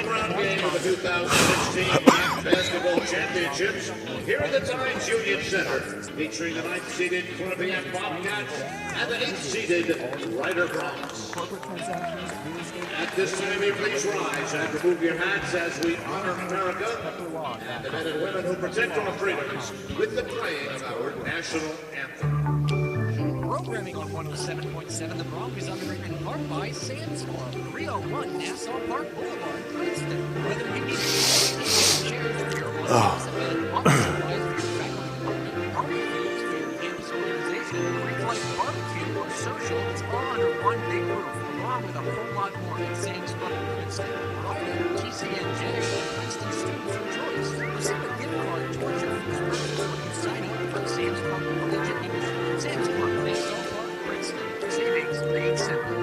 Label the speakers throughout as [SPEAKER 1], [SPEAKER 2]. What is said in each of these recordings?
[SPEAKER 1] Round game of the 2016 MAAC Basketball Championships here at the Times Union Center, featuring the 9th-seeded Quinnipiac Bobcats and the 8th-seeded Ryder Bronx. At this time, you please rise and remove your hats as we honor America and the men and women who protect our freedoms with the playing of our national anthem.
[SPEAKER 2] Programming on 107.7 The Bronx is underwritten in part by Sam's Club, 301 Nassau Park Boulevard, Princeton. Whether you need chairs for your office event, office supplies for your faculty department, party foods for your campus organization, pre-flight barbecue or social, it's all under one big roof, along with a whole lot more at Sam's Club in Princeton. Offering TCNJ, Princeton students of choice. Receive a gift card towards your future purchase when you sign up for Sam's Club Collegiate English. Sam's Club, Nassau Park, Princeton. Savings made simple.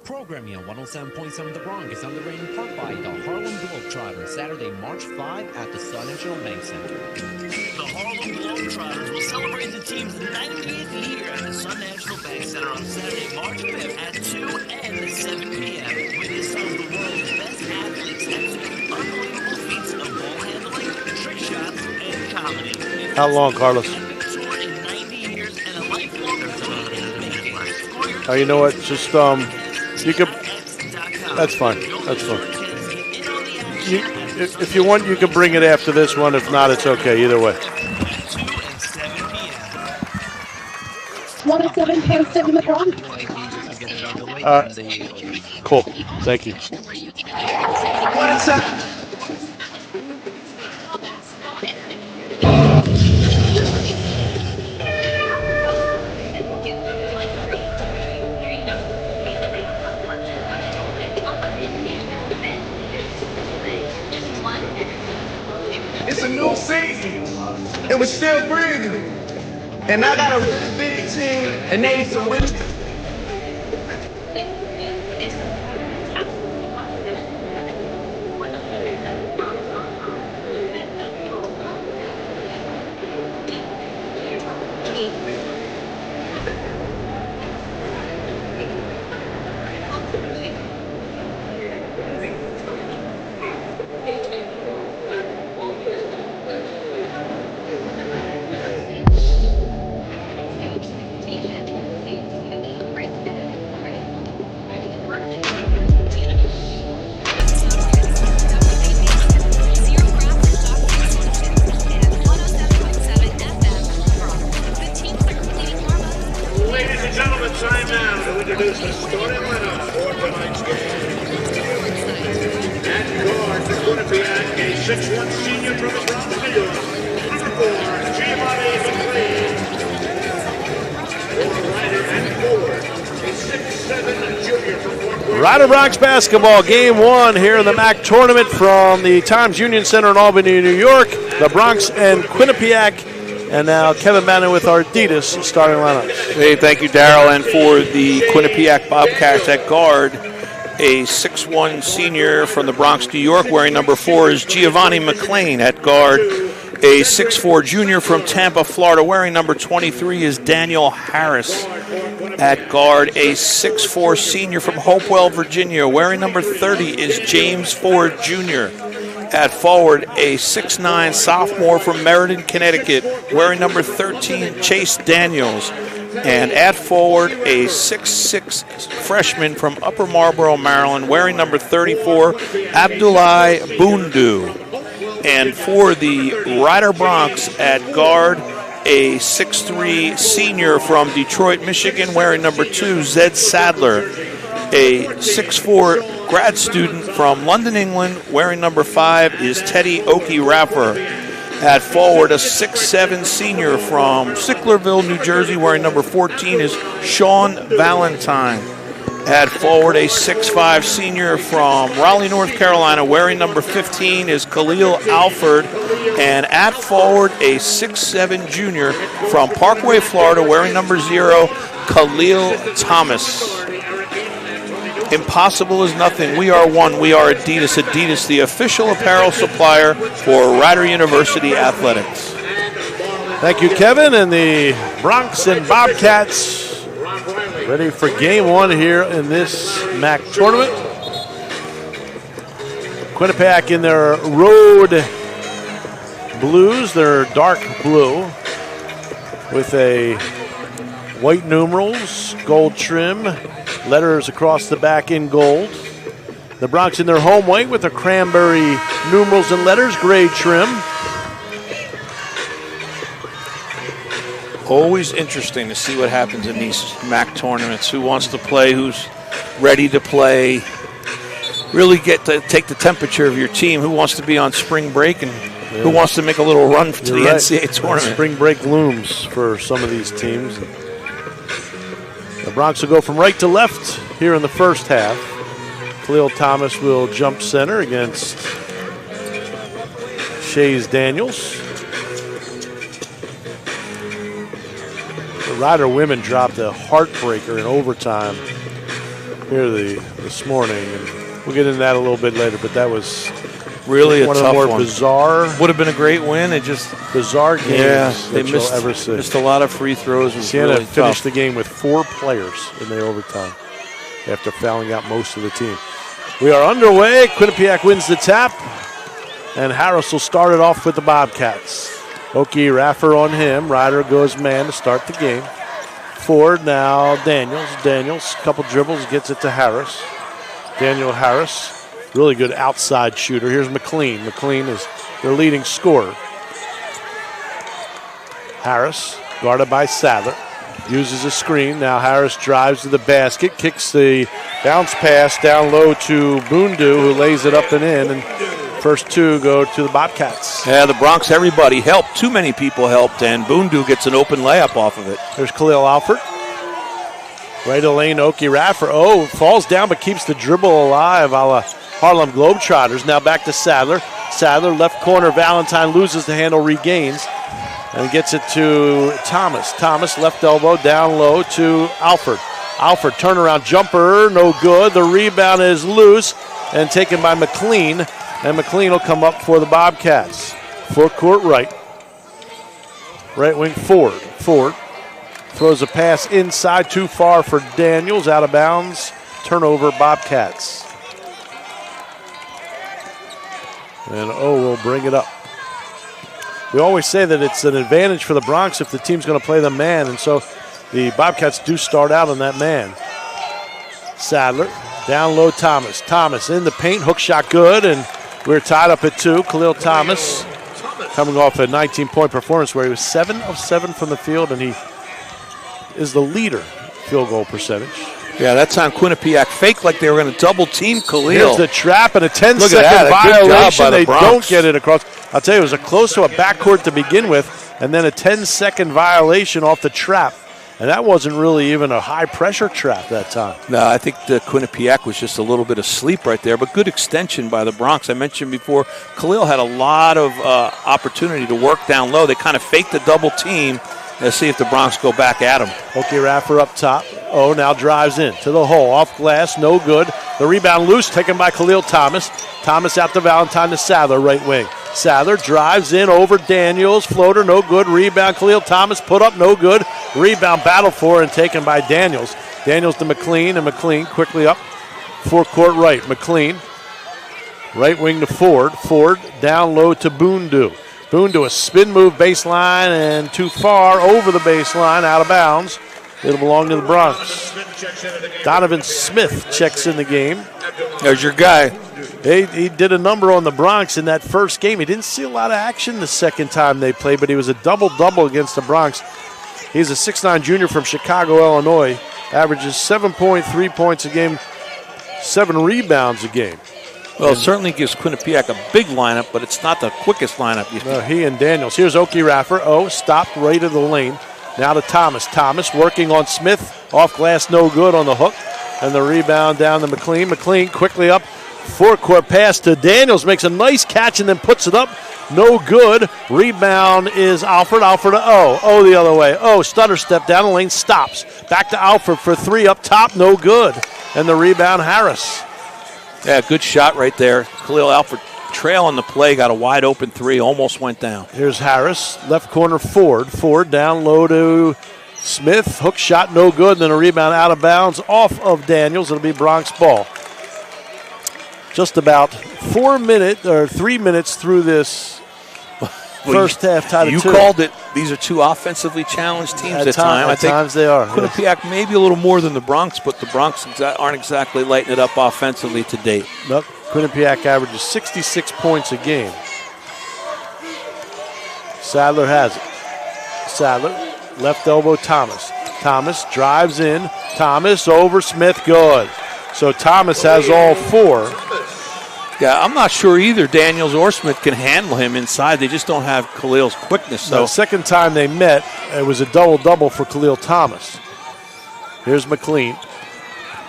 [SPEAKER 3] Programming on 107.7 The Bronx is underwritten in part by the Harlem Globetrotters, Saturday, March 5 at the Sun National Bank Center.
[SPEAKER 4] The Harlem Globetrotters will celebrate the team's 90th year at the Sun National Bank Center on Saturday, March 5th at 2 and 7 p.m. Witness some of the world's best athletes execute unbelievable feats of ball handling, trick shots, and comedy.
[SPEAKER 5] How long, Carlos? Oh, you know what? Just you could. That's fine. That's fine. If you want, you can bring it after this one. If not, it's okay. Either way.
[SPEAKER 6] 107.7 The Bronx.
[SPEAKER 5] Cool. Thank you.
[SPEAKER 7] It's a new season, and we're still breathing. And I got a really big team, and they need some wins.
[SPEAKER 5] Ryder Bronx basketball, game one here in the MAAC tournament from the Times Union Center in Albany, New York. The Bronx and Quinnipiac. And now Kevin Bannon with our Adidas starting lineups.
[SPEAKER 8] Hey, thank you, Darryl. And for the Quinnipiac Bobcats at guard, a 6'1 senior from the Bronx, New York, wearing number 4 is Giovanni McLean. At guard, a 6'4 junior from Tampa, Florida, wearing number 23 is Daniel Harris. At guard, a 6'4 senior from Hopewell, Virginia, wearing number 30 is James Ford Jr. At forward, a 6'9 sophomore from Meriden, Connecticut, wearing number 13, Chase Daniels. And at forward, a 6'6 freshman from Upper Marlboro, Maryland, wearing number 34, Abdoulaye Bundu. And for the Ryder Bronx at guard, a 6'3 senior from Detroit, Michigan, wearing number 2, Zed Sadler. A 6'4 grad student from London, England, wearing number 5 is Teddy Oki-Raffer. At forward, a 6'7 senior from Sicklerville, New Jersey, wearing number 14 is Sean Valentine. At forward, a 6'5 senior from Raleigh, North Carolina, wearing number 15 is Khalil Alford. And at forward, a 6'7 junior from Parkway, Florida, wearing number 0, Khalil Thomas. Impossible is nothing. We are one. We are Adidas. Adidas, the official apparel supplier for Rider University Athletics.
[SPEAKER 5] Thank you, Kevin. And the Bronx and Bobcats ready for game one here in this MAAC tournament. Quinnipiac in their road blues, their dark blue, with a white numerals, gold trim, letters across the back in gold. The Bronx in their home white with the cranberry numerals and letters, gray trim.
[SPEAKER 8] Always interesting to see what happens in these MAAC tournaments. Who wants to play, who's ready to play. Really get to take the temperature of your team. Who wants to be on spring break and who wants to make a little run to the NCAA tournament.
[SPEAKER 5] Spring break looms for some of these teams. The Bronx will go from right to left here in the first half. Khalil Thomas will jump center against Shays Daniels. The Rider women dropped a heartbreaker in overtime here this morning. And we'll get into that a little bit later, but that was
[SPEAKER 8] really
[SPEAKER 5] one
[SPEAKER 8] a
[SPEAKER 5] of the
[SPEAKER 8] tough
[SPEAKER 5] more
[SPEAKER 8] one.
[SPEAKER 5] bizarre.
[SPEAKER 8] Would have been a great win. It just
[SPEAKER 5] bizarre games
[SPEAKER 8] they
[SPEAKER 5] that you'll
[SPEAKER 8] missed,
[SPEAKER 5] ever see.
[SPEAKER 8] missed a lot of free throws. It was
[SPEAKER 5] Siena
[SPEAKER 8] really
[SPEAKER 5] finished
[SPEAKER 8] tough.
[SPEAKER 5] the game with 4 players in the overtime after fouling out most of the team. We are underway. Quinnipiac wins the tap, and Harris will start it off with the Bobcats. Oki Raffer on him. Ryder goes man to start the game. Ford now Daniels. Daniels, couple dribbles, gets it to Harris. Daniel Harris, really good outside shooter. Here's McLean. McLean is their leading scorer. Harris, guarded by Sadler, uses a screen. Now Harris drives to the basket, kicks the bounce pass down low to Bundu, who lays it up and in. And first 2 go to the Bobcats.
[SPEAKER 8] Yeah, the Bronx, everybody helped. Too many people helped, and Bundu gets an open layup off of it.
[SPEAKER 5] There's Khalil Alford. Right to lane, Oki Raffer. Oh, falls down but keeps the dribble alive a la Harlem Globetrotters. Now back to Sadler. Sadler, left corner. Valentine loses the handle, regains, and gets it to Thomas. Thomas, left elbow, down low to Alford. Alford, turnaround jumper, no good. The rebound is loose and taken by McLean, and McLean will come up for the Bobcats. Forecourt right. Right wing Ford. Ford throws a pass inside, too far for Daniels, out of bounds. Turnover, Bobcats. And will bring it up. We always say that it's an advantage for the Bronx if the team's going to play the man, and so the Bobcats do start out on that man. Sadler, down low Thomas. Thomas in the paint, hook shot good, and we're tied up at 2. Khalil Thomas coming off a 19-point performance where he was 7 of 7 from the field, and he is the leader field goal percentage.
[SPEAKER 8] Yeah, that's on Quinnipiac. Fake like they were going to double team Khalil.
[SPEAKER 5] Here's the trap and a 10-second
[SPEAKER 8] Good job
[SPEAKER 5] violation.
[SPEAKER 8] by the
[SPEAKER 5] They
[SPEAKER 8] Bronx.
[SPEAKER 5] don't get it across. I'll tell you, it was close to a backcourt to begin with, and then a 10-second violation off the trap. And that wasn't really even a high-pressure trap that time.
[SPEAKER 8] No, I think the Quinnipiac was just a little bit asleep right there, but good extension by the Bronx. I mentioned before, Khalil had a lot of opportunity to work down low. They kind of faked the double team. Let's see if the Bronx go back at him.
[SPEAKER 5] Oki Raffer up top. Now drives in to the hole. Off glass, no good. The rebound loose, taken by Khalil Thomas. Thomas out to Valentine to Sadler, right wing. Sadler drives in over Daniels. Floater, no good. Rebound, Khalil Thomas put up, no good. Rebound battle for and taken by Daniels. Daniels to McLean, and McLean quickly up. Forecourt right. McLean, right wing to Ford. Ford down low to Bundu. Bundu, a spin move baseline and too far over the baseline, out of bounds. It'll belong to the Bronx. Donovan Smith checks in the game.
[SPEAKER 8] There's your guy.
[SPEAKER 5] He did a number on the Bronx in that first game. He didn't see a lot of action the second time they played, but he was a double-double against the Bronx. He's a 6'9 junior from Chicago, Illinois. Averages 7.3 points a game, 7 rebounds a game.
[SPEAKER 8] Well, it certainly gives Quinnipiac a big lineup, but it's not the quickest lineup.
[SPEAKER 5] He and Daniels. Here's Oki Raffer. Stopped right of the lane. Now to Thomas. Thomas working on Smith. Off glass, no good on the hook. And the rebound down to McLean. McLean quickly up. Forecourt pass to Daniels. Makes a nice catch and then puts it up. No good. Rebound is Alford. Alford to O the other way. Stutter step down the lane. Stops. Back to Alford for 3 up top. No good. And the rebound, Harris.
[SPEAKER 8] Yeah, good shot right there. Khalil Alford trailing the play. Got a wide open 3. Almost went down.
[SPEAKER 5] Here's Harris. Left corner Ford. Ford down low to Smith. Hook shot no good. Then a rebound out of bounds off of Daniels. It'll be Bronx ball. just about 3 minutes through this first half, tied at 2.
[SPEAKER 8] You called it. These are two offensively challenged teams at times.
[SPEAKER 5] At times they are.
[SPEAKER 8] Quinnipiac maybe a little more than the Bronx, but the Bronx aren't exactly lighting it up offensively to date.
[SPEAKER 5] Nope. Quinnipiac averages 66 points a game. Sadler has it. Sadler, left elbow Thomas. Thomas drives in. Thomas over Smith, good. So Thomas has all 4.
[SPEAKER 8] Yeah, I'm not sure either Daniels or Smith can handle him inside. They just don't have Khalil's quickness. So
[SPEAKER 5] the second time they met, it was a double-double for Khalil Thomas. Here's McLean.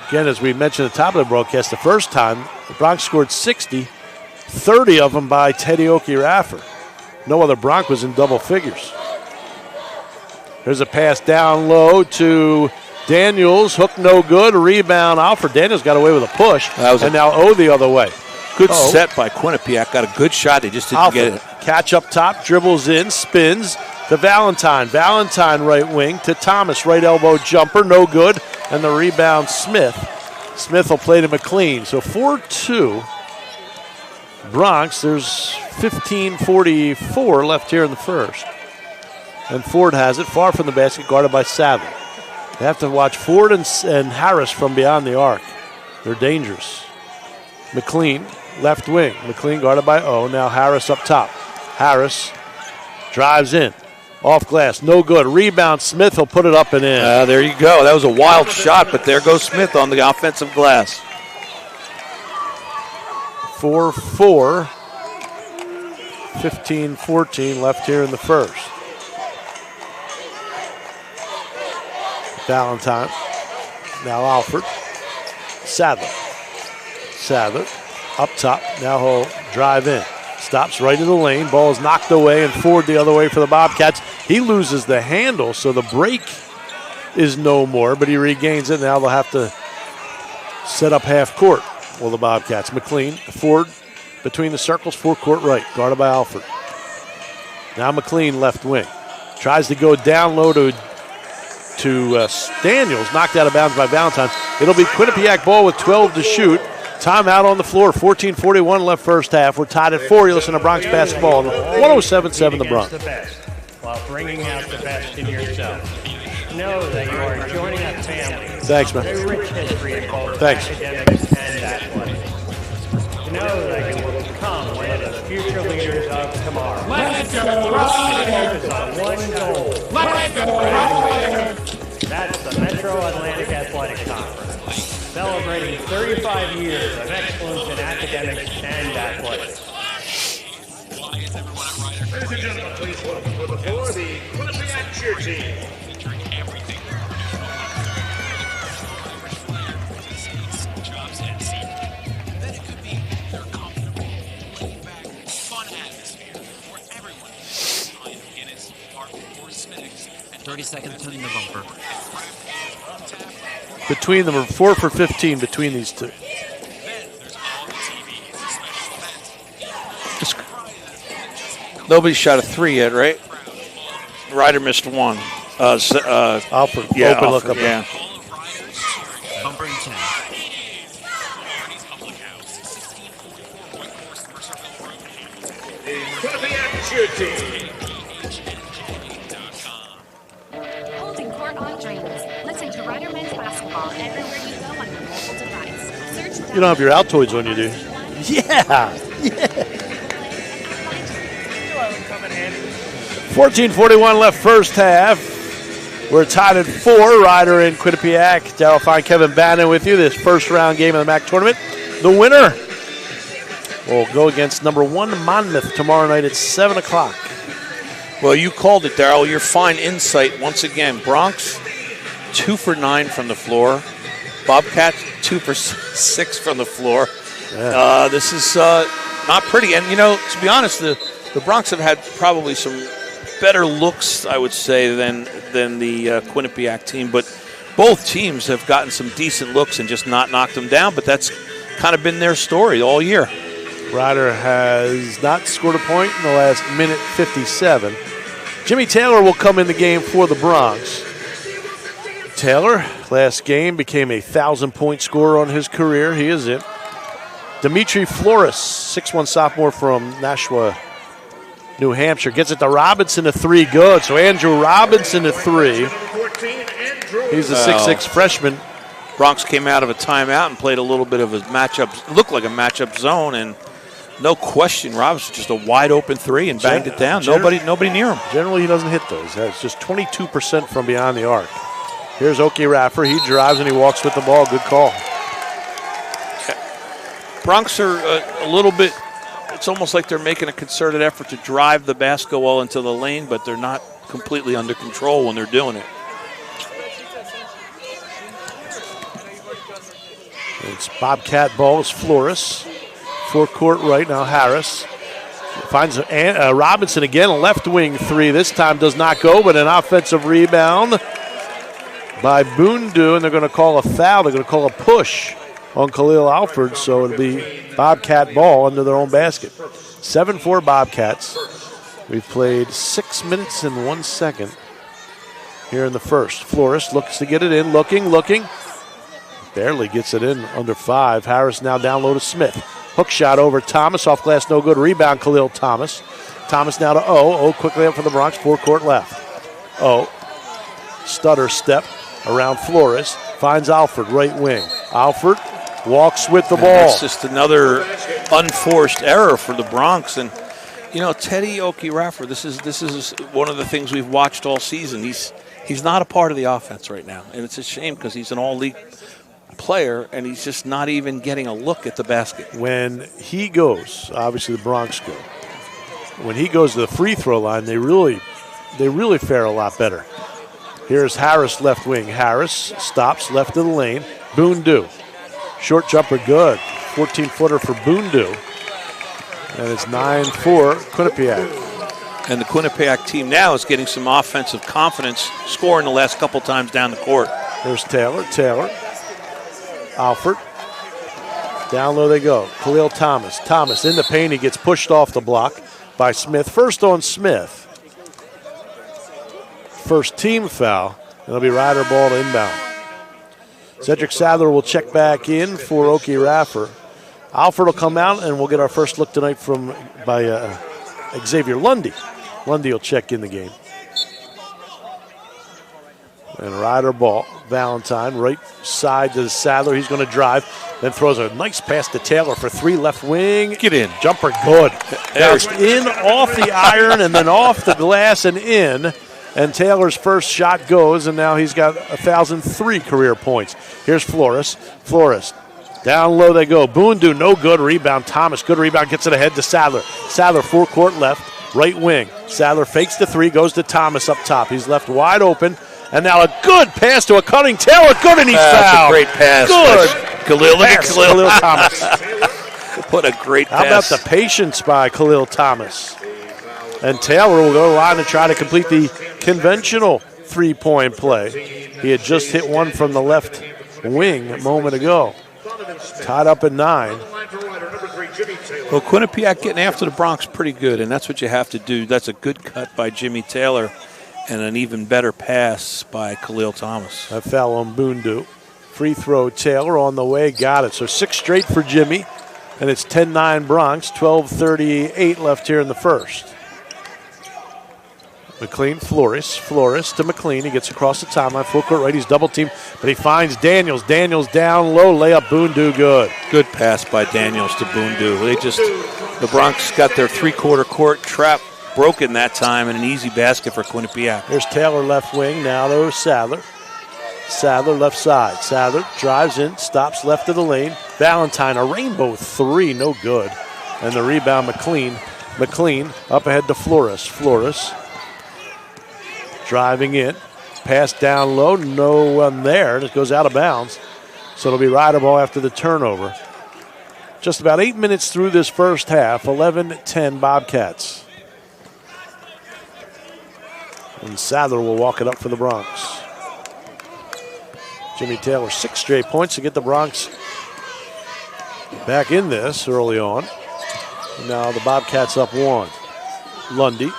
[SPEAKER 5] Again, as we mentioned at the top of the broadcast, the first time, the Bronx scored 60, 30 of them by Teddy Oki-Raffer. No other Bronx was in double figures. There's a pass down low to Daniels. Hook no good. A rebound. Alfred Daniels got away with a push. And now O the other way.
[SPEAKER 8] Good set by Quinnipiac. Got a good shot. They just didn't get it.
[SPEAKER 5] Catch up top. Dribbles in. Spins to Valentine. Valentine right wing to Thomas. Right elbow jumper. No good. And the rebound Smith. Smith will play to McLean. So 4-2. Bronx. There's 15:44 left here in the first. And Ford has it, far from the basket, guarded by Sadler. They have to watch Ford and Harris from beyond the arc. They're dangerous. McLean, left wing. McLean guarded by O. Now Harris up top. Harris drives in. Off glass, no good. Rebound, Smith will put it up and in.
[SPEAKER 8] There you go. That was a wild shot, but there goes Smith on the offensive glass.
[SPEAKER 5] 4-4. 15-14 left here in the first. Valentine. Now Alford. Sadler. Sadler up top. Now he'll drive in. Stops right in the lane. Ball is knocked away and Ford the other way for the Bobcats. He loses the handle, so the break is no more, but he regains it. Now they'll have to set up half court. Well, the Bobcats. McLean, Ford between the circles, forecourt right, guarded by Alford. Now McLean left wing. Tries to go down low to Daniels, knocked out of bounds by Valentine. It'll be Quinnipiac ball with 12 to shoot. Timeout on the floor, 14:41 left first half. We're tied at 4. You listen to Bronx basketball, 107.7 The Bronx.
[SPEAKER 9] The best, while bringing out the best in yourself. Know that you are joining a family.
[SPEAKER 5] Thanks, man.
[SPEAKER 9] A rich history of both
[SPEAKER 5] Thanks.
[SPEAKER 9] academics and athletics. Know that you will become one of the future leaders of tomorrow.
[SPEAKER 10] Let's go Riders!
[SPEAKER 9] Focus on one goal.
[SPEAKER 10] Let's go Riders!
[SPEAKER 9] That's the Metro Atlantic Athletic Conference, celebrating 35 years of excellence in academics and athletics.
[SPEAKER 1] Ladies and gentlemen, please welcome to the floor the Quinnipiac cheer team.
[SPEAKER 11] Then it could be their comfortable, laid-back, fun atmosphere where everyone is behind Guinness, Park, or Snacks.
[SPEAKER 3] 30 seconds turning the bumper.
[SPEAKER 5] Between them are 4 for 15 between these two.
[SPEAKER 8] Nobody shot a 3 yet, right? Ryder missed 1.
[SPEAKER 5] Alford,
[SPEAKER 8] yeah,
[SPEAKER 5] open look
[SPEAKER 8] Alford,
[SPEAKER 5] up.
[SPEAKER 8] yeah.
[SPEAKER 3] Bumper and 10.
[SPEAKER 1] The Quinnipiac cheer team.
[SPEAKER 12] Holding court on dreams. Listen to Ryder Men's Basketball everywhere you go on your mobile device. Search
[SPEAKER 5] You don't have your Altoids on you, do you? Yeah. 14:41 left first half. We're tied at 4. Ryder and Quinnipiac. Daryl Fine, Kevin Bannon with you. This first round game of the MAAC tournament. The winner will go against number 1 Monmouth tomorrow night at 7 o'clock.
[SPEAKER 8] Well, you called it, Darryl. Your fine insight once again. Bronx, 2 for 9 from the floor. Bobcats, 2 for 6 from the floor.
[SPEAKER 5] Yeah.
[SPEAKER 8] This is not pretty. And, you know, to be honest, the Bronx have had probably some better looks, I would say, than the Quinnipiac team. But both teams have gotten some decent looks and just not knocked them down. But that's kind of been their story all year.
[SPEAKER 5] Ryder has not scored a point in the last minute 57. Jimmy Taylor will come in the game for the Bronx. Taylor, last game, became a 1,000-point scorer on his career. He is in. Dimitri Flores, 6'1" sophomore from Nashua, New Hampshire, gets it to Robinson, a three, good. So Andrew Robinson, a three. He's a 6'6" freshman.
[SPEAKER 8] Bronx came out of a timeout and played a little bit of a matchup, looked like a matchup zone, and no question, Robinson just a wide open three and banged it down. Nobody near him.
[SPEAKER 5] Generally, he doesn't hit those. It's just 22% from beyond the arc. Here's Oki Raffer. He drives and he walks with the ball. Good call.
[SPEAKER 8] Bronx are a little bit, it's almost like they're making a concerted effort to drive the basketball into the lane, but they're not completely under control when they're doing it.
[SPEAKER 5] It's Bobcat ball. It's Flores. Forecourt right now. Harris finds Robinson again. A left wing three. This time does not go, but an offensive rebound by Bundu, and they're going to call a foul. They're going to call a push on Khalil Alford, so it'll be Bobcat ball under their own basket. 7-4 Bobcats. We've played 6 minutes and 1 second here in the first. Flores looks to get it in. Looking. Barely gets it in under 5. Harris now down low to Smith. Hook shot over Thomas. Off glass, no good. Rebound, Khalil Thomas. Thomas now to O. O quickly up for the Bronx. Forecourt left. O. Stutter step around Flores. Finds Alford, right wing. Alford walks with the ball.
[SPEAKER 8] It's just another unforced error for the Bronx. And, Teddy Oki Raffer, this is one of the things we've watched all season. He's not a part of the offense right now. And it's a shame because he's an all-league player, and he's just not even getting a look at the basket.
[SPEAKER 5] When he goes, obviously the Bronx go. When he goes to the free throw line, they really fare a lot better. Here's Harris left wing. Harris stops left of the lane. Bundu. Short jumper good. 14-footer for Bundu. And it's 9-4 Quinnipiac.
[SPEAKER 8] And the Quinnipiac team now is getting some offensive confidence, scoring the last couple times down the court.
[SPEAKER 5] There's Taylor. Alford. Down low they go. Khalil Thomas. Thomas in the paint. He gets pushed off the block by Smith. First on Smith. First team foul. It'll be Ryder ball to inbound. Cedric Sadler will check back in for Oki Raffer. Alford will come out, and we'll get our first look tonight by Xavier Lundy. Lundy will check in the game. And Ryder ball. Valentine right side to Sadler. He's going to drive. Then throws a nice pass to Taylor for three left wing.
[SPEAKER 8] Get in.
[SPEAKER 5] Jumper good. Bounced in off the iron and then off the glass and in. And Taylor's first shot goes, and now he's got 1,003 career points. Here's Flores. Down low they go. Bundu, no good. Rebound. Thomas, good rebound. Gets it ahead to Sadler. Sadler, forecourt left, right wing. Sadler fakes the three, goes to Thomas up top. He's left wide open. And now a good pass to a cutting Taylor. Good, and he's fouled.
[SPEAKER 8] That's a great pass.
[SPEAKER 5] Good. Khalil Thomas.
[SPEAKER 8] What a great pass.
[SPEAKER 5] How about the patience by Khalil Thomas? And Taylor will go to the line and try to complete the conventional three-point play. He had just hit one from the left wing a moment ago. Tied up at 9.
[SPEAKER 8] Well, Quinnipiac getting after the Bronx pretty good, and that's what you have to do. That's a good cut by Jimmy Taylor and an even better pass by Khalil Thomas.
[SPEAKER 5] That foul on Bundu. Free throw Taylor on the way. Got it. So 6 straight for Jimmy, and it's 10-9 Bronx. 12:38 left here in the first. McLean, Flores to McLean. He gets across the timeline. Full court right. He's double teamed, but he finds Daniels. Daniels down low. Layup. Bundu good.
[SPEAKER 8] Good pass by Daniels to Bundu. The Bronx got their three-quarter court trap broken that time, and an easy basket for Quinnipiac.
[SPEAKER 5] Here's Taylor left wing. Now there's Sadler. Sadler left side. Sadler drives in, stops left of the lane. Valentine, a rainbow three, no good. And the rebound, McLean. McLean up ahead to Flores. Flores driving in. Pass down low, no one there. And it goes out of bounds. So it'll be Ryder ball after the turnover. Just about 8 minutes through this first half. 11-10 Bobcats. And Sadler will walk it up for the Bronx. Jimmy Taylor, 6 straight points to get the Bronx back in this early on. And now the Bobcats up 1. Lundy.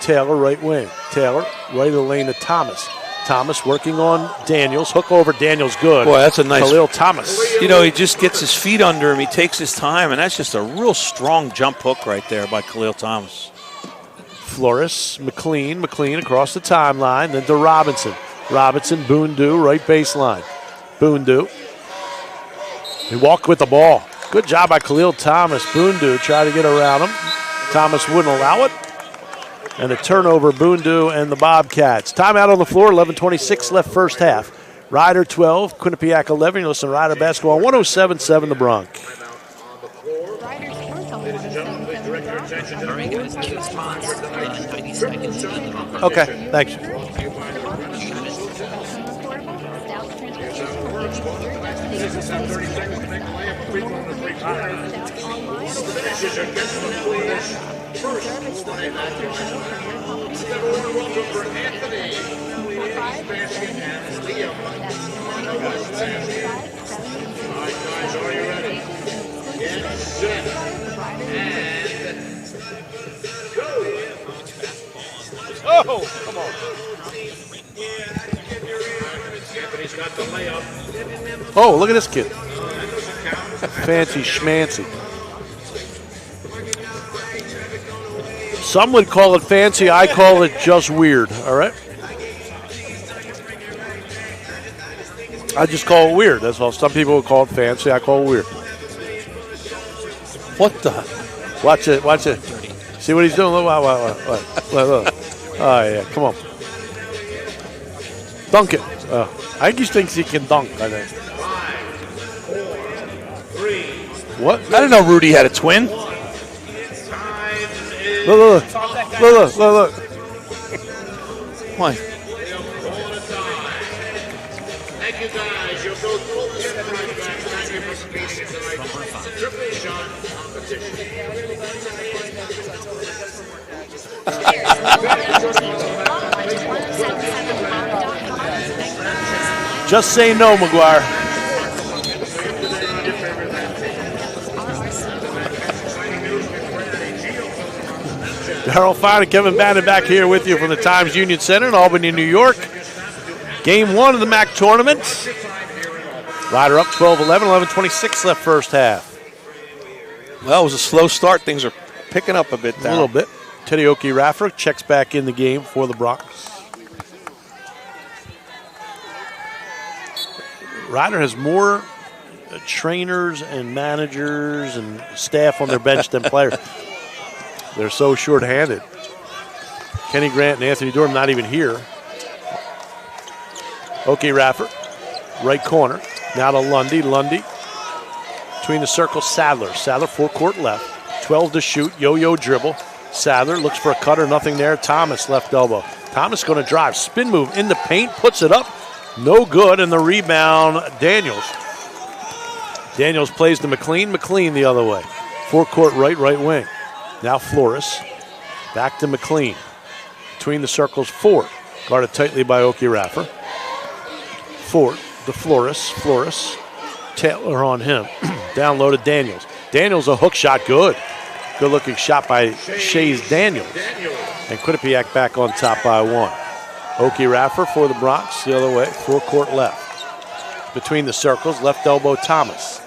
[SPEAKER 5] Taylor, right wing. Taylor, right of the lane to Thomas. Thomas working on Daniels. Hook over Daniels, good.
[SPEAKER 8] Boy, that's a nice.
[SPEAKER 5] Khalil Thomas.
[SPEAKER 8] You know, he just gets his feet under him. He takes his time, and that's just a real strong jump hook right there by Khalil Thomas.
[SPEAKER 5] Flores, McLean across the timeline, then to Robinson. Robinson, Boondu, right baseline. Boondu. He walked with the ball. Good job by Khalil Thomas. Boondu tried to get around him. Thomas wouldn't allow it. And a turnover, Boondu and the Bobcats. Timeout on the floor, 11:26 left first half. Rider 12, Quinnipiac 11. You listen to Rider Basketball, 107.7 The Bronx.
[SPEAKER 4] Very good kick response. 90 seconds.
[SPEAKER 5] Okay, thanks.
[SPEAKER 1] Finishes against the Flash. First, welcome for Anthony. Basket and Liam. All right, guys, are you ready? Get set. And go.
[SPEAKER 5] Oh, come on.
[SPEAKER 1] Anthony's got the layup.
[SPEAKER 5] Oh, look at this kid. Fancy schmancy. Some would call it fancy. I call it just weird, all right? I just call it weird. That's all. Some people would call it fancy. I call it weird. What the? Watch it. Watch it. See what he's doing? Look. Oh, yeah. Come on. Dunk it. I think he thinks he can dunk, I think.
[SPEAKER 1] 5, 4, 3.
[SPEAKER 5] What?
[SPEAKER 8] I didn't know Rudy had a twin.
[SPEAKER 5] Look.
[SPEAKER 8] Why?
[SPEAKER 1] Thank you, guys. You'll go full get right back. Thank you for competing tonight. Triple shot competition.
[SPEAKER 5] Just say no, McGuire. Darryl Fine and Kevin Bannon back here with you from the Times Union Center in Albany, New York. Game 1 of the MAAC tournament. Rider up 12-11, 11:26 left first half.
[SPEAKER 8] Well, it was a slow start. Things are picking up a bit now.
[SPEAKER 5] A little bit. Teddy Raffer checks back in the game for the Bronx. Rider has more trainers and managers and staff on their bench than players. They're so short-handed. Kenny Grant and Anthony Durham not even here. Raffer, right corner. Now to Lundy. Lundy between the circles, Sadler. Sadler, full court left. 12 to shoot, yo-yo dribble. Sadler looks for a cutter, nothing there. Thomas, left elbow. Thomas going to drive, spin move in the paint, puts it up. No good, and the rebound, Daniels. Daniels plays to McLean. McLean the other way. Forecourt right wing. Now Flores. Back to McLean. Between the circles, Ford. Guarded tightly by Raffer. Ford to Flores. Flores. Taylor on him. Down low to Daniels. Daniels, a hook shot, good. Good looking shot by Shays Daniels. And Quinnipiac back on top by 1. Raffer for the Bronx, the other way, forecourt left. Between the circles, left elbow Thomas.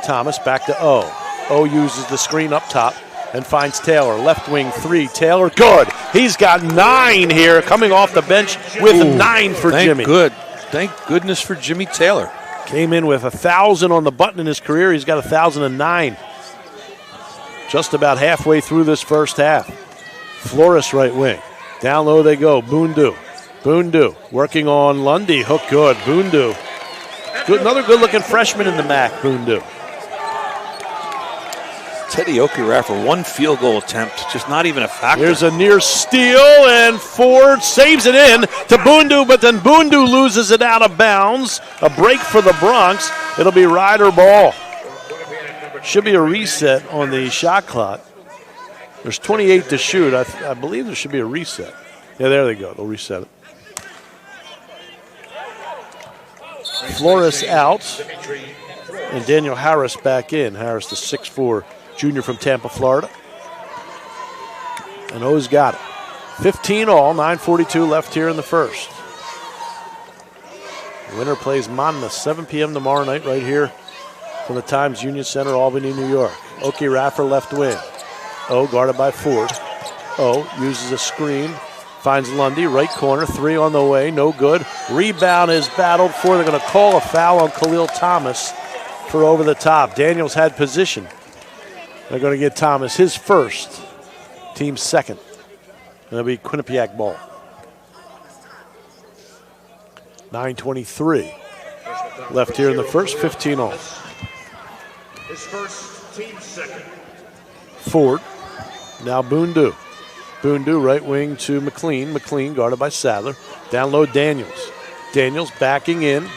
[SPEAKER 5] Thomas back to O. O uses the screen up top and finds Taylor. Left wing 3, Taylor, good. He's got 9 here, coming off the bench with 9 for Jimmy.
[SPEAKER 8] Thank goodness for Jimmy Taylor.
[SPEAKER 5] Came in with 1,000 on the button in his career. He's got 1,009. Just about halfway through this first half. Flores right wing. Down low they go. Boondu working on Lundy. Hook good. Boondu. Good, another good-looking freshman in the MAAC, Boondu.
[SPEAKER 8] Teddy Raffer, 1 field goal attempt, just not even a factor.
[SPEAKER 5] Here's a near steal, and Ford saves it in to Boondu, but then Boondu loses it out of bounds. A break for the Bronx. It'll be Rider ball. Should be a reset on the shot clock. There's 28 to shoot. I believe there should be a reset. Yeah, there they go. They'll reset it. Flores out, and Daniel Harris back in. Harris, the 6'4" junior from Tampa, Florida. And O's got it. 15 all, 9:42 left here in the first. Winner plays Monmouth, 7 p.m. tomorrow night right here from the Times Union Center, Albany, New York. Oki Raffer left wing. O guarded by Ford. O uses a screen, finds Lundy, right corner, 3 on the way, no good. Rebound is battled for. They're going to call a foul on Khalil Thomas for over the top. Daniels had position. They're going to get Thomas his first, team second. It'll be Quinnipiac ball. 9:23 left here in the first, 15 all.
[SPEAKER 1] His first, team second.
[SPEAKER 5] Ford, now Boondu. Boondu right wing to McLean. McLean guarded by Sadler. Down low Daniels. Daniels backing in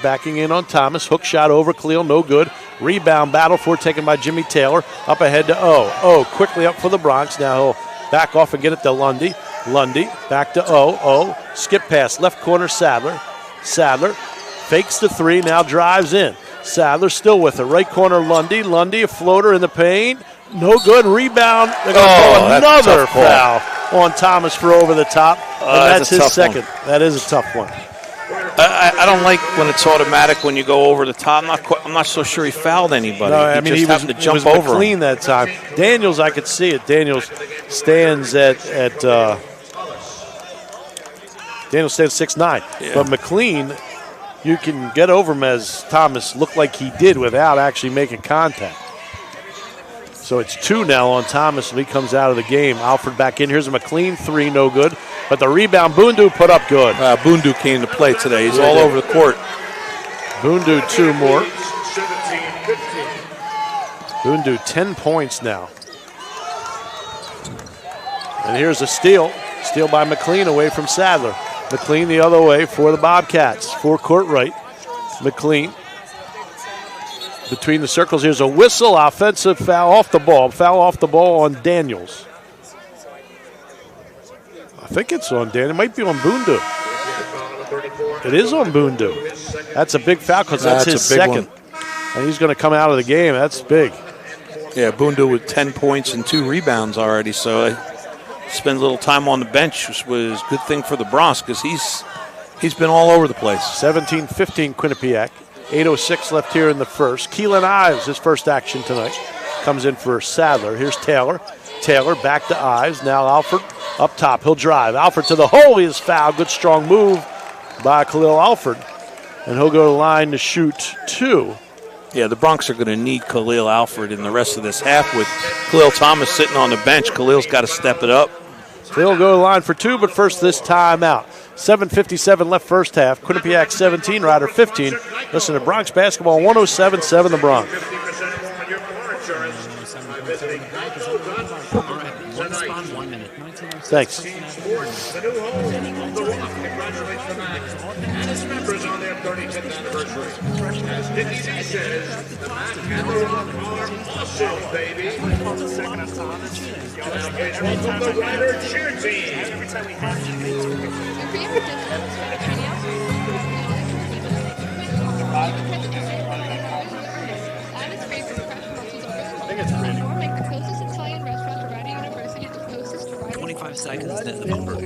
[SPEAKER 5] on Thomas. Hook shot over Khalil, no good. Rebound battle for taken by Jimmy Taylor. Up ahead to O. O quickly up for the Bronx. Now he'll back off and get it to Lundy. Lundy back to O. O skip pass left corner Sadler. Sadler fakes the 3, now drives in. Sadler still with it. Right corner Lundy. Lundy a floater in the paint. No good. Rebound. They're going to call another foul on Thomas for over the top. And that's his second. That is a tough one.
[SPEAKER 8] I don't like when it's automatic when you go over the top. I'm not so sure he fouled anybody.
[SPEAKER 5] No, I mean,
[SPEAKER 8] he just happened to jump over
[SPEAKER 5] McLean
[SPEAKER 8] him.
[SPEAKER 5] that time. Daniels, I could see it. Daniels stands at Daniels stands 6'9".
[SPEAKER 8] Yeah.
[SPEAKER 5] But McLean, you can get over him as Thomas looked like he did without actually making contact. So it's 2 now on Thomas when he comes out of the game. Alfred back in. Here's a McLean 3, no good. But the rebound, Boondu put up good.
[SPEAKER 8] Boondu came to play today. He's all over the court.
[SPEAKER 5] Boondu 2 more. Boondu 10 points now. And here's a steal. Steal by McLean away from Sadler. McLean the other way for the Bobcats. Forecourt right. McLean. Between the circles, here's a whistle. Offensive foul off the ball. Foul off the ball on Daniels. I think it's on Daniel. It might be on Boondu. It is on Boondu. That's a big foul because that's his second. And he's going to come out of the game. That's big.
[SPEAKER 8] Yeah, Boondu with 10 points and 2 rebounds already. So spend a little time on the bench was a good thing for the Bronx because he's been all over the place.
[SPEAKER 5] 17-15 Quinnipiac. 8:06 left here in the first. Keelan Ives, his first action tonight, comes in for Sadler. Here's Taylor. Taylor back to Ives. Now Alford up top. He'll drive. Alford to the hole. He is fouled. Good strong move by Khalil Alford. And he'll go to the line to shoot 2.
[SPEAKER 8] Yeah, the Bronx are going to need Khalil Alford in the rest of this half with Khalil Thomas sitting on the bench. Khalil's got to step it up.
[SPEAKER 5] They'll go to the line for 2, but first this timeout. 7:57 left first half. Quinnipiac 17, Rider 15. Listen to Bronx basketball 107.7 The Bronx. Thanks.
[SPEAKER 1] The new home of the Rock. Congratulations to MAAC and its members on their 35th anniversary. As Dickie D says, the MAAC and the Rock are awesome, baby. Now please welcome the Rider cheer team.
[SPEAKER 2] I think it's pretty. 25 seconds, then the bumper.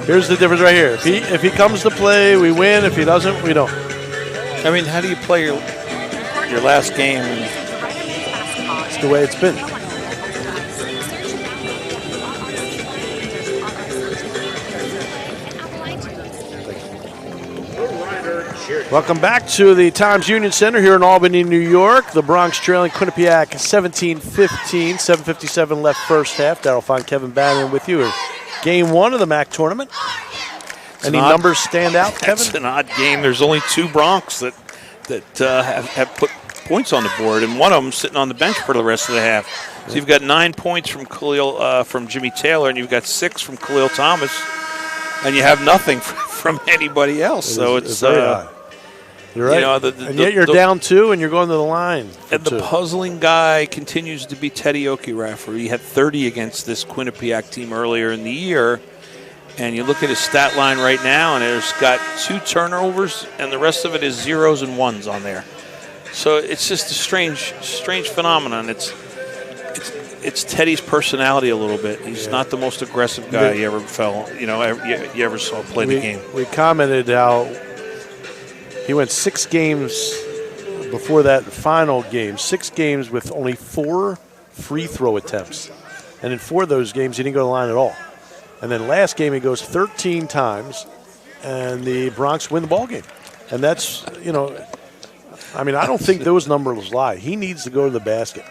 [SPEAKER 5] Here's the difference right here. If he comes to play, we win. If he doesn't, we don't.
[SPEAKER 8] I mean, how do you play your last game?
[SPEAKER 5] It's the way it's been. Welcome back to the Times Union Center here in Albany, New York. The Bronx trailing Quinnipiac 17-15, 7:57 left first half. Daryl Fine, Kevin Bannon with you. Game 1 of the MAAC tournament. Any numbers stand out, Kevin?
[SPEAKER 8] It's an odd game. There's only 2 Bronx that have put points on the board, and one of them sitting on the bench for the rest of the half. So you've got 9 points from from Jimmy Taylor, and you've got 6 from Khalil Thomas, and you have nothing from anybody else. So it's
[SPEAKER 5] very odd. You're right.
[SPEAKER 8] You know,
[SPEAKER 5] and yet you're down 2, and you're going to the line.
[SPEAKER 8] And the puzzling guy continues to be Teddy Okiraffer. He had 30 against this Quinnipiac team earlier in the year, And you look at his stat line right now, and it's got 2 turnovers, and the rest of it is 0s and 1s on there. So it's just a strange phenomenon. It's Teddy's personality a little bit. He's not the most aggressive guy you ever you ever saw play the game.
[SPEAKER 5] We commented how he went 6 games before that final game, 6 games with only 4 free throw attempts. And in 4 of those games, he didn't go to the line at all. And then last game, he goes 13 times, and the Bronx win the ball game. And that's, I don't think those numbers lie. He needs to go to the basket.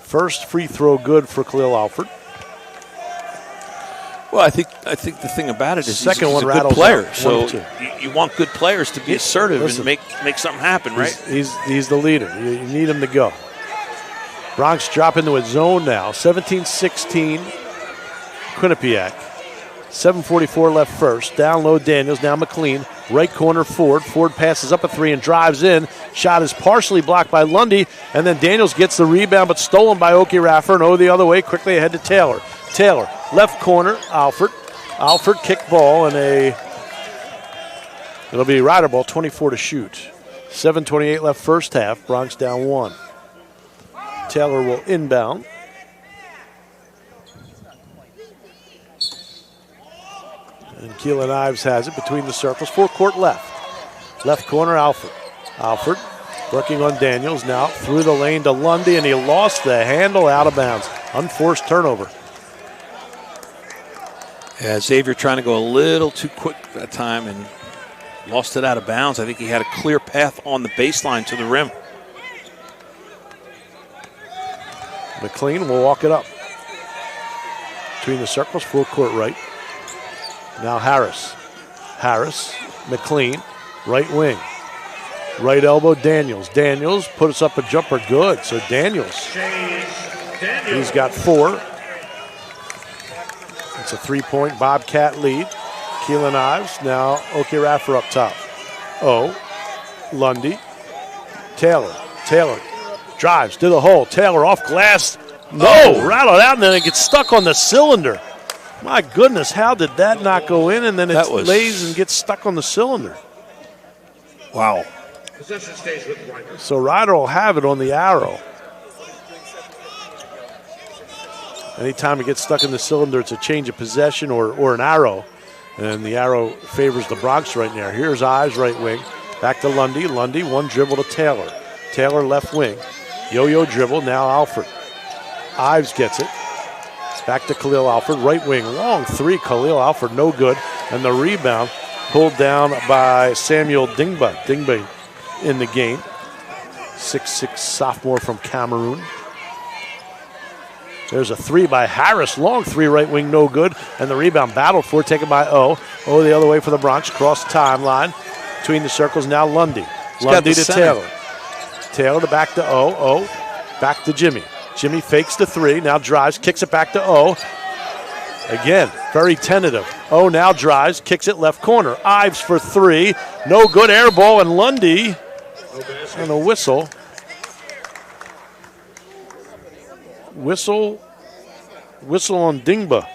[SPEAKER 5] First free throw good for Khalil Alford.
[SPEAKER 8] Well, I think the thing about it is he's a good player. So you want good players to be assertive and make something happen, right?
[SPEAKER 5] He's the leader. You need him to go. Bronx drop into a zone now. 17-16, Quinnipiac. 7:44 left first. Down low, Daniels. Now McLean. Right corner, Ford. Ford passes up a 3 and drives in. Shot is partially blocked by Lundy. And then Daniels gets the rebound, but stolen by Oki Raffer. And the other way, quickly ahead to Taylor. Taylor, left corner, Alford. Alford kick ball, and it'll be Rider ball, 24 to shoot. 7:28 left first half. Bronx down 1. Taylor will inbound. And Keelan Ives has it between the circles. 4 court left. Left corner, Alford. Alford working on Daniels now. Through the lane to Lundy, and he lost the handle out of bounds. Unforced turnover.
[SPEAKER 8] Yeah, Xavier trying to go a little too quick that time and lost it out of bounds. I think he had a clear path on the baseline to the rim.
[SPEAKER 5] McLean will walk it up. Between the circles, 4 court right. Now Harris. Harris, McLean, right wing. Right elbow, Daniels. Daniels puts up a jumper, good. So Daniels, he's got 4. It's a 3-point Bobcat lead. Keelan Ives, now Oki Raffer up top. Lundy. Taylor. Taylor drives to the hole. Taylor off glass. Rattled out, and then it gets stuck on the cylinder. My goodness, how did that not go in? And then it lays and gets stuck on the cylinder. Wow.
[SPEAKER 1] Possession stays with Ryder.
[SPEAKER 5] So Ryder will have it on the arrow. Anytime it gets stuck in the cylinder, it's a change of possession or an arrow. And the arrow favors the Bronx right now. Here's Ives, right wing. Back to Lundy. Lundy, 1 dribble to Taylor. Taylor, left wing. Yo-yo dribble, now Alford. Ives gets it. Back to Khalil Alford, right wing, long 3. Khalil Alford, no good. And the rebound pulled down by Samuel Dingba. Dingba in the game. 6'6" sophomore from Cameroon. There's a 3 by Harris, long 3 right wing, no good. And the rebound battled for, taken by O. O the other way for the Bronx, cross timeline. Between the circles, now Lundy. Lundy to Taylor. Taylor to back to O. O back to Jimmy. Jimmy fakes the 3, now drives, kicks it back to O. Again, very tentative. O now drives, kicks it left corner. Ives for 3, no good, air ball, and Lundy, and a whistle. Whistle on Dingba.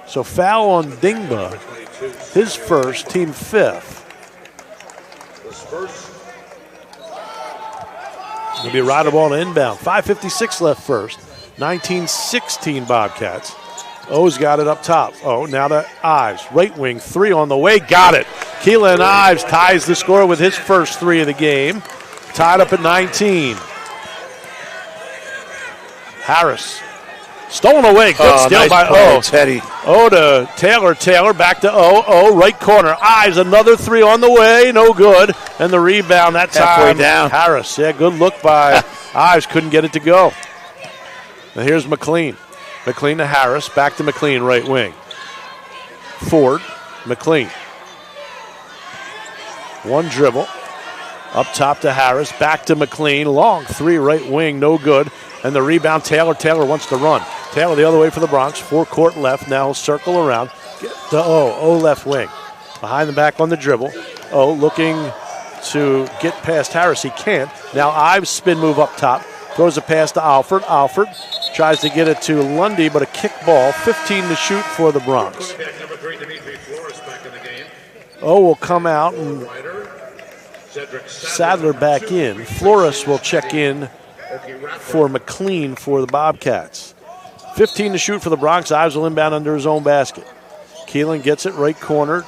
[SPEAKER 5] So foul on Dingba, his first, team 5th. It'll be a Rider ball to inbound. 5:56 left first. 19-16 Bobcats. O's got it up top. Now to Ives. Right wing, 3 on the way. Got it. Keelan Ives ties the score with his first 3 of the game. Tied up at 19. Harris. Stolen away. Good steal
[SPEAKER 8] nice
[SPEAKER 5] by
[SPEAKER 8] play,
[SPEAKER 5] O.
[SPEAKER 8] Teddy.
[SPEAKER 5] O to Taylor. Taylor back to O. O right corner. Ives, another 3 on the way. No good. And the rebound that
[SPEAKER 8] Halfway
[SPEAKER 5] time.
[SPEAKER 8] down.
[SPEAKER 5] Harris. Yeah, good look by Ives. Couldn't get it to go. Now here's McLean. McLean to Harris. Back to McLean, right wing. Ford. McLean. 1 dribble. Up top to Harris. Back to McLean. Long 3 right wing. No good. And the rebound, Taylor. Taylor wants to run. Taylor the other way for the Bronx. 4 court left. Now he'll circle around. Get to O. O left wing. Behind the back on the dribble. O looking to get past Harris. He can't. Now Ives spin move up top. Throws a pass to Alford. Alford tries to get it to Lundy, but a kick ball. 15 to shoot for the Bronx. will come out and Sadler back in. Flores will check in for McLean for the Bobcats. 15 to shoot for the Bronx. Ives will inbound under his own basket. Keelan gets it right corner.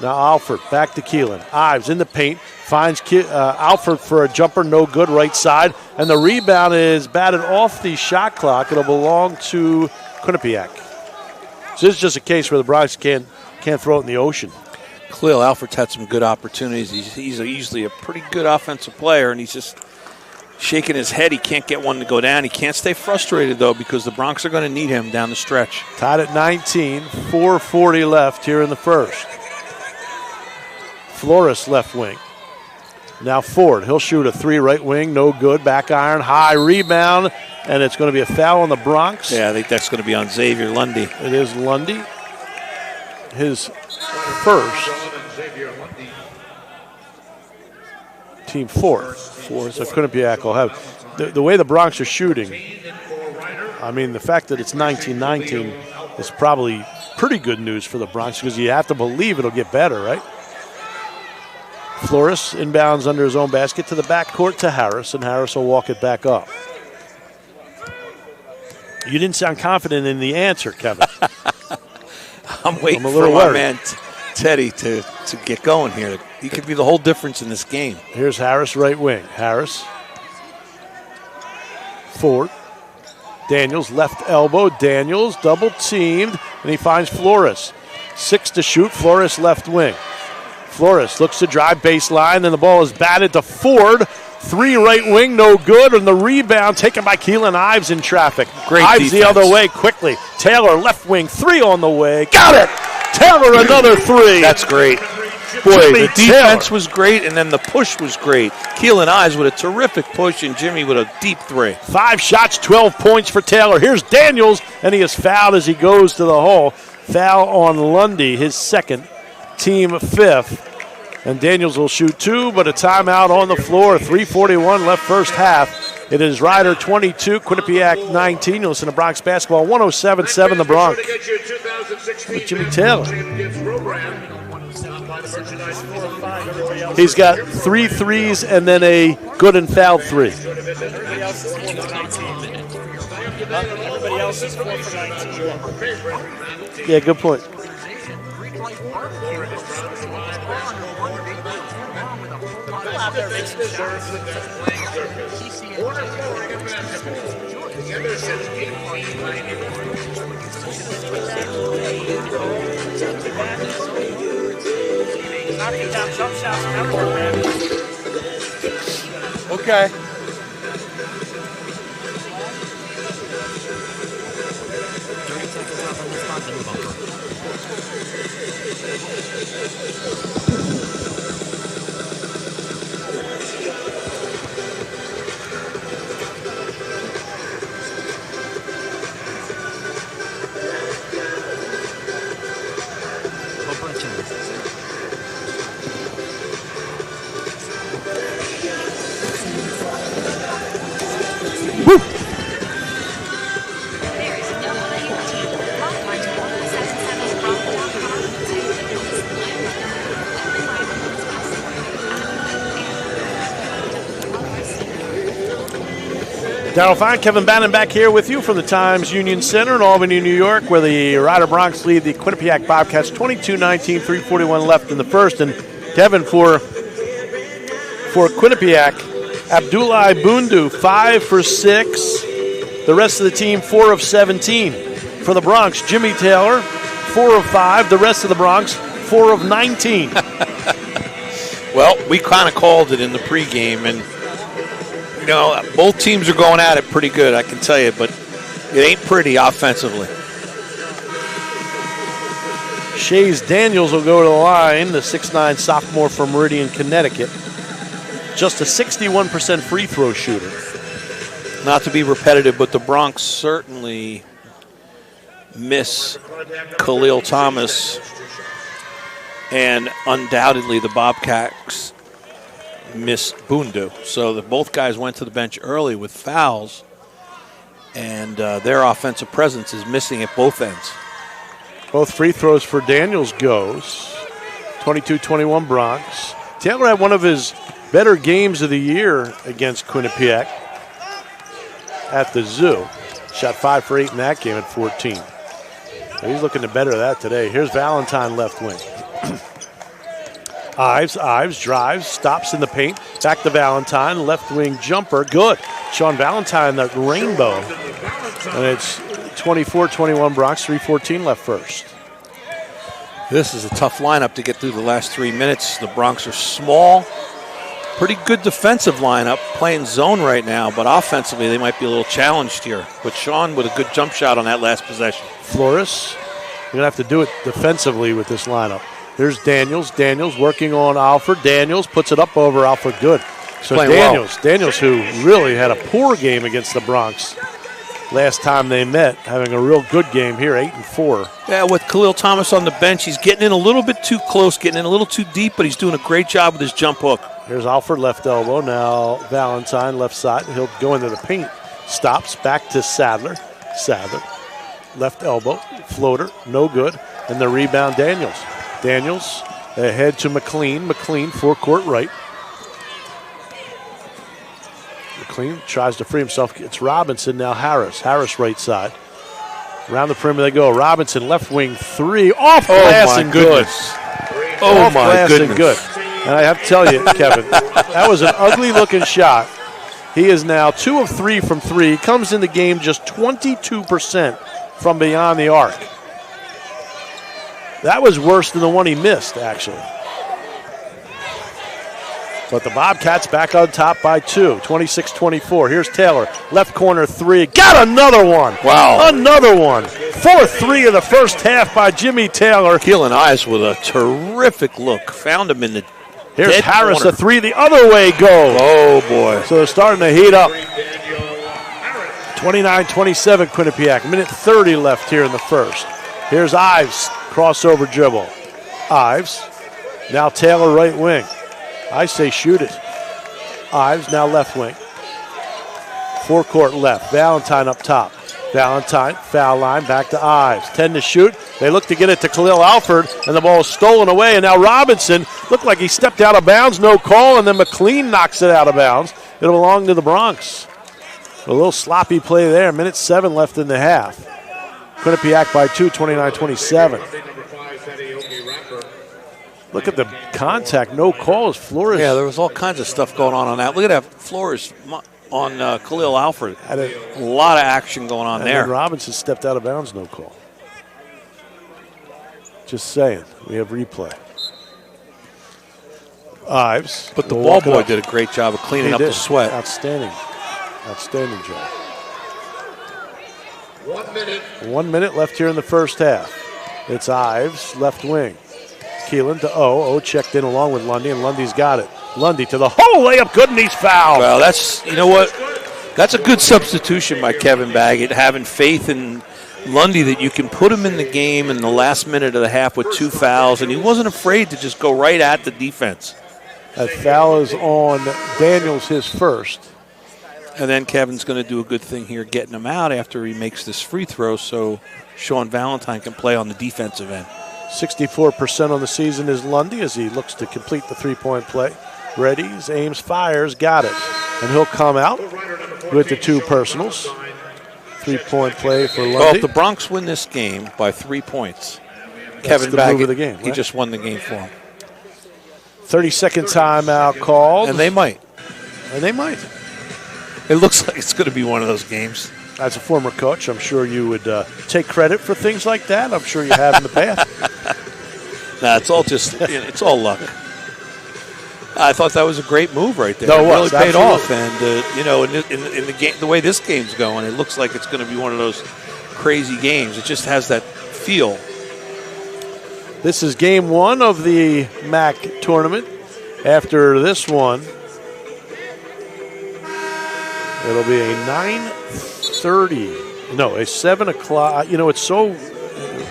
[SPEAKER 5] Now Alford back to Keelan. Ives in the paint. Finds Alford for a jumper. No good. Right side. And the rebound is batted off the shot clock. It'll belong to Quinnipiac. So this is just a case where the Bronx can't throw it in the ocean.
[SPEAKER 8] Khalil Alford's had some good opportunities. He's usually a pretty good offensive player, and he's just shaking his head. He can't get one to go down. He can't stay frustrated, though, because the Bronx are going to need him down the stretch.
[SPEAKER 5] Tied at 19, 4:40 left here in the first. Flores left wing. Now Ford, he'll shoot a three right wing, no good. Back iron, high rebound, and it's going to be a foul on the Bronx.
[SPEAKER 8] Yeah, I think that's going to be on Xavier Lundy.
[SPEAKER 5] It is Lundy. His first. Team fourth. So Quinnipiac will have. The way the Bronx are shooting, I mean, the fact that it's 19-19 is probably pretty good news for the Bronx because you have to believe it'll get better, right? Flores inbounds under his own basket to the backcourt to Harris, and Harris will walk it back up. You didn't sound confident in the answer, Kevin.
[SPEAKER 8] I'm waiting for my man Teddy to get going here. He could be the whole difference in this game.
[SPEAKER 5] Here's Harris, right wing. Harris. Ford. Daniels, left elbow. Daniels, double teamed, and he finds Flores. 6 to shoot. Flores, left wing. Flores looks to drive baseline, then the ball is batted to Ford. 3 right wing, no good, and the rebound taken by Keelan Ives in traffic.
[SPEAKER 8] Great
[SPEAKER 5] Ives
[SPEAKER 8] defense.
[SPEAKER 5] the other way quickly. Taylor, left wing, 3 on the way. Got it! Taylor, another 3.
[SPEAKER 8] That's great. Boy, the defense was great, and then the push was great. Keelan Ives with a terrific push, and Jimmy with a deep 3.
[SPEAKER 5] 5 shots, 12 points for Taylor. Here's Daniels, and he is fouled as he goes to the hole. Foul on Lundy, his second, team 5th. And Daniels will shoot 2, but a timeout on the floor. 3:41 left first half. It is Ryder 22, Quinnipiac 19. You listen to Bronx Basketball 107.7 The Bronx. With Jimmy Taylor. He's got 3 threes and then a good and fouled 3.
[SPEAKER 9] Everybody else is 4 for 19.
[SPEAKER 5] Yeah, good point.
[SPEAKER 8] Okay.
[SPEAKER 5] Darryl Fine, Kevin Bannon back here with you from the Times Union Center in Albany, New York, where the Ryder Bronx lead the Quinnipiac Bobcats 22-19, 3:41 left in the first. And Kevin, for Quinnipiac, Abdullah Bundu, 5 for 6. The rest of the team, 4 of 17. For the Bronx, Jimmy Taylor, 4 of 5. The rest of the Bronx, 4 of 19.
[SPEAKER 8] Well, we kind of called it in the pregame, and you know, both teams are going at it pretty good, I can tell you, but it ain't pretty offensively.
[SPEAKER 5] Shays Daniels will go to the line, the 6'9 sophomore from Meridian, Connecticut. Just a 61% free throw shooter.
[SPEAKER 8] Not to be repetitive, but the Bronx certainly miss Khalil Thomas, and undoubtedly the Bobcats miss Bundu. So both guys went to the bench early with fouls, and their offensive presence is missing at both ends.
[SPEAKER 5] Both free throws for Daniels goes. 22-21 Bronx. Taylor had one of his better games of the year against Quinnipiac at the Zoo. Shot 5 for 8 in that game at 14. So he's looking to better that today. Here's Valentine left wing. Ives drives, stops in the paint. Back to Valentine, left wing jumper, good. Sean Valentine, that rainbow. And it's 24-21 Bronx, 3:14 left first.
[SPEAKER 8] This is a tough lineup to get through the last 3 minutes. The Bronx are small. Pretty good defensive lineup, playing zone right now, but offensively they might be a little challenged here. But Sean with a good jump shot on that last possession.
[SPEAKER 5] Flores, you're going to have to do it defensively with this lineup. Here's Daniels. Daniels working on Alford. Daniels puts it up over Alford. Good. So Daniels, who really had a poor game against the Bronx last time they met, having a real good game here, 8 and 4.
[SPEAKER 8] Yeah, with Khalil Thomas on the bench, he's getting in a little bit too close, getting in a little too deep, but he's doing a great job with his jump hook.
[SPEAKER 5] Here's Alford, left elbow. Now Valentine, left side. He'll go into the paint. Stops, back to Sadler. Sadler, left elbow, floater, no good. And the rebound, Daniels. Daniels ahead to McLean. McLean, forecourt right. McLean tries to free himself. It's Robinson, now Harris. Harris right side. Around the perimeter they go. Robinson, left wing three. Off glass and good.
[SPEAKER 8] Oh, my goodness.
[SPEAKER 5] And good. And I have to tell you, Kevin, that was an ugly-looking shot. He is now 2 of 3 from 3. He comes in the game just 22% from beyond the arc. That was worse than the one he missed, actually. But the Bobcats back on top by 2, 26-24. Here's Taylor, left corner 3. Got another one.
[SPEAKER 8] Wow.
[SPEAKER 5] Another one. 4-3 of the first half by Jimmy Taylor.
[SPEAKER 8] Keelan Eyes with a terrific look. Found him in the
[SPEAKER 5] Here's Harris,
[SPEAKER 8] corner.
[SPEAKER 5] a 3 the other way goes.
[SPEAKER 8] Oh, boy.
[SPEAKER 5] So they're starting to heat up. 29-27 Quinnipiac. Minute 30 left here in the first. Here's Ives, crossover dribble. Ives, now Taylor right wing. I say shoot it. Ives now left wing. Forecourt left. Valentine up top. Valentine, foul line, back to Ives. 10 to shoot. They look to get it to Khalil Alford, and the ball is stolen away. And now Robinson looked like he stepped out of bounds, no call, and then McLean knocks it out of bounds. It'll belong to the Bronx. A little sloppy play there. Minute 7 left in the half. Quinnipiac by 2, 29-27. Look at the contact, no calls. Flores.
[SPEAKER 8] Yeah, there was all kinds of stuff going on that. Look at that Flores on Khalil Alford.
[SPEAKER 5] Had
[SPEAKER 8] a lot of action going on there.
[SPEAKER 5] And Robinson stepped out of bounds, no call. Just saying, we have replay. Ives.
[SPEAKER 8] But the ball boy did a great job of cleaning up the sweat.
[SPEAKER 5] Outstanding. Outstanding job.
[SPEAKER 1] 1 minute.
[SPEAKER 5] 1 minute left here in the first half. It's Ives, left wing. Keelan to O. O checked in along with Lundy, and Lundy's got it. Lundy to the hole, layup, good, and he's fouled.
[SPEAKER 8] Well, that's, you know what? That's a good substitution by Kevin Baggett, having faith in Lundy that you can put him in the game in the last minute of the half with 2 fouls, and he wasn't afraid to just go right at the defense.
[SPEAKER 5] That foul is on Daniels, his first.
[SPEAKER 8] And then Kevin's going to do a good thing here, getting him out after he makes this free throw so Sean Valentine can play on the defensive end.
[SPEAKER 5] 64% on the season is Lundy as he looks to complete the three-point play. Readies, aims, fires, got it. And he'll come out with the 2 personals. 3-point play for Lundy.
[SPEAKER 8] Well, if the Bronx win this game by 3 points, Kevin Baggett,
[SPEAKER 5] the game, right?
[SPEAKER 8] He just won the game for him.
[SPEAKER 5] 30-second timeout called.
[SPEAKER 8] And they might.
[SPEAKER 5] It
[SPEAKER 8] looks like it's going to be one of those games.
[SPEAKER 5] As a former coach, I'm sure you would take credit for things like that. I'm sure you have in the past.
[SPEAKER 8] Nah, it's all just, it's all luck. I thought that was a great move right there.
[SPEAKER 5] No,
[SPEAKER 8] it really paid
[SPEAKER 5] absolutely.
[SPEAKER 8] off. And, in the game, the way this game's going, it looks like it's going to be one of those crazy games. It just has that feel.
[SPEAKER 5] This is game 1 of the MAAC tournament. After this one, it'll be a 9:30. No, a 7 o'clock. You know, it's so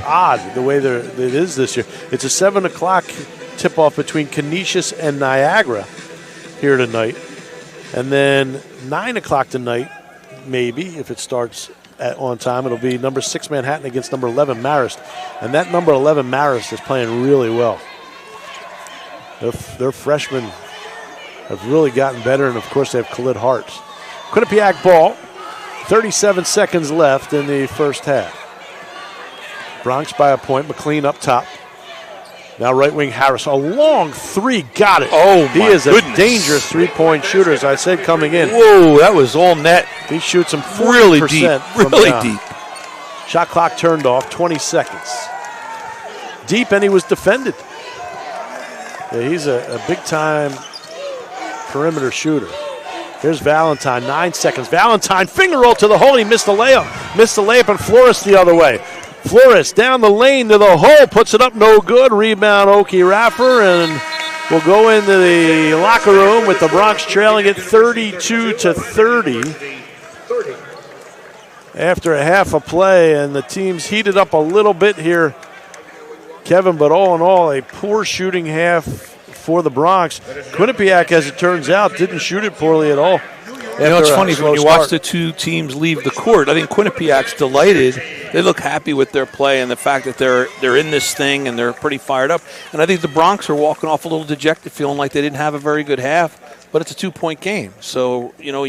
[SPEAKER 5] odd the way it is this year. It's a 7 o'clock tip-off between Canisius and Niagara here tonight. And then 9 o'clock tonight, maybe, if it starts on time. It'll be number 6 Manhattan against number 11 Marist. And that number 11 Marist is playing really well. Their freshmen have really gotten better, and of course they have Khalid Hart. Quinnipiac ball, 37 seconds left in the first half. Bronx by a point, McLean up top. Now right wing Harris, a long three, got it.
[SPEAKER 8] Oh,
[SPEAKER 5] he
[SPEAKER 8] my
[SPEAKER 5] is
[SPEAKER 8] goodness.
[SPEAKER 5] A dangerous three-point shooter, as I said coming in.
[SPEAKER 8] Whoa, that was all net.
[SPEAKER 5] He shoots them 40%
[SPEAKER 8] Really deep,
[SPEAKER 5] from
[SPEAKER 8] really
[SPEAKER 5] down.
[SPEAKER 8] deep.
[SPEAKER 5] Shot clock turned off, 20 seconds. Deep, and he was defended. Yeah, he's a big-time perimeter shooter. Here's Valentine, 9 seconds. Valentine, finger roll to the hole. He missed the layup. Missed the layup, and Flores the other way. Flores down the lane to the hole, puts it up, no good. Rebound, Oki Raffer, and we'll go into the locker room with the Bronx trailing at 32-30. After a half a play, and the team's heated up a little bit here, Kevin, but all in all, a poor shooting half for the Bronx. Quinnipiac, as it turns out, didn't shoot it poorly at all.
[SPEAKER 8] You know, it's funny when you watch the two teams leave the court. I think Quinnipiac's delighted. They look happy with their play and the fact that they're in this thing and they're pretty fired up. And I think the Bronx are walking off a little dejected, feeling like they didn't have a very good half. But it's a 2-point game, so you know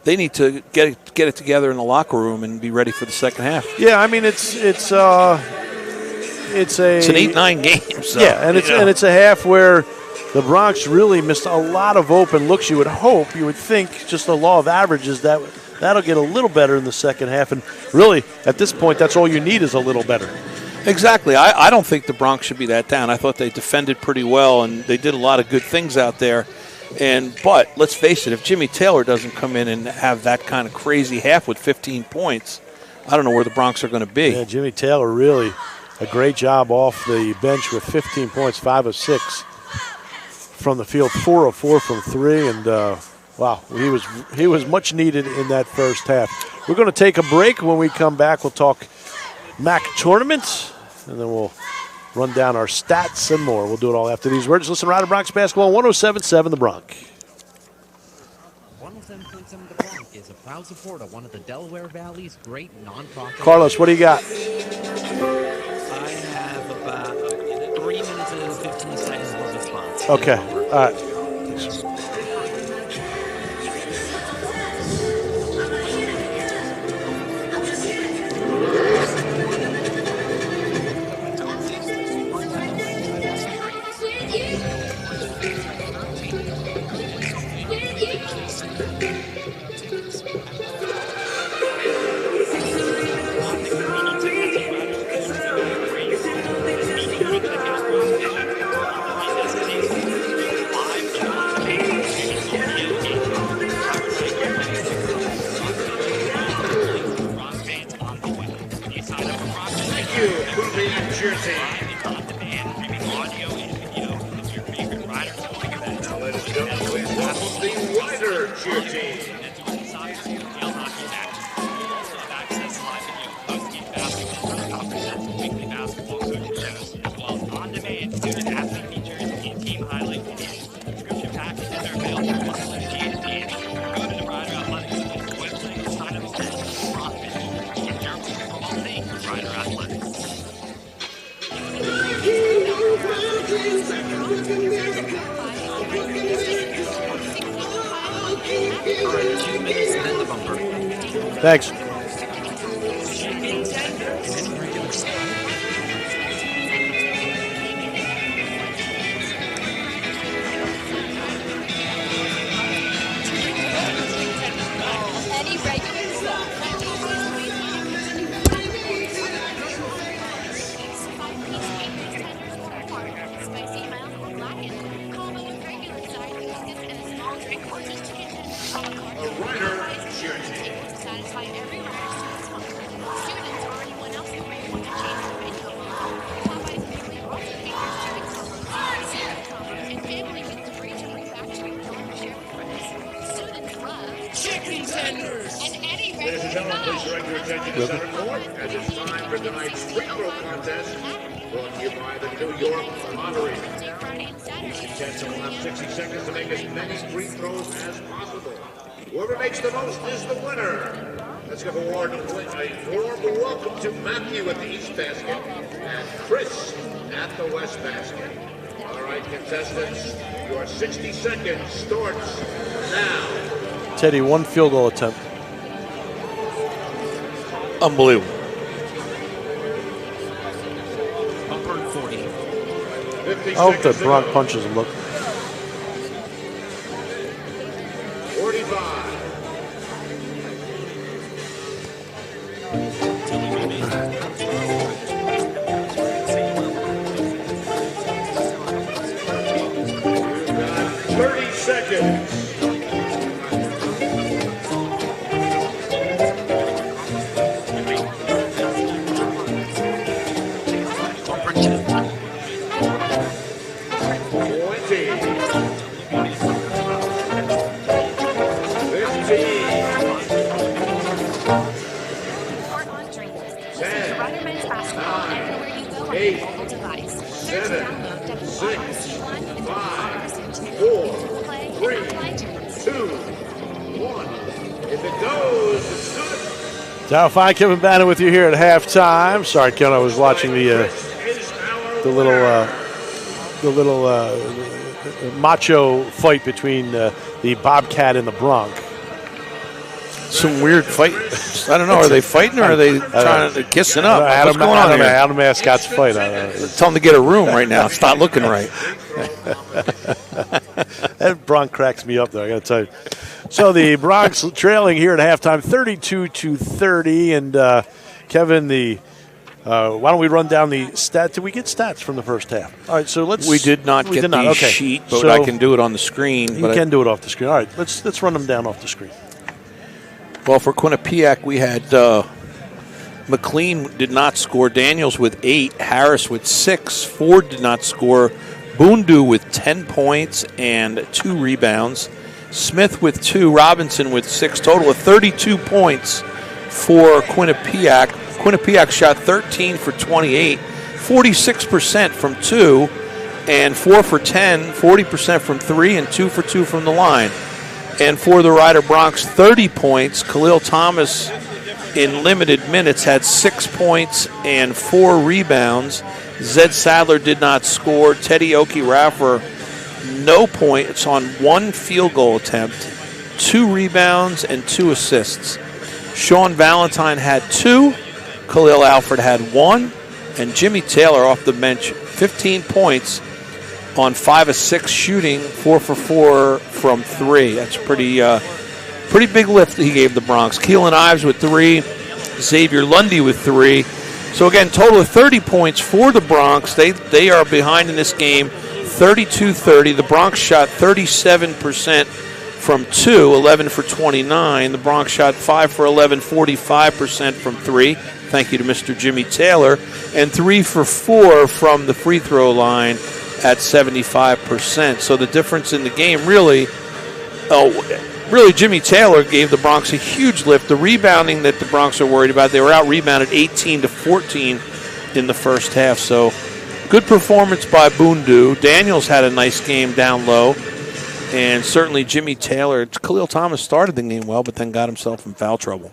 [SPEAKER 8] they need to get it together in the locker room and be ready for the second half.
[SPEAKER 5] Yeah, I mean it's an
[SPEAKER 8] 8-9 game. So,
[SPEAKER 5] yeah, and it's a half where the Bronx really missed a lot of open looks. You would hope, you would think, just the law of averages, that'll get a little better in the second half. And really, at this point, that's all you need is a little better.
[SPEAKER 8] Exactly. I don't think the Bronx should be that down. I thought they defended pretty well, and they did a lot of good things out there. But let's face it, if Jimmy Taylor doesn't come in and have that kind of crazy half with 15 points, I don't know where the Bronx are going to be.
[SPEAKER 5] Yeah, Jimmy Taylor really a great job off the bench with 15 points, 5 of 6 from the field, 4 of 4 from 3, and wow, he was much needed in that first half. We're going to take a break. When we come back, we'll talk MAAC tournament, and then we'll run down our stats and more. We'll do it all after these words. Listen, Rider Bronx basketball, 107.7 The Bronx.
[SPEAKER 3] 107.7 The Bronx is a proud supporter of one of the Delaware Valley's great nonprofit.
[SPEAKER 5] Carlos, what do you got?
[SPEAKER 2] I have about 3 minutes and 15 seconds worth of spots.
[SPEAKER 5] Okay, all right. Thanks.
[SPEAKER 1] Brought to you by the New York Lottery. Each contestant will have 60 seconds to make as many free throws as possible. Whoever makes the most is the winner. Let's give a warm welcome to Matthew at the East basket and Chris at the West basket. All right, contestants, your 60 seconds starts now.
[SPEAKER 5] Teddy, 1 field goal attempt.
[SPEAKER 8] Unbelievable.
[SPEAKER 2] Upper 40.
[SPEAKER 5] I hope the Bronx punches him. Look.
[SPEAKER 1] 45. You've got 30 seconds.
[SPEAKER 5] Now, fine, Kevin Bannon with you here at halftime. Sorry, Ken, I was watching the little macho fight between the Bobcat and the Bronx.
[SPEAKER 8] Some weird fight. I don't know. Are they fighting or are they trying to kissing up? What's going on here?
[SPEAKER 5] How do mascots fight?
[SPEAKER 8] Tell them to get a room right now. It's not looking right.
[SPEAKER 5] That Bronx cracks me up, though, I got to tell you. So the Bronx trailing here at halftime, 32-30. And Kevin, why don't we run down the stats? Did we get stats from the first half? All right, so let's.
[SPEAKER 8] We did not get the sheet, but so I can do it on the screen.
[SPEAKER 5] You can do it off the screen. All right, let's run them down off the screen.
[SPEAKER 8] Well, for Quinnipiac, we had McLean did not score. Daniels with 8. Harris with 6. Ford did not score. Boondu with 10 points and 2 rebounds. Smith with 2. Robinson with 6. Total of 32 points for Quinnipiac. Quinnipiac shot 13 for 28, 46% from 2, and 4 for 10, 40% from 3, and 2 for 2 from the line. And for the Rider Bronx, 30 points. Khalil Thomas, in limited minutes, had 6 points and 4 rebounds. Zed Sadler did not score. Teddy Oki-Raffer, no points on 1 field goal attempt, 2 rebounds, and 2 assists. Sean Valentine had 2. Khalil Alford had 1. And Jimmy Taylor off the bench, 15 points on 5 of 6 shooting, 4 for 4 from 3. That's pretty big lift he gave the Bronx. Keelan Ives with 3, Xavier Lundy with 3. So again, total of 30 points for the Bronx. They are behind in this game, 32-30. The Bronx shot 37% from 2, 11 for 29. The Bronx shot 5 for 11, 45% from 3. Thank you to Mr. Jimmy Taylor. And 3 for 4 from the free throw line at 75%. So the difference in the game really Jimmy Taylor gave the Bronx a huge lift. The rebounding that the Bronx are worried about, they were out-rebounded 18-14 in the first half. So good performance by Boondu. Daniels had a nice game down low. And certainly Jimmy Taylor. Khalil Thomas started the game well, but then got himself in foul trouble.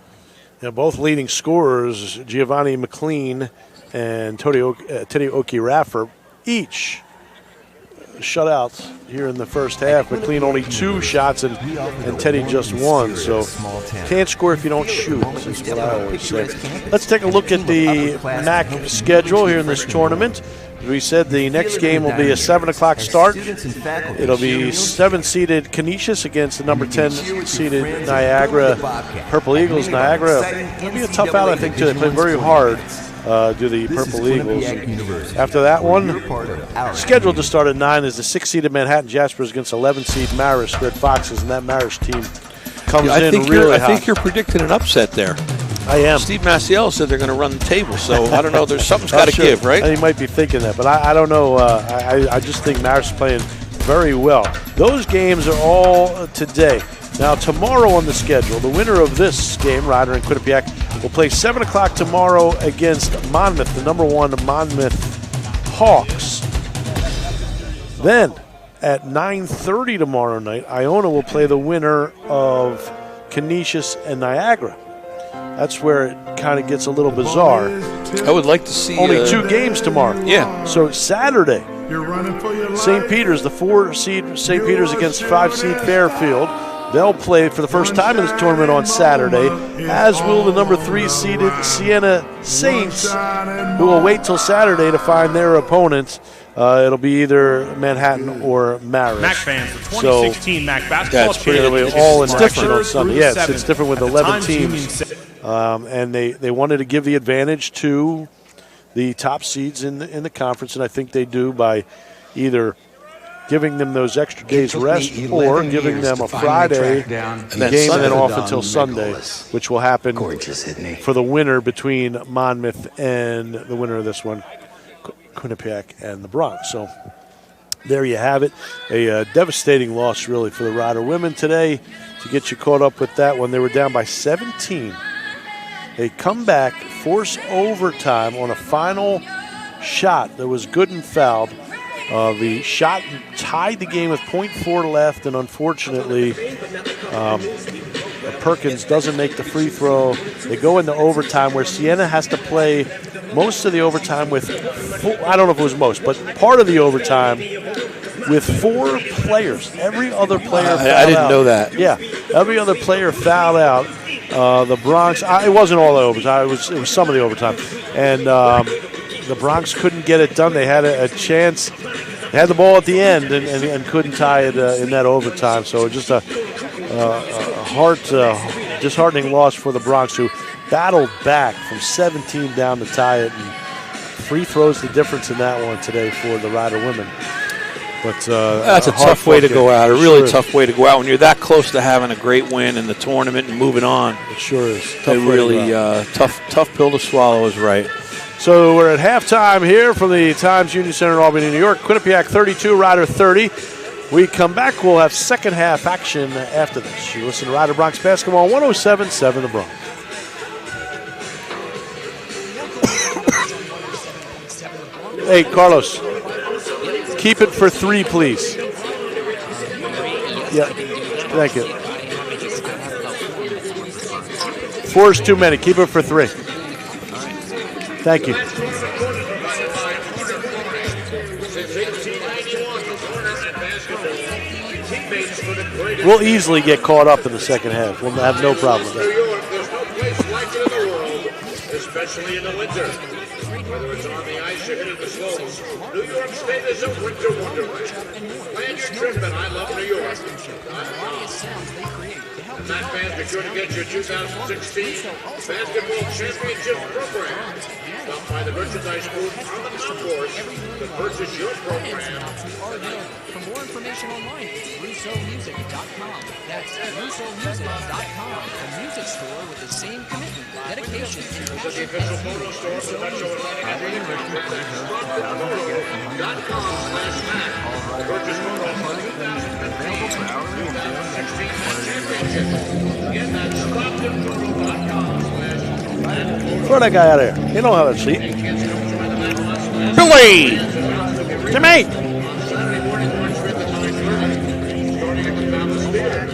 [SPEAKER 5] Yeah, both leading scorers, Giovanni McLean and Teddy Oki-Raffer, each shutouts here in the first half. McLean only 2 shots and Teddy just 1. So can't score if you don't shoot. That's what I always say. Let's take a look at the MAAC schedule here in this tournament. We said the next game will be a 7 o'clock start. It'll be 7-seeded Canisius against the number 10-seeded Niagara Purple Eagles. Niagara, it'll be a tough out, I think, too. They play very hard, do the Purple Eagles. After that one, scheduled to start at 9 is the 6-seeded Manhattan Jaspers against 11-seed Marist Red Foxes, and that Marist team comes in really hot.
[SPEAKER 8] I think you're predicting an upset there.
[SPEAKER 5] I am.
[SPEAKER 8] Steve Maciel said they're going to run the table, so I don't know. There's something's got to give, right?
[SPEAKER 5] He might be thinking that, but I don't know. I just think Marist is playing very well. Those games are all today. Now, tomorrow on the schedule, the winner of this game, Rider and Quinnipiac, will play 7 o'clock tomorrow against Monmouth, the number 1 Monmouth Hawks. Then, at 9:30 tomorrow night, Iona will play the winner of Canisius and Niagara. That's where it kind of gets a little bizarre.
[SPEAKER 8] I would like to see
[SPEAKER 5] only 2 games tomorrow.
[SPEAKER 8] Yeah.
[SPEAKER 5] So Saturday, St. Peter's, the 4-seed St. Peter's against 5-seed Fairfield. They'll play for the first time in this tournament on Saturday, as will the number 3-seeded Siena Saints, who will wait till Saturday to find their opponents. It'll be either Manhattan or Marist.
[SPEAKER 13] MAAC fans, the 2016 MAAC basketball
[SPEAKER 5] championship all in action on Sunday. Yes, it's different with 11 teams. And they wanted to give the advantage to the top seeds in the conference, and I think they do by either giving them those extra days rest or giving them a Friday game and then off until Sunday, which will happen for the winner between Monmouth and the winner of this one, Quinnipiac and the Bronx. So there you have it. A devastating loss, really, for the Rider women today. To get you caught up with that one, they were down by 17. They come back, force overtime on a final shot that was good and fouled. The shot tied the game with .4 left, and unfortunately, Perkins doesn't make the free throw. They go into overtime where Siena has to play most of the overtime with, I don't know if it was most, but part of the overtime with 4 players. Every other player fouled out.
[SPEAKER 8] I didn't know that.
[SPEAKER 5] Yeah, every other player fouled out. The Bronx, it wasn't all the overtime. It was some of the overtime. And the Bronx couldn't get it done. They had a chance. They had the ball at the end and couldn't tie it in that overtime. So just a disheartening loss for the Bronx, who battled back from 17 down to tie it. And free throws the difference in that one today for the Rider women. But
[SPEAKER 8] that's a tough way to go out. A really tough way to go out when you're that close to having a great win in the tournament and moving on.
[SPEAKER 5] It sure is.
[SPEAKER 8] Tough pill to swallow is right.
[SPEAKER 5] So we're at halftime here from the Times Union Center in Albany, New York. Quinnipiac 32, Rider 30. We come back. We'll have second half action after this. You listen to Rider Bronx Basketball 107.7 The Bronx. Hey, Carlos. Keep it for 3, please. Yeah, thank you. 4 is too many. Keep it for 3. Thank you. We'll easily get caught up in the second half. We'll have no problem with that.
[SPEAKER 1] There's no place like it in the world, especially in the winter. Whether it's on the ice or hitting the slopes, New York State is a winter wonderland. Plan your trip at ILoveNewYork.com. And that fans, be sure to get your 2016 Basketball Championship program. Stop by the merchandise booth on the concourse to purchase your program.
[SPEAKER 2] For more information online, RussoMusic.com. That's RussoMusic.com, a music store with the same commitment, dedication, and
[SPEAKER 1] This is the official photo store for Metro Atlantic .com/MAAC. Purchase photo for 2016 Championship. Get that StocktonPhoto.com/MAAC.
[SPEAKER 5] Throw that guy out of here. You know how to sleep.
[SPEAKER 8] Billy!
[SPEAKER 5] Jimmy!
[SPEAKER 1] Saturday morning, March 5th at 9:30. Starting at the Palace Theater.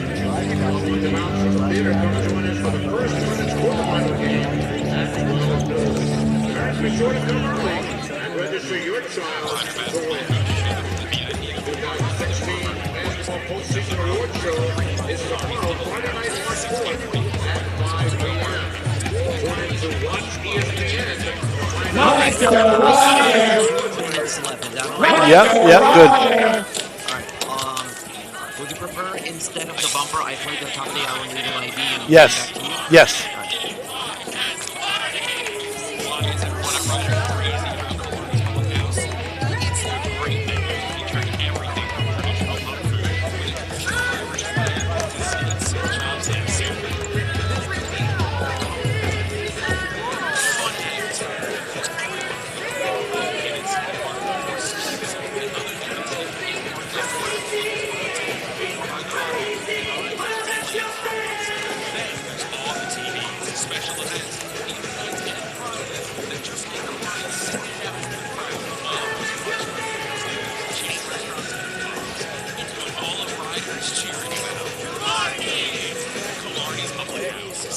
[SPEAKER 1] Following the mountains of the theater, come join us for the first women's quarterfinal game at 12 noon. Parents, be sure to come early and register your child to win. 2016 Basketball Postseason Award Show is tomorrow, Friday night, March 4th at 5 p.m. Tune in to watch ESPN.
[SPEAKER 5] Yep, good.
[SPEAKER 4] Would you prefer, instead of the bumper, I play the top of the hour and leave an ID? And
[SPEAKER 5] Yes. Yes.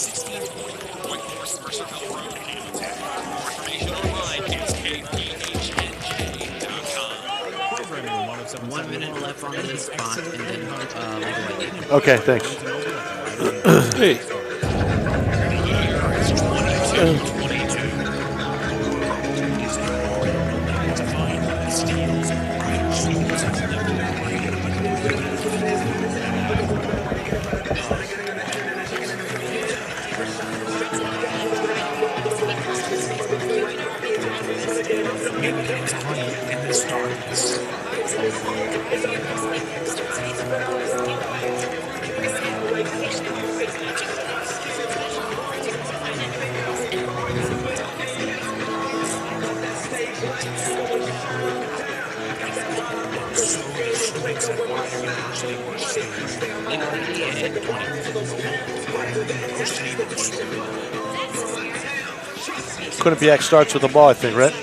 [SPEAKER 11] 16.4 course, Mercerville Road, Hamilton. More information online is kphnj.com.
[SPEAKER 3] 1 minute left on this spot, and then
[SPEAKER 5] Okay, thanks.
[SPEAKER 8] Hey.
[SPEAKER 5] Quinnipiac starts with the ball, I think, right?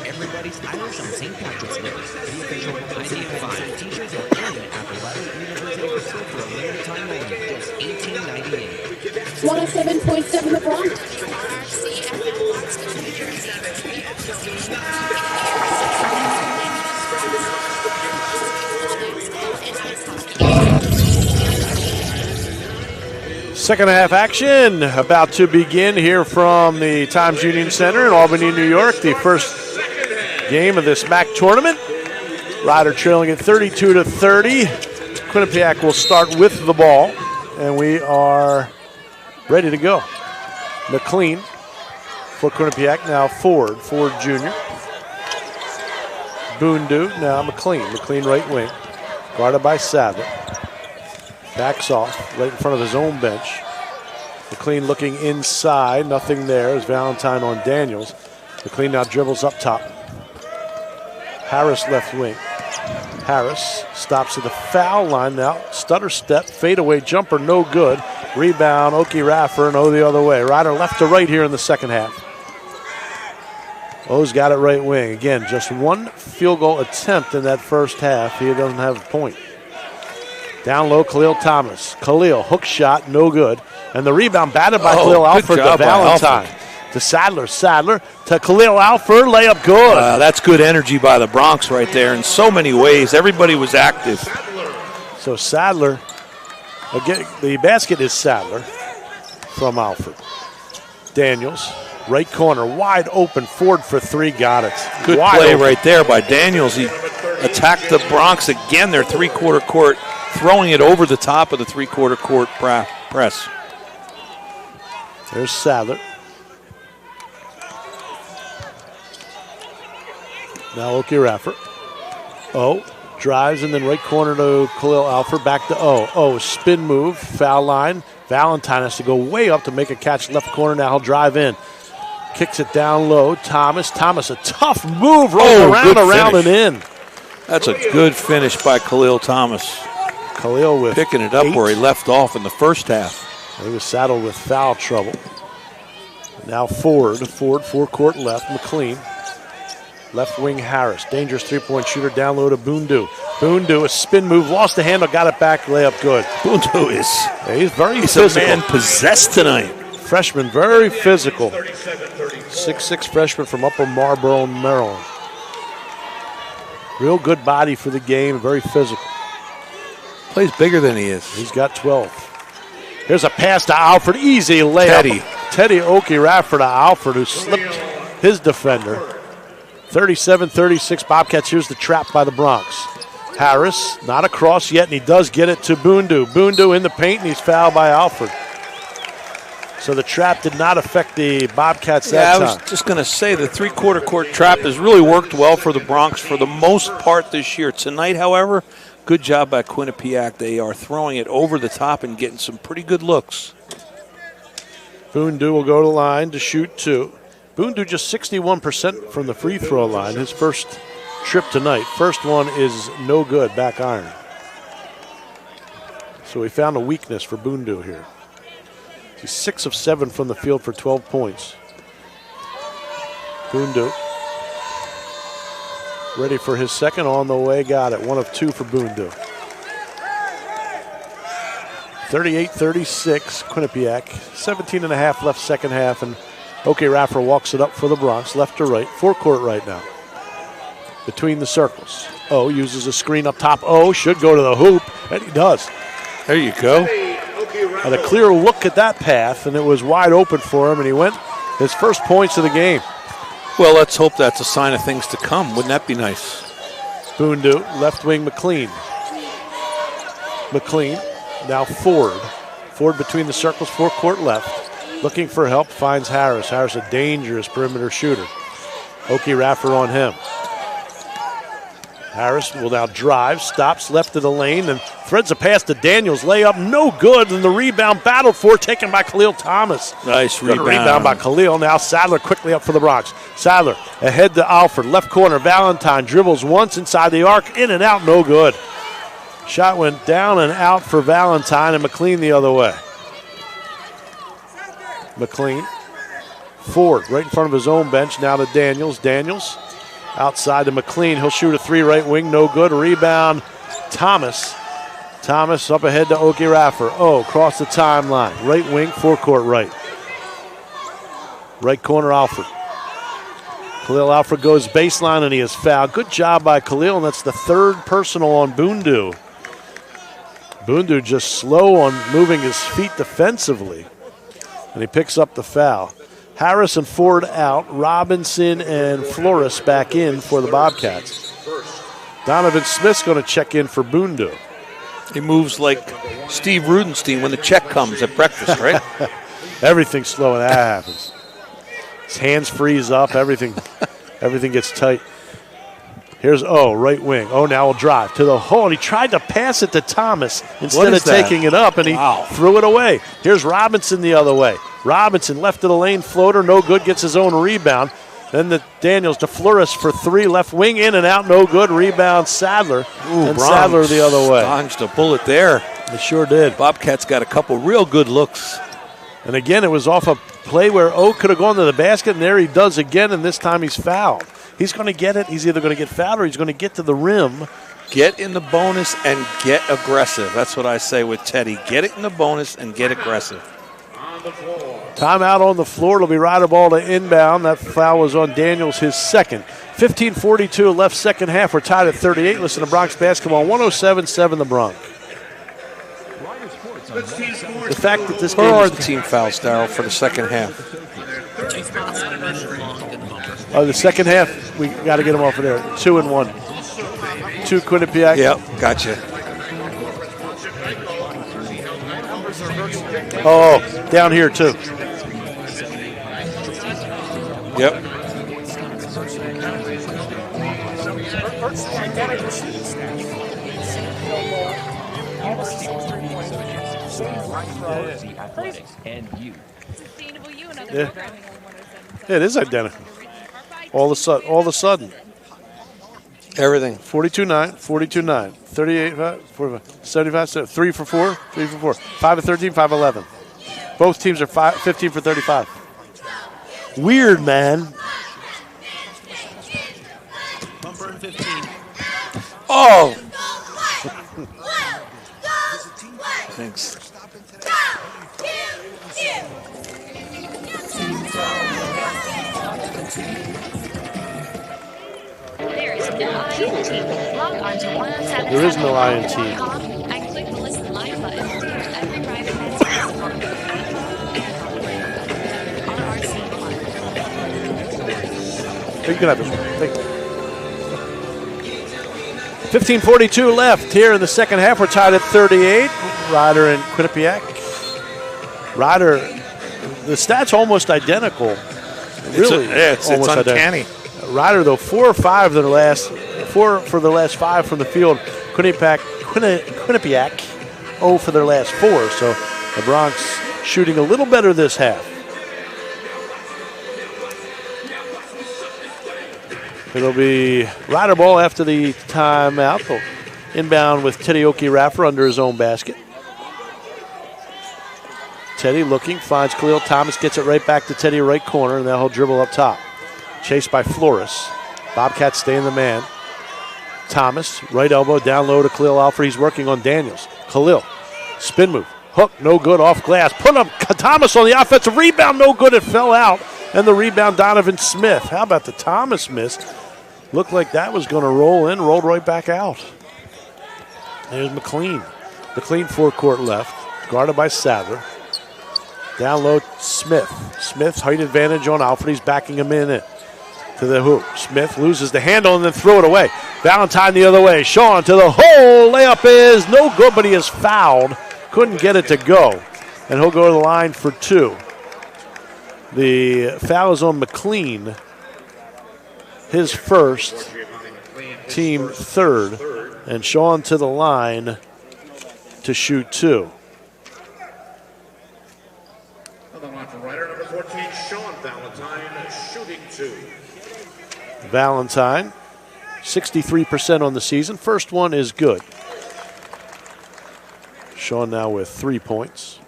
[SPEAKER 3] everybody's Irish on St. Patrick's Day. The official ID5 teachers are in at the Rider University for a limited time only, just $18.98.
[SPEAKER 6] 107.7 The Bronx.
[SPEAKER 5] Second half action about to begin here from the Times Union Center in Albany, New York. The first game of this MAAC tournament. Rider trailing at 32-30. Quinnipiac will start with the ball, and we are ready to go. McLean for Quinnipiac, now Ford Jr. Boondu, now McLean right wing, guarded by Sadler. Backs off, right in front of his own bench. McLean looking inside, nothing there as Valentine on Daniels. McLean now dribbles up top. Harris left wing. Harris stops at the foul line now. Stutter step, fadeaway jumper, no good. Rebound, Oki Raffer, and O the other way. Rider left to right here in the second half. O's got it right wing. Again, just one field goal attempt in that first half. He doesn't have a point. Down low, Khalil Thomas. Khalil, hook shot, no good. And the rebound batted by Khalil Alford to Valentine. To Sadler. Sadler to Khalil Alford. Layup good.
[SPEAKER 8] That's good energy by the Bronx right there in so many ways. Everybody was active.
[SPEAKER 5] So Sadler, again, the basket is Sadler from Alford. Daniels, right corner, wide open. Ford for three, got it.
[SPEAKER 8] Good
[SPEAKER 5] wide
[SPEAKER 8] play
[SPEAKER 5] open.
[SPEAKER 8] right there by Daniels. He attacked the Bronx again. Their three-quarter court, throwing it over the top of the three-quarter court press.
[SPEAKER 5] There's Sadler. Now Oki Raffer. Drives and then right corner to Khalil Alford. Back to O. Spin move, foul line. Valentine has to go way up to make a catch left corner. Now he'll drive in. Kicks it down low. Thomas, a tough move. Rolls around and in.
[SPEAKER 8] That's a good finish by Khalil Thomas.
[SPEAKER 5] Khalil with
[SPEAKER 8] picking it up 8. Where he left off in the first half.
[SPEAKER 5] He was saddled with foul trouble. Now Ford, four-court left. McLean. Left wing Harris. Dangerous three-point shooter down low to Boondu. Boondu, a spin move, lost the handle, got it back, layup good.
[SPEAKER 8] Boondu
[SPEAKER 5] he's very physical.
[SPEAKER 8] A man possessed tonight.
[SPEAKER 5] Freshman, very physical. 6'6" freshman from Upper Marlboro, Maryland. Real good body for the game, very physical.
[SPEAKER 8] Plays bigger than he is.
[SPEAKER 5] He's got 12. Here's a pass to Alford, easy layup. Teddy Oki Raffer to Alford, who slipped his defender. 37-36 Bobcats. Here's the trap by the Bronx. Harris, not across yet, and he does get it to Boondu. Boondu in the paint, and he's fouled by Alford. So the trap did not affect the Bobcats that time.
[SPEAKER 8] I was just going to say the three-quarter court trap has really worked well for the Bronx for the most part this year. Tonight, however, good job by Quinnipiac. They are throwing it over the top and getting some pretty good looks.
[SPEAKER 5] Boondu will go to the line to shoot two. Boondu just 61% from the free throw line. His first trip tonight. First one is no good, back iron. So we found a weakness for Boondu here. He's 6 of 7 from the field for 12 points. Boondu ready for his second, on the way, got it. 1 of 2 for Boondu. 38-36, Quinnipiac. 17 and a half left second half, and OK Raffer walks it up for the Bronx, left to right, forecourt right now. Between the circles. O uses a screen up top. O should go to the hoop, and he does.
[SPEAKER 8] There you go.
[SPEAKER 5] Had a clear look at that path, and it was wide open for him, and he went his first points of the game.
[SPEAKER 8] Well, let's hope that's a sign of things to come. Wouldn't that be nice?
[SPEAKER 5] Boondu, left wing McLean. McLean, now Ford. Ford between the circles, forecourt left. Looking for help, finds Harris. Harris, a dangerous perimeter shooter. Oki Raffer on him. Harris will now drive, stops left of the lane, and threads a pass to Daniels. Layup, no good, and the rebound battled for, taken by Khalil Thomas.
[SPEAKER 8] Nice
[SPEAKER 5] Good
[SPEAKER 8] rebound.
[SPEAKER 5] rebound by Khalil. Now Sadler quickly up for the Bronx. Sadler ahead to Alford, left corner. Valentine dribbles once inside the arc, in and out, no good. Shot went down and out for Valentine, and McLean the other way. McLean, Ford right in front of his own bench, now to Daniels. Daniels outside to McLean. He'll shoot a three right wing, no good. Rebound, Thomas. Thomas up ahead to Oki Raffer. Oh, across the timeline. Right wing, forecourt right. Right corner, Alfred. Khalil Alfred goes baseline, and he is fouled. Good job by Khalil, and that's the third personal on Boondu. Boondu just slow on moving his feet defensively, and he picks up the foul. Harris and Ford out. Robinson and Flores back in for the Bobcats. Donovan Smith's going to check in for Boondu.
[SPEAKER 8] He moves like Steve Rudenstein when the check comes at breakfast, right?
[SPEAKER 5] Everything's slow when that happens. His hands freeze up. Everything gets tight. Here's O, right wing. O now will drive to the hole, and he tried to pass it to Thomas instead of taking it up, and he threw it away. Here's Robinson the other way. Robinson left of the lane, floater, no good, gets his own rebound. Then the Daniels to Flores for three, left wing, in and out, no good. Rebound, Sadler. And
[SPEAKER 8] Bronx
[SPEAKER 5] Sadler the other way.
[SPEAKER 8] Dodged a bullet there.
[SPEAKER 5] They sure did.
[SPEAKER 8] Bobcats got a couple real good looks.
[SPEAKER 5] And again, it was off a play where O could have gone to the basket, and there he does again, and this time he's fouled. He's going to get it. He's either going to get fouled or he's going to get to the rim.
[SPEAKER 8] Get in the bonus and get aggressive. That's what I say with Teddy. Get it in the bonus and get aggressive.
[SPEAKER 5] Timeout on the floor. It'll be Ryder ball to inbound. That foul was on Daniels, his second. 15:42 left second half. We're tied at 38. Listen to Bronx basketball. 107-7 the Bronx. The fact that this game
[SPEAKER 8] Where are the team fouls, Darryl, for the second half?
[SPEAKER 5] The second half, we got to get them off of there. 2 and 1. 2 Quinnipiac.
[SPEAKER 8] Yep, gotcha.
[SPEAKER 5] Oh, down here too.
[SPEAKER 8] Yep.
[SPEAKER 5] Yeah. It is identical. All of a sudden.
[SPEAKER 8] Everything.
[SPEAKER 5] 42-9, 42-9, 38-5, 75, 3 for 4, 3 for 4, 5 of 13, 5 of 11. Both teams are 15 for 35. Weird, man.
[SPEAKER 8] Oh! Thanks.
[SPEAKER 12] There
[SPEAKER 5] is no INT.
[SPEAKER 12] And click the listen live button. Every rider has
[SPEAKER 5] You can have this one. Thank you. 15:42 left here in the second half. We're tied at 38. Ryder and Quinnipiac. Ryder, the stats almost identical. Really,
[SPEAKER 8] it's
[SPEAKER 5] almost
[SPEAKER 8] uncanny.
[SPEAKER 5] Identical. Ryder, though, 4 or 5 for the last 5 from the field. Quinnipiac 0 for their last 4. So the Bronx shooting a little better this half. It'll be Ryder ball after the timeout. They'll inbound with Teddy Oki Raffer under his own basket. Teddy looking, finds Khalil Thomas, gets it right back to Teddy, right corner, and now he'll dribble up top. Chased by Flores. Bobcats stay in the man. Thomas, right elbow, down low to Khalil Alfred. He's working on Daniels. Khalil, spin move. Hook, no good, off glass. Put up Thomas on the offensive rebound, no good. It fell out. And the rebound, Donovan Smith. How about the Thomas miss? Looked like that was going to roll in, rolled right back out. There's McLean. McLean forecourt left, guarded by Sadler. Down low, Smith. Smith, height advantage on Alfred. He's backing him in to the hoop. Smith loses the handle and then threw it away. Valentine the other way. Sean to the hole. Layup is no good, but he is fouled. Couldn't get it to go. And he'll go to the line for 2. The foul is on McLean. His first, team third. And Sean to the line to shoot 2.
[SPEAKER 1] Rider number 14, Sean Valentine, shooting 2.
[SPEAKER 5] Valentine, 63% on the season. First one is good. Sean now with 3 points.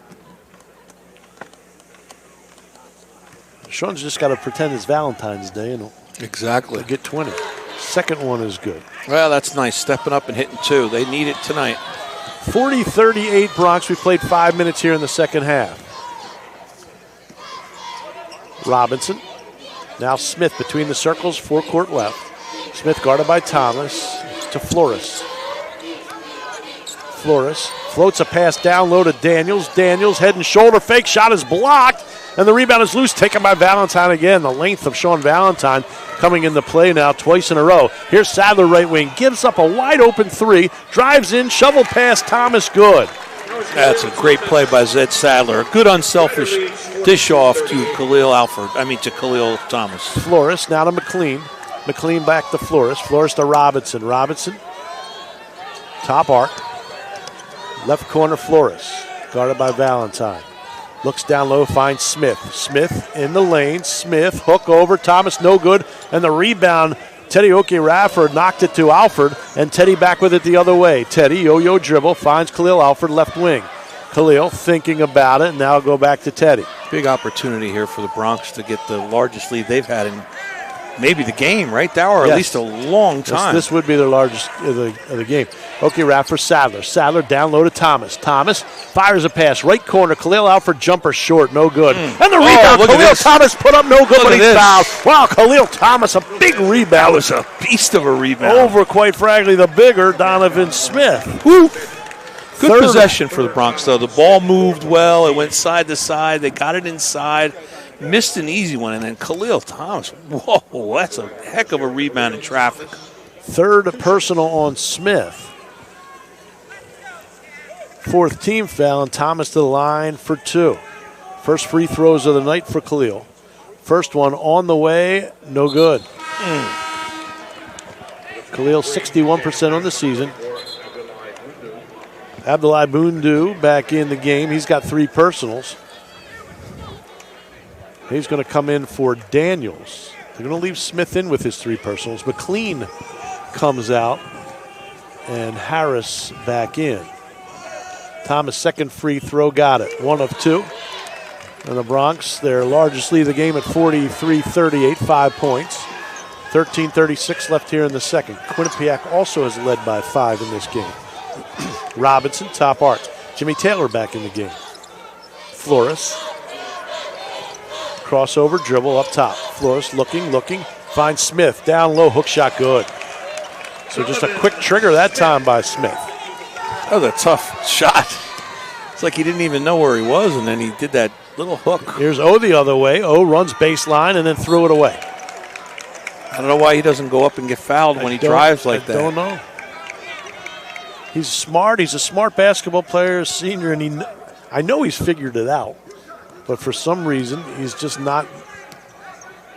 [SPEAKER 5] Sean's just got to pretend it's Valentine's Day and
[SPEAKER 8] exactly
[SPEAKER 5] get 20. Second one is good.
[SPEAKER 8] Well, that's nice, stepping up and hitting 2. They need it tonight.
[SPEAKER 5] 40-38 Bronx. We played 5 minutes here in the second half. Robinson. Now Smith between the circles, forecourt left. Smith guarded by Thomas to Flores. Flores floats a pass down low to Daniels. Daniels head and shoulder fake. Shot is blocked. And the rebound is loose, taken by Valentine again. The length of Sean Valentine coming into play now twice in a row. Here's Sadler right wing. Gives up a wide open 3. Drives in, shovel pass, Thomas good.
[SPEAKER 8] That's a great play by Zed Sadler. A good unselfish dish off to Khalil Thomas.
[SPEAKER 5] Flores now to McLean. McLean back to Flores. Flores to Robinson. Robinson, top arc. Left corner Flores, guarded by Valentine. Looks down low, finds Smith. Smith in the lane. Smith, hook over. Thomas, no good. And the rebound, Teddy Oke-Rafford knocked it to Alford, and Teddy back with it the other way. Teddy, yo-yo dribble, finds Khalil Alford, left wing. Khalil thinking about it, and now go back to Teddy.
[SPEAKER 8] Big opportunity here for the Bronx to get the largest lead they've had in maybe the game, right, Dow, or
[SPEAKER 5] yes.
[SPEAKER 8] At least a long time.
[SPEAKER 5] This would be the largest of the game. Oke-Rafford, Sadler. Sadler down low to Thomas. Thomas fires a pass, right corner. Khalil Alford jumper short, no good. And the rebound, Khalil Thomas put up no good, but he's fouled. Wow, Khalil Thomas, a big rebound.
[SPEAKER 8] That was a beast of a rebound.
[SPEAKER 5] Over, quite frankly, the bigger Donovan Smith.
[SPEAKER 8] Woo. Good possession for the Bronx, though. The ball moved well. It went side to side. They got it inside. Missed an easy one, and then Khalil Thomas. Whoa, that's a heck of a rebound in traffic.
[SPEAKER 5] Third personal on Smith. Fourth team foul, and Thomas to the line for 2. First free throws of the night for Khalil. First one on the way, no good. Khalil 61% on the season. Abdullah Bundu back in the game. He's got 3 personals. He's going to come in for Daniels. They're going to leave Smith in with his 3 personals. McLean comes out, and Harris back in. Thomas' second free throw, got it. 1 of 2. And the Bronx, their largest lead of the game at 43-38, 5 points. 13:36 left here in the second. Quinnipiac also has led by 5 in this game. Robinson, top arc. Jimmy Taylor back in the game. Flores. Crossover, dribble up top. Flores looking, finds Smith. Down low, hook shot good. So just a quick trigger that time by Smith.
[SPEAKER 8] That was a tough shot. It's like he didn't even know where he was, and then he did that little hook.
[SPEAKER 5] Here's O the other way. O runs baseline and then threw it away.
[SPEAKER 8] I don't know why he doesn't go up and get fouled when he drives like that.
[SPEAKER 5] I don't know. He's smart. He's a smart basketball player, senior, and I know he's figured it out. But for some reason, he's just not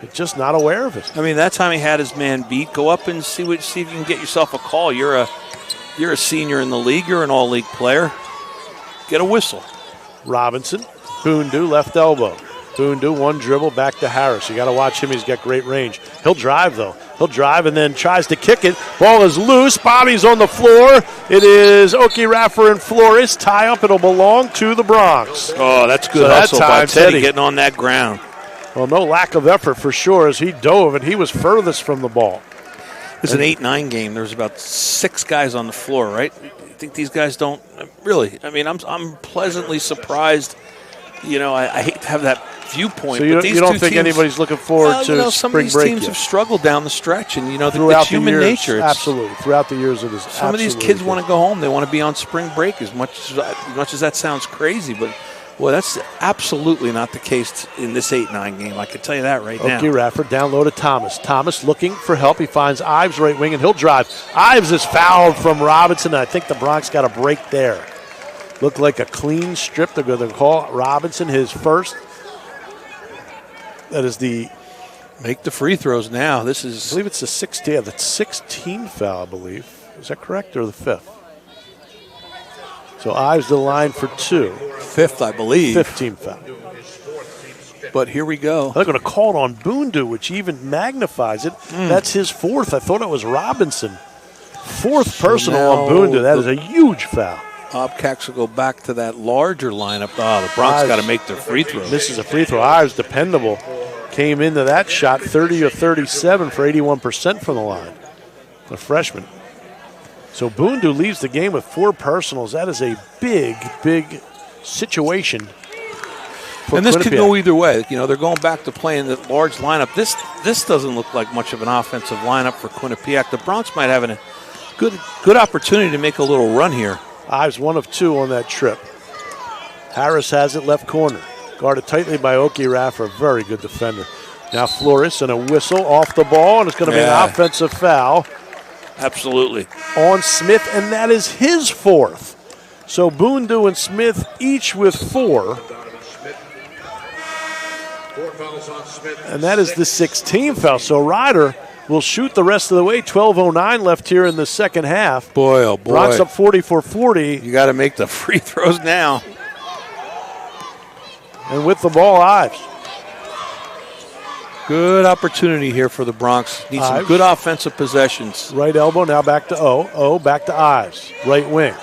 [SPEAKER 5] aware of it.
[SPEAKER 8] I mean, that time he had his man beat. Go up and see if you can get yourself a call. You're a senior in the league. You're an all-league player. Get a whistle.
[SPEAKER 5] Robinson, Bundu, left elbow. Bundu, one dribble, back to Harris. You got to watch him. He's got great range. He'll drive, though. He'll drive and then tries to kick it. Ball is loose. Bobby's on the floor. It is Oke-Rafford and Flores. Tie up. It'll belong to the Bronx.
[SPEAKER 8] Oh, that's good hustle by Teddy getting on that ground.
[SPEAKER 5] Well, no lack of effort for sure as he dove, and he was furthest from the ball.
[SPEAKER 8] It's an 8-9 game. There's about 6 guys on the floor, right? I think these guys don't really. I mean, I'm pleasantly surprised. You know, I hate to have that viewpoint.
[SPEAKER 5] So you,
[SPEAKER 8] but these
[SPEAKER 5] you don't
[SPEAKER 8] two
[SPEAKER 5] think
[SPEAKER 8] teams,
[SPEAKER 5] anybody's looking forward to
[SPEAKER 8] some
[SPEAKER 5] spring
[SPEAKER 8] of these
[SPEAKER 5] break
[SPEAKER 8] teams
[SPEAKER 5] yet?
[SPEAKER 8] have struggled down the stretch, and
[SPEAKER 5] Throughout
[SPEAKER 8] it's human
[SPEAKER 5] the years,
[SPEAKER 8] nature.
[SPEAKER 5] Absolutely, throughout the years it is.
[SPEAKER 8] Some of these kids want to go home. They want to be on spring break. As much as that sounds crazy, but well, that's absolutely not the case in this 8-9 game. I can tell you that right now.
[SPEAKER 5] Okie Rafford down low to Thomas. Thomas looking for help. He finds Ives right wing, and he'll drive. Ives is fouled from Robinson, and I think the Bronx got a break there. Looked like a clean strip. They're going to call Robinson his first. That is the...
[SPEAKER 8] Make the free throws now. This is...
[SPEAKER 5] I believe it's the 16th. That's 16 foul, I believe. Is that correct, or the 5th? So Ives the line for 2.
[SPEAKER 8] 5th, I believe.
[SPEAKER 5] 15 foul.
[SPEAKER 8] But here we go.
[SPEAKER 5] They're going to call it on Boondu, which even magnifies it. That's his 4th. I thought it was Robinson. 4th personal on Boondu. That is a huge foul.
[SPEAKER 8] Bobcats will go back to that larger lineup. Oh, the Bronx got to make their free throws.
[SPEAKER 5] This is a free throw. Ives dependable. Came into that shot 30 of 37 for 81% from the line. The freshman. So Boondu leaves the game with 4 personals. That is a big, big situation.
[SPEAKER 8] And this could go either way. You know, they're going back to playing the large lineup. This doesn't look like much of an offensive lineup for Quinnipiac. The Bronx might have a good opportunity to make a little run here.
[SPEAKER 5] Ives 1 of 2 on that trip. Harris has it left corner. Guarded tightly by Okie Raffer, a very good defender. Now Flores and a whistle off the ball, and it's going to be an offensive foul.
[SPEAKER 8] Absolutely.
[SPEAKER 5] On Smith, and that is his 4th. So Boondu and Smith each with 4. And that is the 16th foul. So Ryder will shoot the rest of the way. 12:09 left here in the second half.
[SPEAKER 8] Boy, oh boy.
[SPEAKER 5] Bronx up 44-40.
[SPEAKER 8] You got to make the free throws now.
[SPEAKER 5] And with the ball, Ives.
[SPEAKER 8] Good opportunity here for the Bronx. Need some good offensive possessions.
[SPEAKER 5] Right elbow, now back to O. O back to Ives. Right wing.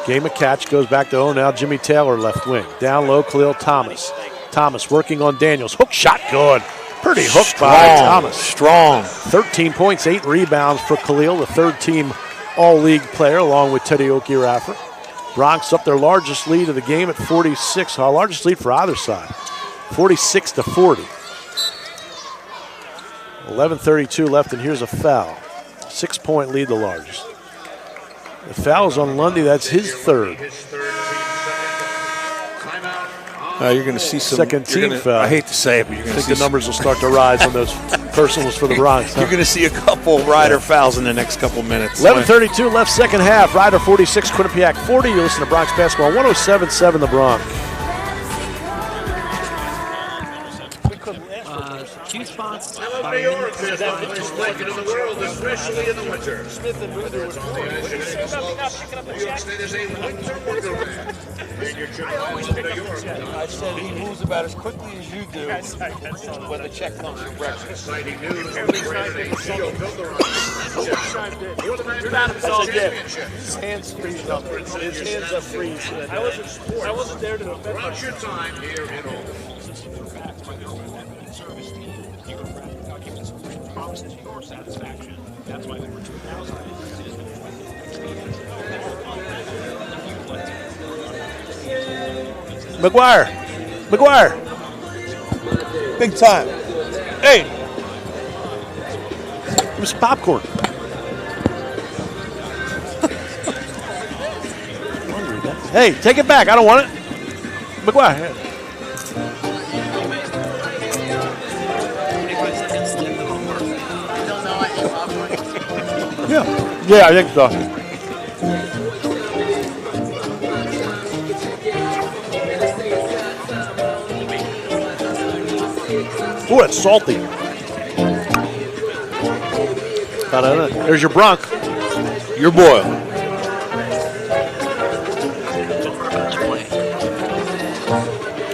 [SPEAKER 5] Game of catch goes back to O. Now Jimmy Taylor left wing. Down low, Khalil Thomas. Thomas working on Daniels. Hook shot good. Pretty hook by Thomas.
[SPEAKER 8] Strong.
[SPEAKER 5] 13 points, 8 rebounds for Khalil, the 3rd-team all-league player, along with Teddy Okie-Raffer. Bronx up their largest lead of the game at 46. Our largest lead for either side, 46-40. 11:32 left, and here's a foul. 6-point lead, the largest. The foul is on Lundy. That's his 3rd.
[SPEAKER 8] You're going to see some
[SPEAKER 5] second team foul.
[SPEAKER 8] I hate to say it, but you're going to see
[SPEAKER 5] the numbers will start to rise on those personals for the Bronx.
[SPEAKER 8] You're going to see a couple Ryder fouls in the next couple minutes.
[SPEAKER 5] 11:32 left, second half. Ryder 46, Quinnipiac 40. You listen to Bronx Basketball 107.7 The Bronx.
[SPEAKER 2] 2 spots.
[SPEAKER 1] New York is the hottest market in the world, especially in the winter. Smith and Whether it's on the ice, New York State is a winter wonderland. And your trip home to New York.
[SPEAKER 14] I said he moves about as quickly as you do when the check comes for breakfast.
[SPEAKER 1] Exciting news from the Grand Seal Builder for the
[SPEAKER 14] You're not absolved yet.
[SPEAKER 1] Championship.
[SPEAKER 14] His hands freeze up. His hands are freeze. I wasn't there to defend
[SPEAKER 1] Throughout your time here in Albany.
[SPEAKER 5] McGuire.
[SPEAKER 14] Big time.
[SPEAKER 5] Hey. Give me some popcorn. Hey, take it back. I don't want it. McGuire. Yeah, I think so. Ooh, it's salty. There's your Bronx.
[SPEAKER 8] Your boy.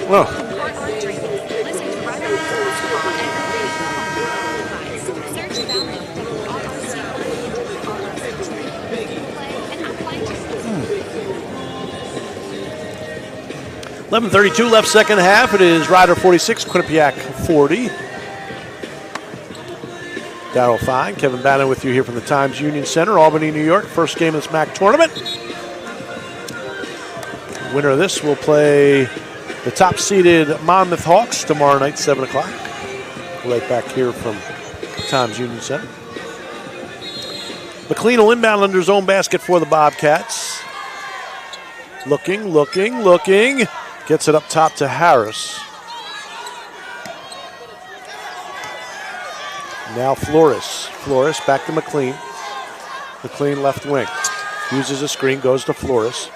[SPEAKER 5] Oh. .32 left, second half. It is Ryder 46, Quinnipiac 40. Darryl Fine, Kevin Bannon with you here from the Times Union Center, Albany, New York. First game of this MAAC tournament. Winner of this will play the top-seeded Monmouth Hawks tomorrow night, 7 o'clock. Right back here from the Times Union Center. McLean will inbound under his own basket for the Bobcats. Looking. Gets it up top to Harris. Now Flores. Flores back to McLean. McLean left wing. Uses a screen, goes to Flores.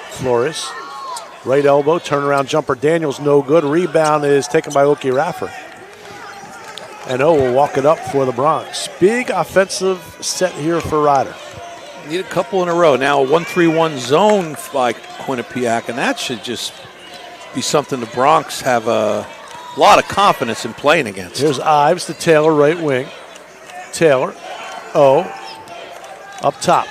[SPEAKER 5] Flores, right elbow, turnaround jumper. Daniels no good. Rebound is taken by Oki Raffer. And O will walk it up for the Bronx. Big offensive set here for Ryder.
[SPEAKER 8] Need a couple in a row. Now a 1-3-1 zone by Quinnipiac, and that should just be something the Bronx have a lot of confidence in playing against.
[SPEAKER 5] Here's Ives to Taylor, right wing. Taylor, up top.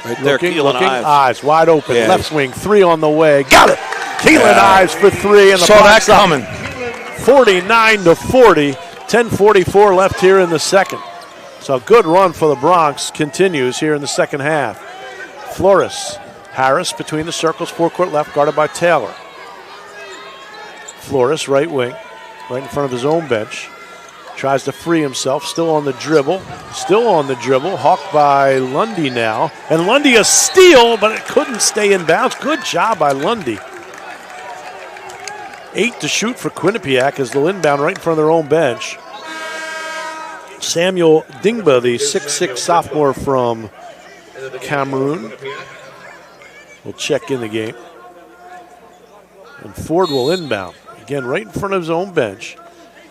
[SPEAKER 8] Right there, Keelan Ives.
[SPEAKER 5] Ives wide open,
[SPEAKER 8] Yeah.
[SPEAKER 5] left wing, 3 on the way. Got it! Keelan Ives for 3. And the
[SPEAKER 8] Saw that
[SPEAKER 5] Bronx up
[SPEAKER 8] coming.
[SPEAKER 5] 49-40. 10:44 left here in the second. So a good run for the Bronx continues here in the second half. Flores, Harris between the circles, forecourt left, guarded by Taylor. Flores, right wing, right in front of his own bench. Tries to free himself, still on the dribble. Hawked by Lundy now. And Lundy a steal, but it couldn't stay in bounds. Good job by Lundy. 8 to shoot for Quinnipiac as they'll inbound right in front of their own bench. Samuel Dingba, the 6'6 sophomore from Cameroon, will check in the game. And Ford will inbound. Again, right in front of his own bench.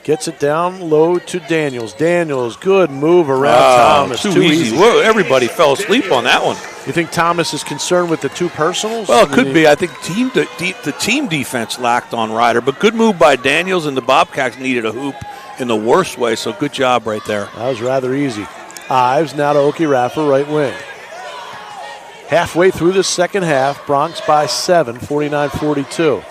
[SPEAKER 5] Gets it down low to Daniels. Daniels, good move around Thomas.
[SPEAKER 8] Too easy. Whoa, everybody fell asleep on that one.
[SPEAKER 5] You think Thomas is concerned with the two personals?
[SPEAKER 8] Well, it could be. I think the team defense lacked on Ryder, but good move by Daniels, and the Bobcats needed a hoop in the worst way, so good job right there.
[SPEAKER 5] That was rather easy. Ives now to Oki Raffer, right wing. Halfway through the second half, Bronx by 7, 49-42.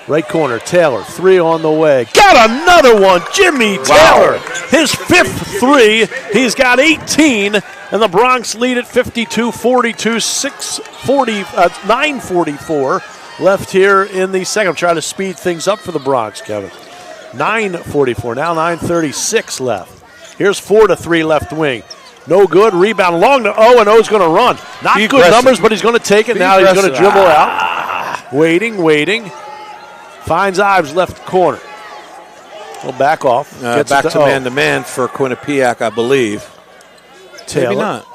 [SPEAKER 5] Right corner, Taylor, 3 on the way. Got another one, Jimmy Taylor. His 5th 3. He's got 18, and the Bronx lead at 52-42, 9:44 left here in the second. I'm trying to speed things up for the Bronx, Kevin. 9:44, now 9:36 left. Here's 4 to 3 left wing. No good, rebound long to O, and O's going to run. Not good
[SPEAKER 8] aggressive.
[SPEAKER 5] numbers, but he's going to take it. Now he's going to dribble out. Waiting. Finds Ives left corner. He'll back off. Gets
[SPEAKER 8] back
[SPEAKER 5] it
[SPEAKER 8] to man-to-man for Quinnipiac, I believe.
[SPEAKER 5] Taylor.
[SPEAKER 8] Maybe not.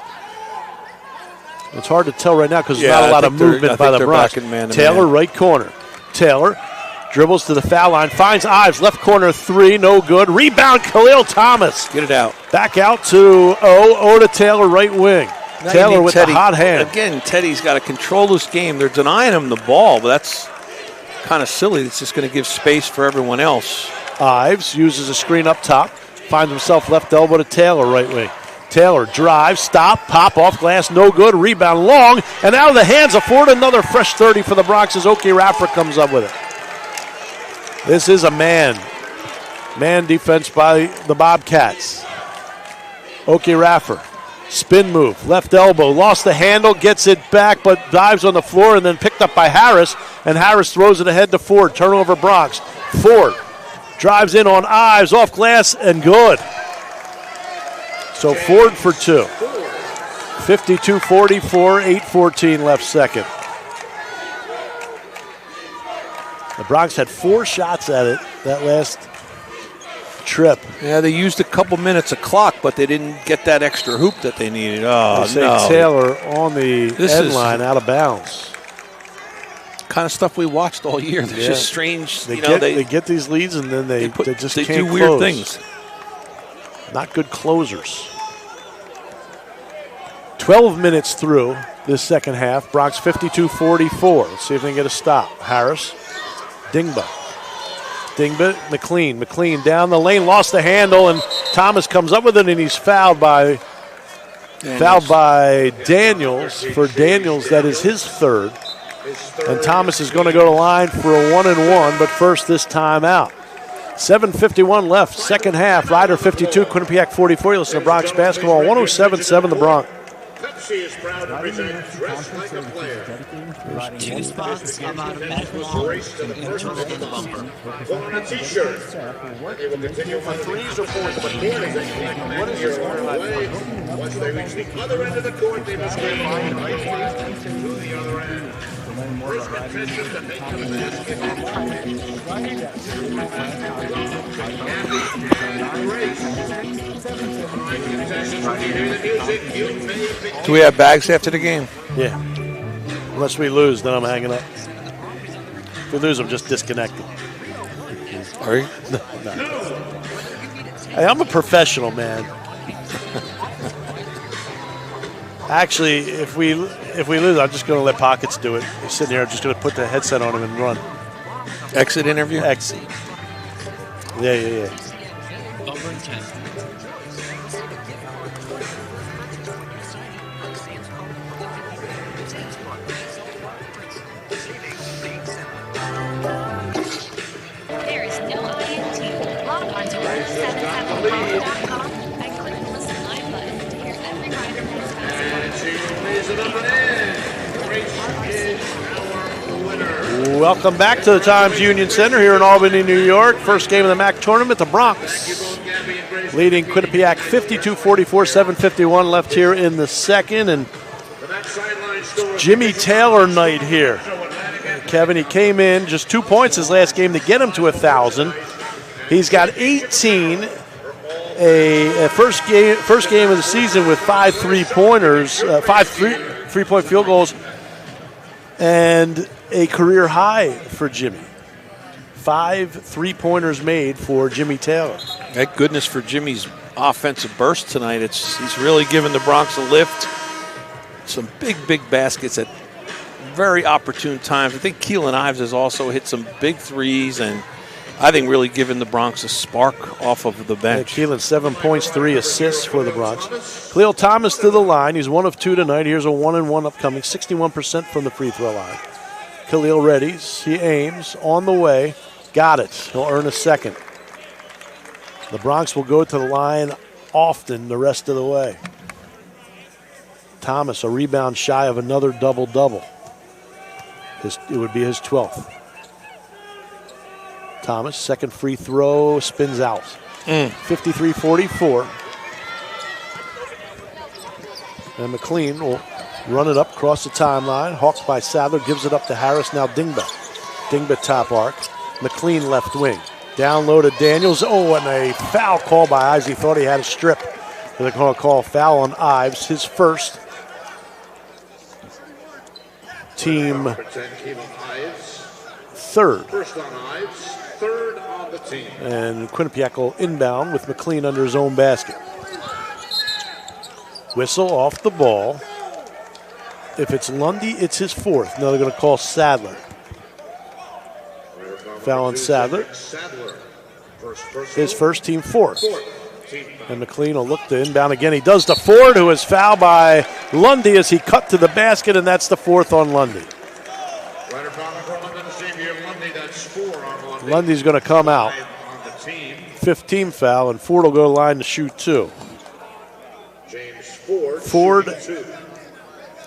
[SPEAKER 5] It's hard to tell right now because there's not a lot of movement by the Bronx. Taylor, right corner. Taylor dribbles to the foul line. Finds Ives, left corner 3, no good. Rebound, Khalil Thomas.
[SPEAKER 8] Get it out.
[SPEAKER 5] Back out to O to Taylor, right wing.
[SPEAKER 8] Now
[SPEAKER 5] Taylor with
[SPEAKER 8] Teddy.
[SPEAKER 5] the hot hand.
[SPEAKER 8] Again, Teddy's got to control this game. They're denying him the ball, but that's kind of silly. It's just going to give space for everyone else.
[SPEAKER 5] Ives uses a screen up top. Finds himself left elbow to Taylor, right wing. Taylor drives, stop, pop off glass, no good. Rebound long, and out of the hands of Ford. Another fresh 30 for the Bronx as Oki Raffer comes up with it. This is a man defense by the Bobcats. Oki Raffer, spin move, left elbow, lost the handle, gets it back, but dives on the floor and then picked up by Harris, and Harris throws it ahead to Ford. Turnover Bronx. Ford drives in on Ives, off glass, and good. So Ford for 2. 52-44, 8:14 left second. The Bronx had 4 shots at it that last trip.
[SPEAKER 8] Yeah, they used a couple minutes of clock, but they didn't get that extra hoop that they needed. Oh,
[SPEAKER 5] They say
[SPEAKER 8] no.
[SPEAKER 5] Taylor on the end line, out of bounds.
[SPEAKER 8] Kind of stuff we watched all year. There's just strange.
[SPEAKER 5] They get these leads and then they just
[SPEAKER 8] they
[SPEAKER 5] can't
[SPEAKER 8] do weird
[SPEAKER 5] close.
[SPEAKER 8] things.
[SPEAKER 5] Not good closers. 12 minutes through this second half. Bronx 52-44. Let's see if they can get a stop. Harris, Dingba, McLean down the lane, lost the handle, and Thomas comes up with it, and he's fouled by Daniels. For Daniels, that is his 3rd. And Thomas is going to go to line for a 1-and-1, but first this time out. 7:51 left, second half. Rider 52, Quinnipiac 44. You listen to Bronx basketball, 107-7 the Bronx.
[SPEAKER 1] Pepsi is proud to present Dress Like a Player.
[SPEAKER 2] Two spots about a minute long
[SPEAKER 1] Race to the first of the bumper. Put on a t-shirt. They will continue for threes or fours, but here is a kick back here all the way. Once they reach the other end of the court, they must get right to the other end. First contestant to make the basket.
[SPEAKER 8] Do we have bags after the game?
[SPEAKER 5] Yeah. Unless we lose, then I'm hanging up. If we lose, I'm just disconnected.
[SPEAKER 8] Are you?
[SPEAKER 5] No. Hey, I'm a professional, man. Actually, if we lose, I'm just going to let Pockets do it. He's sitting here, I'm just going to put the headset on him and run.
[SPEAKER 8] Exit interview?
[SPEAKER 5] Exit. Yeah.
[SPEAKER 2] Over and 10.
[SPEAKER 12] There is no INT. Log on to 107.com and click the Listen Live button to hear every Rider Men's basketball.
[SPEAKER 5] Welcome back to the Times Union Center here in Albany, New York. First game of the MAAC tournament, the Bronx leading Quinnipiac 52-44, 7:51 left here in the second. And Jimmy Taylor night here. Kevin, he came in just 2 points his last game to get him to 1,000. He's got 18, a first game of the season with 5 3-pointers, 5 3-point field goals, and a career high for Jimmy. 5 3-pointers made for Jimmy Taylor.
[SPEAKER 8] Thank goodness for Jimmy's offensive burst tonight. He's really given the Bronx a lift. Some big baskets at very opportune times. I think Keelan Ives has also hit some big threes, and I think really given the Bronx a spark off of the bench.
[SPEAKER 5] Yeah, Keelan, 7 points, 3 assists for the Bronx. Khalil Thomas to the line. He's 1 of 2 tonight. Here's a 1-and-1 upcoming, 61% from the free throw line. Khalil readies. He aims on the way. Got it. He'll earn a second. The Bronx will go to the line often the rest of the way. Thomas, a rebound shy of another double-double. It would be his 12th. Thomas, second free throw, spins out. 53-44. And McLean will run it up across the timeline. Hawked by Sadler, gives it up to Harris, now Dingba. Dingba top arc. McLean left wing. Down low to Daniels. Oh, and a foul call by Ives. He thought he had a strip. They're going to call a foul on Ives, his first. Team third.
[SPEAKER 1] First on Ives, third on the team.
[SPEAKER 5] And Quinnipiac will inbound with McLean under his own basket. Whistle off the ball. If it's Lundy, it's his 4th. Now they're going to call Sadler. Foul on Sadler. His first, team 4th. And McLean will look to inbound again. He does to Ford, who is fouled by Lundy as he cut to the basket, and that's the 4th on Lundy. Lundy's going to come out. 15 foul, and Ford will go to the line to shoot 2. Ford,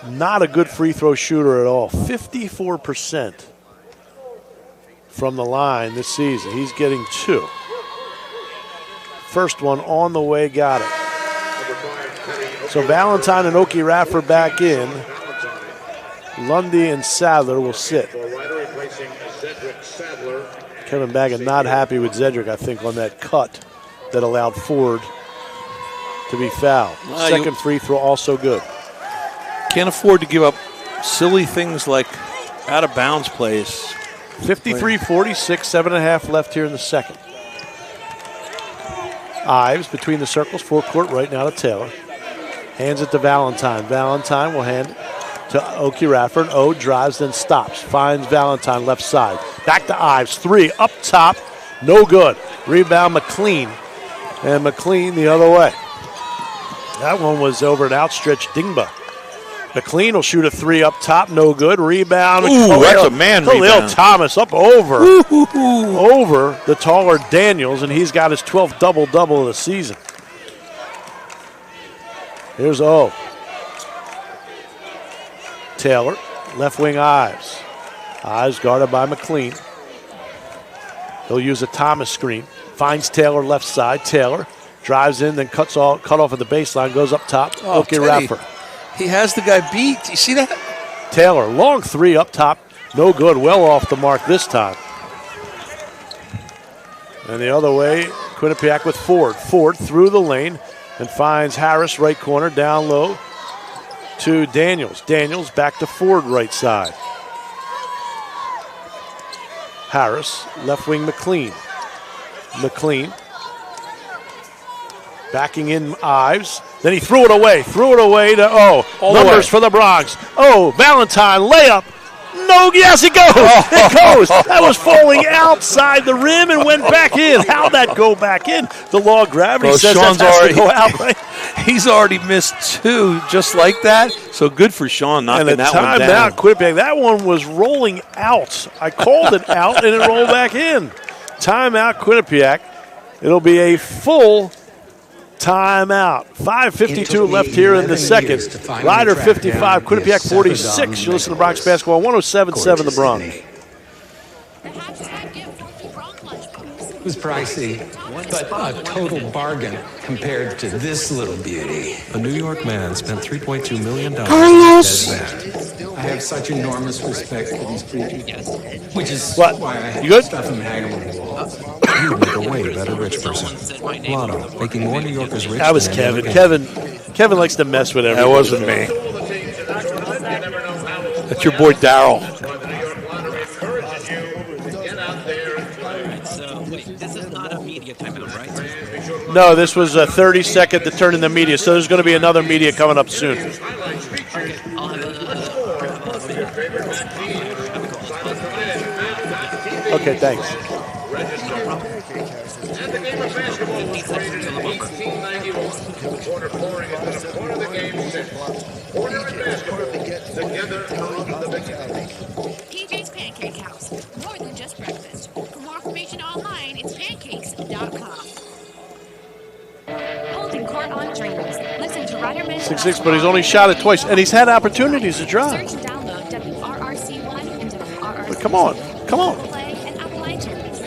[SPEAKER 5] not a good free throw shooter at all. 54% from the line this season. He's getting 2. First one on the way, got it. So Valentine and Oki Rafford back in. Lundy and Sadler will sit. Kevin Baggett not happy with Zedrick, I think, on that cut that allowed Ford to be fouled. Second free throw also good.
[SPEAKER 8] Can't afford to give up silly things like out-of-bounds plays.
[SPEAKER 5] 53-46, 7.5 left here in the second. Ives between the circles, forecourt right now to Taylor. Hands it to Valentine. Valentine will hand it to Oki Rafford. O drives, then stops. Finds Valentine left side. Back to Ives. 3 up top. No good. Rebound McLean. And McLean the other way. That one was over an outstretched Dingba. McLean will shoot a 3 up top, no good. Rebound.
[SPEAKER 8] Ooh, that's a man
[SPEAKER 5] Khalil
[SPEAKER 8] rebound.
[SPEAKER 5] Thomas up over the taller Daniels, and he's got his 12th double-double of the season. Here's O. Taylor, left wing Ives. Ives guarded by McLean. He'll use a Thomas screen. Finds Taylor left side. Taylor drives in, then cut off at the baseline, goes up top. Okay, Rapper.
[SPEAKER 8] He has the guy beat. You see that?
[SPEAKER 5] Taylor, long 3 up top. No good. Well off the mark this time. And the other way, Quinnipiac with Ford. Ford through the lane and finds Harris right corner, down low to Daniels. Daniels back to Ford right side. Harris, left wing McLean. McLean backing in Ives. Then he threw it away to O. Numbers for the Bronx. Oh, Valentine, layup. No, yes, it goes. It goes. That was falling outside the rim and went back in. How'd that go back in? The law of gravity says
[SPEAKER 8] Sean's
[SPEAKER 5] that has
[SPEAKER 8] already
[SPEAKER 5] to go out, right?
[SPEAKER 8] He's already missed 2 just like that. So good for Sean knocking that one down.
[SPEAKER 5] Out, Quinnipiac. That one was rolling out. I called it out, and it rolled back in. Timeout, Quinnipiac. It'll be a full timeout. 5:52 left here in the second. Ryder 55, Quinnipiac 46. You listen to Bronx Basketball 107.7 The Bronx.
[SPEAKER 15] It was pricey, but a total bargain compared to this little beauty.
[SPEAKER 16] A New York man spent $3.2 million.
[SPEAKER 15] Carlos! I have such enormous respect for these creatures, which is why I
[SPEAKER 5] you good?
[SPEAKER 15] stuff them hanging on the wall.
[SPEAKER 16] You make a way better rich person. Lotto, making more New Yorkers rich.
[SPEAKER 5] That was
[SPEAKER 16] than
[SPEAKER 5] Kevin. Kevin likes to mess with everything.
[SPEAKER 8] That wasn't me. That's your boy Darryl.
[SPEAKER 2] This is not a media timeout, right?
[SPEAKER 5] No, this was a 30-second to turn in the media, so there's going to be another media coming up soon. Okay, thanks.
[SPEAKER 1] And the game of basketball was played in 1891. Corner pouring has been a part of the game since. Corner and basketball together from the beginning.
[SPEAKER 12] PJ's Pancake House. More than just breakfast. For more information online, it's pancakes.com. Holding court on dreams. Listen to Ryderman.
[SPEAKER 5] 6'6", but he's only shot it twice, and he's had opportunities to drive.
[SPEAKER 12] Search and download WRRC1 and WRRC2.
[SPEAKER 5] But come on.
[SPEAKER 12] Play and Apple iTunes.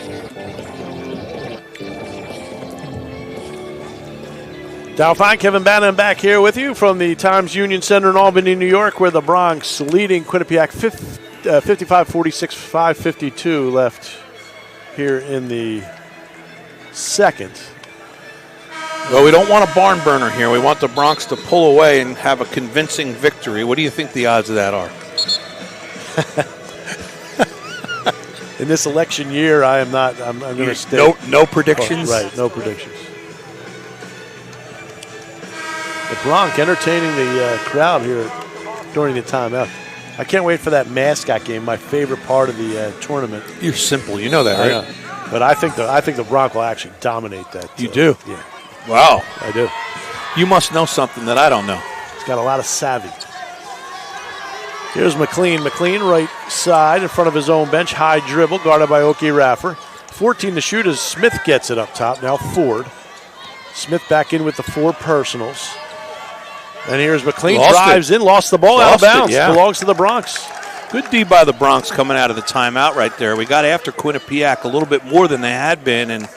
[SPEAKER 5] Dow Fine, Kevin Bannon back here with you from the Times Union Center in Albany, New York, where the Bronx leading Quinnipiac 55-46, 5:52 left here in the second.
[SPEAKER 8] Well, we don't want a barn burner here. We want the Bronx to pull away and have a convincing victory. What do you think the odds of that are?
[SPEAKER 5] In this election year, I'm going to stay.
[SPEAKER 8] No predictions?
[SPEAKER 5] Right, no predictions. The Bronx entertaining the crowd here during the timeout. I can't wait for that mascot game, my favorite part of the tournament.
[SPEAKER 8] You're simple. You know that, right?
[SPEAKER 5] I know. But I think the Bronx will actually dominate that.
[SPEAKER 8] You do?
[SPEAKER 5] Yeah.
[SPEAKER 8] Wow.
[SPEAKER 5] I do.
[SPEAKER 8] You must know something that I don't know.
[SPEAKER 5] He's got a lot of savvy. Here's McLean. McLean right side in front of his own bench. High dribble guarded by Oki Raffer. 14 to shoot as Smith gets it up top. Now Ford. Smith back in with the 4 personals. And here's McLean. Drives in. Lost the ball out of bounds.
[SPEAKER 8] Yeah.
[SPEAKER 5] Belongs to the Bronx.
[SPEAKER 8] Good D by the Bronx coming out of the timeout right there. We got after Quinnipiac a little bit more than they had been and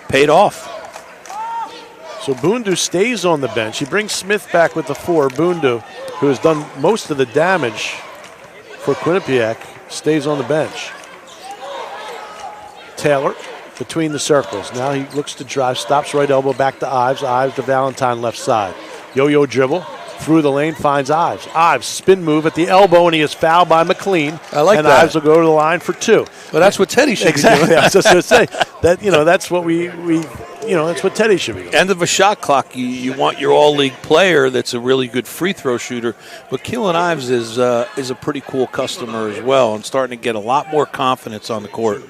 [SPEAKER 8] paid off.
[SPEAKER 5] So Bundu stays on the bench. He brings Smith back with the 4. Bundu, who has done most of the damage for Quinnipiac, stays on the bench. Taylor between the circles. Now he looks to drive, stops right elbow back to Ives. Ives to Valentine left side. Yo-yo dribble. Through the lane, finds Ives. Ives, spin move at the elbow, and he is fouled by McLean.
[SPEAKER 8] I like
[SPEAKER 5] and
[SPEAKER 8] that.
[SPEAKER 5] Ives will go to the line for 2.
[SPEAKER 8] Well, that's what Teddy should
[SPEAKER 5] exactly.
[SPEAKER 8] be doing.
[SPEAKER 5] I was just going to say that. That's what that's what Teddy should be doing.
[SPEAKER 8] End of a shot clock. You want your all-league player that's a really good free throw shooter. But Keelan Ives is a pretty cool customer as well, and starting to get a lot more confidence on the court.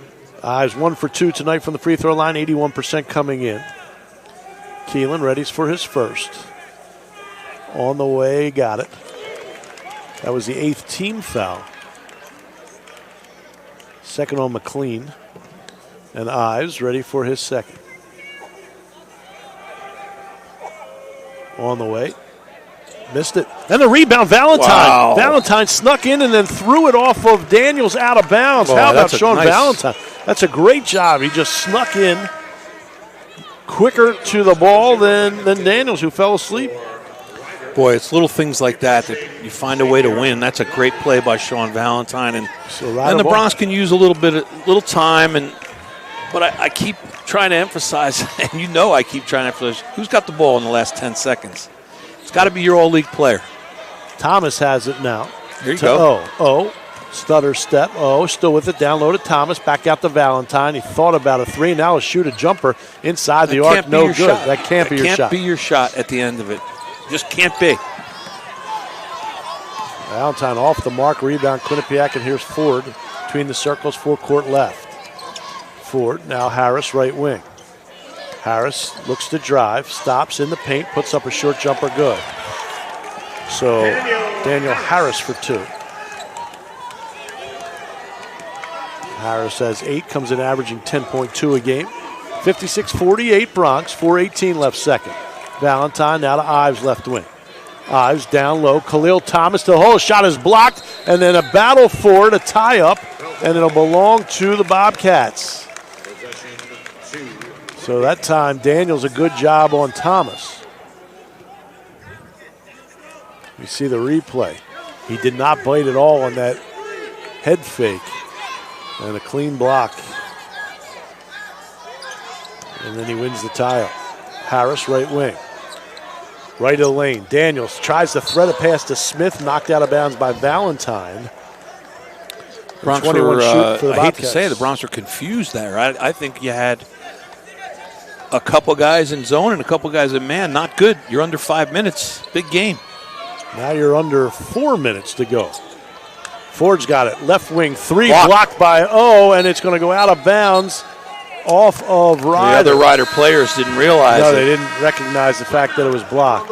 [SPEAKER 5] Ives 1 for 2 tonight from the free throw line. 81% coming in. Keelan ready for his first. On the way, got it. That was the 8th team foul. Second on McLean. And Ives ready for his second. On the way. Missed it. And the rebound, Valentine.
[SPEAKER 8] Wow.
[SPEAKER 5] Valentine snuck in and then threw it off of Daniels out of bounds.
[SPEAKER 8] Boy,
[SPEAKER 5] How about
[SPEAKER 8] that's a
[SPEAKER 5] Sean
[SPEAKER 8] nice-
[SPEAKER 5] Valentine? That's a great job. He just snuck in quicker to the ball than Daniels, who fell asleep.
[SPEAKER 8] Boy, it's little things like that you find a way to win. That's a great play by Sean Valentine. And the Bronx can use a little time. But I keep trying to emphasize, and I keep trying to emphasize, who's got the ball in the last 10 seconds? It's got to be your all-league player.
[SPEAKER 5] Thomas has it now.
[SPEAKER 8] Here you go.
[SPEAKER 5] Stutter step. Still with it. Down low to Thomas. Back out to Valentine. He thought about a three. Now he'll shoot a jumper inside the arc. No good. That can't be your shot.
[SPEAKER 8] Can't be your shot at the end of it. Just can't be.
[SPEAKER 5] Valentine off the mark. Rebound Quinnipiac, and here's Ford between the circles. Forecourt left. Ford, now Harris, right wing. Harris looks to drive, stops in the paint, puts up a short jumper, good. So Daniel Harris for 2. Harris has 8, comes in averaging 10.2 a game. 56-48 Bronx, 4:18 left second. Valentine now to Ives, left wing. Ives down low, Khalil Thomas to the hole, shot is blocked, and then a battle for it, a tie-up, and it'll belong to the Bobcats. So that time, Daniels a good job on Thomas. You see the replay. He did not bite at all on that head fake. And a clean block. And then he wins the tie-up. Harris, right wing. Right of the lane. Daniels tries to thread a pass to Smith, knocked out of bounds by Valentine.
[SPEAKER 8] Bronx
[SPEAKER 5] 21 shoot for the
[SPEAKER 8] I hate to
[SPEAKER 5] Bobcats.
[SPEAKER 8] say, the Bronx are confused there. I think you had a couple guys in zone and a couple guys in man. Not good. You're under 5 minutes. Big game.
[SPEAKER 5] Now you're under 4 minutes to go. Ford's got it. Left wing three, blocked by and it's going to go out of bounds off of Ryder.
[SPEAKER 8] The other Ryder players didn't realize
[SPEAKER 5] No,
[SPEAKER 8] it.
[SPEAKER 5] they didn't recognize the fact that it was blocked.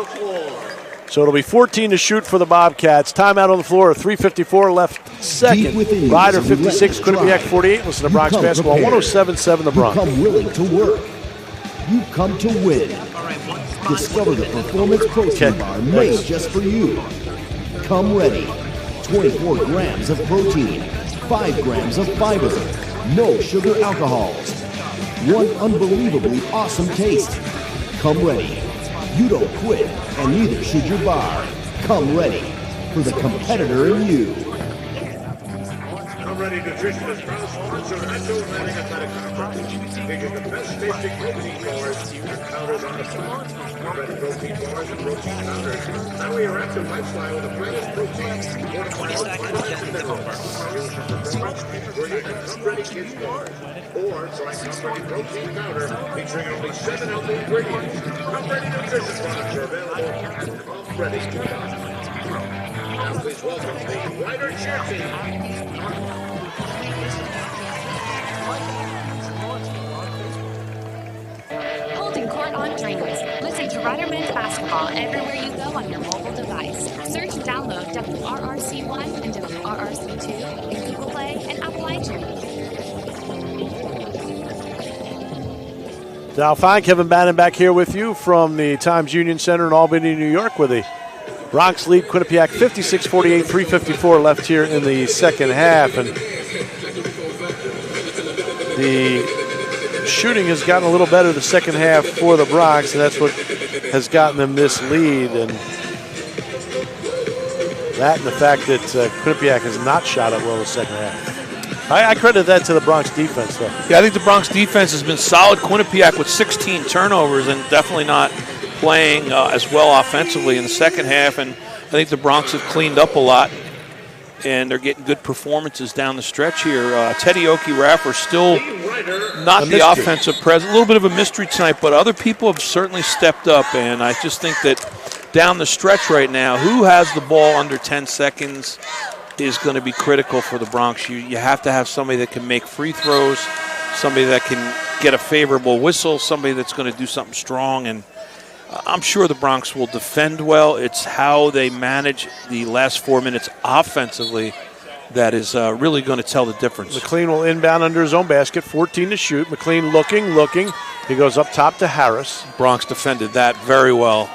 [SPEAKER 5] So it'll be 14 to shoot for the Bobcats. Timeout on the floor. 3:54 left second. Ryder 56, Quinnipiac 48. Listen to Bronx basketball 107.7 The Bronx.
[SPEAKER 17] You come willing to work. You come to win. Discover the Performance Protein Bar made just for you. Come ready. 24 grams of protein, 5 grams of fiber, no sugar alcohols. One unbelievably awesome taste. Come ready. You don't quit, and neither should your bar. Come ready for the competitor in you.
[SPEAKER 1] Come ready, nutritionist, proud sponsor, Metro Atlantic Athletic Conference. Making the best tasting protein bars and powders on the planet. Come ready, protein bars and protein powders. Now we are active lifestyle with the greatest protein. 20 seconds, Come Ready Kids Bars. Or try Come Ready Protein Powder featuring only 7 healthy ingredients. Come Ready nutrition products are available at ComeReady.com. Now please welcome the Ryder cheer team.
[SPEAKER 12] Holding court on dreams. Listen to Ryder Men's Basketball everywhere you go on your mobile device. Search and download WRRC1 and WRRC2 in Google Play and Apple iTunes.
[SPEAKER 5] Now, fine, Kevin Bannon back here with you from the Times Union Center in Albany, New York, where the Bronx lead Quinnipiac 56-48, 3:54 left here in the second half. And the shooting has gotten a little better the second half for the Bronx, and that's what has gotten them this lead. And that and the fact that Quinnipiac has not shot it well in the second half. I credit that to the Bronx defense, though.
[SPEAKER 8] Yeah, I think the Bronx defense has been solid. Quinnipiac with 16 turnovers and definitely not playing as well offensively in the second half. And I think the Bronx have cleaned up a lot, and they're getting good performances down the stretch here. Teddy Oki-Raffer still not the offensive presence. A little bit of a mystery tonight, but other people have certainly stepped up. And I just think that down the stretch right now, who has the ball under 10 seconds is going to be critical for the Bronx. You have to have somebody that can make free throws, somebody that can get a favorable whistle, somebody that's going to do something strong. And I'm sure the Bronx will defend well. It's how they manage the last 4 minutes offensively that is really going to tell the difference.
[SPEAKER 5] McLean will inbound under his own basket, 14 to shoot. McLean looking. He goes up top to Harris.
[SPEAKER 8] Bronx defended that very well.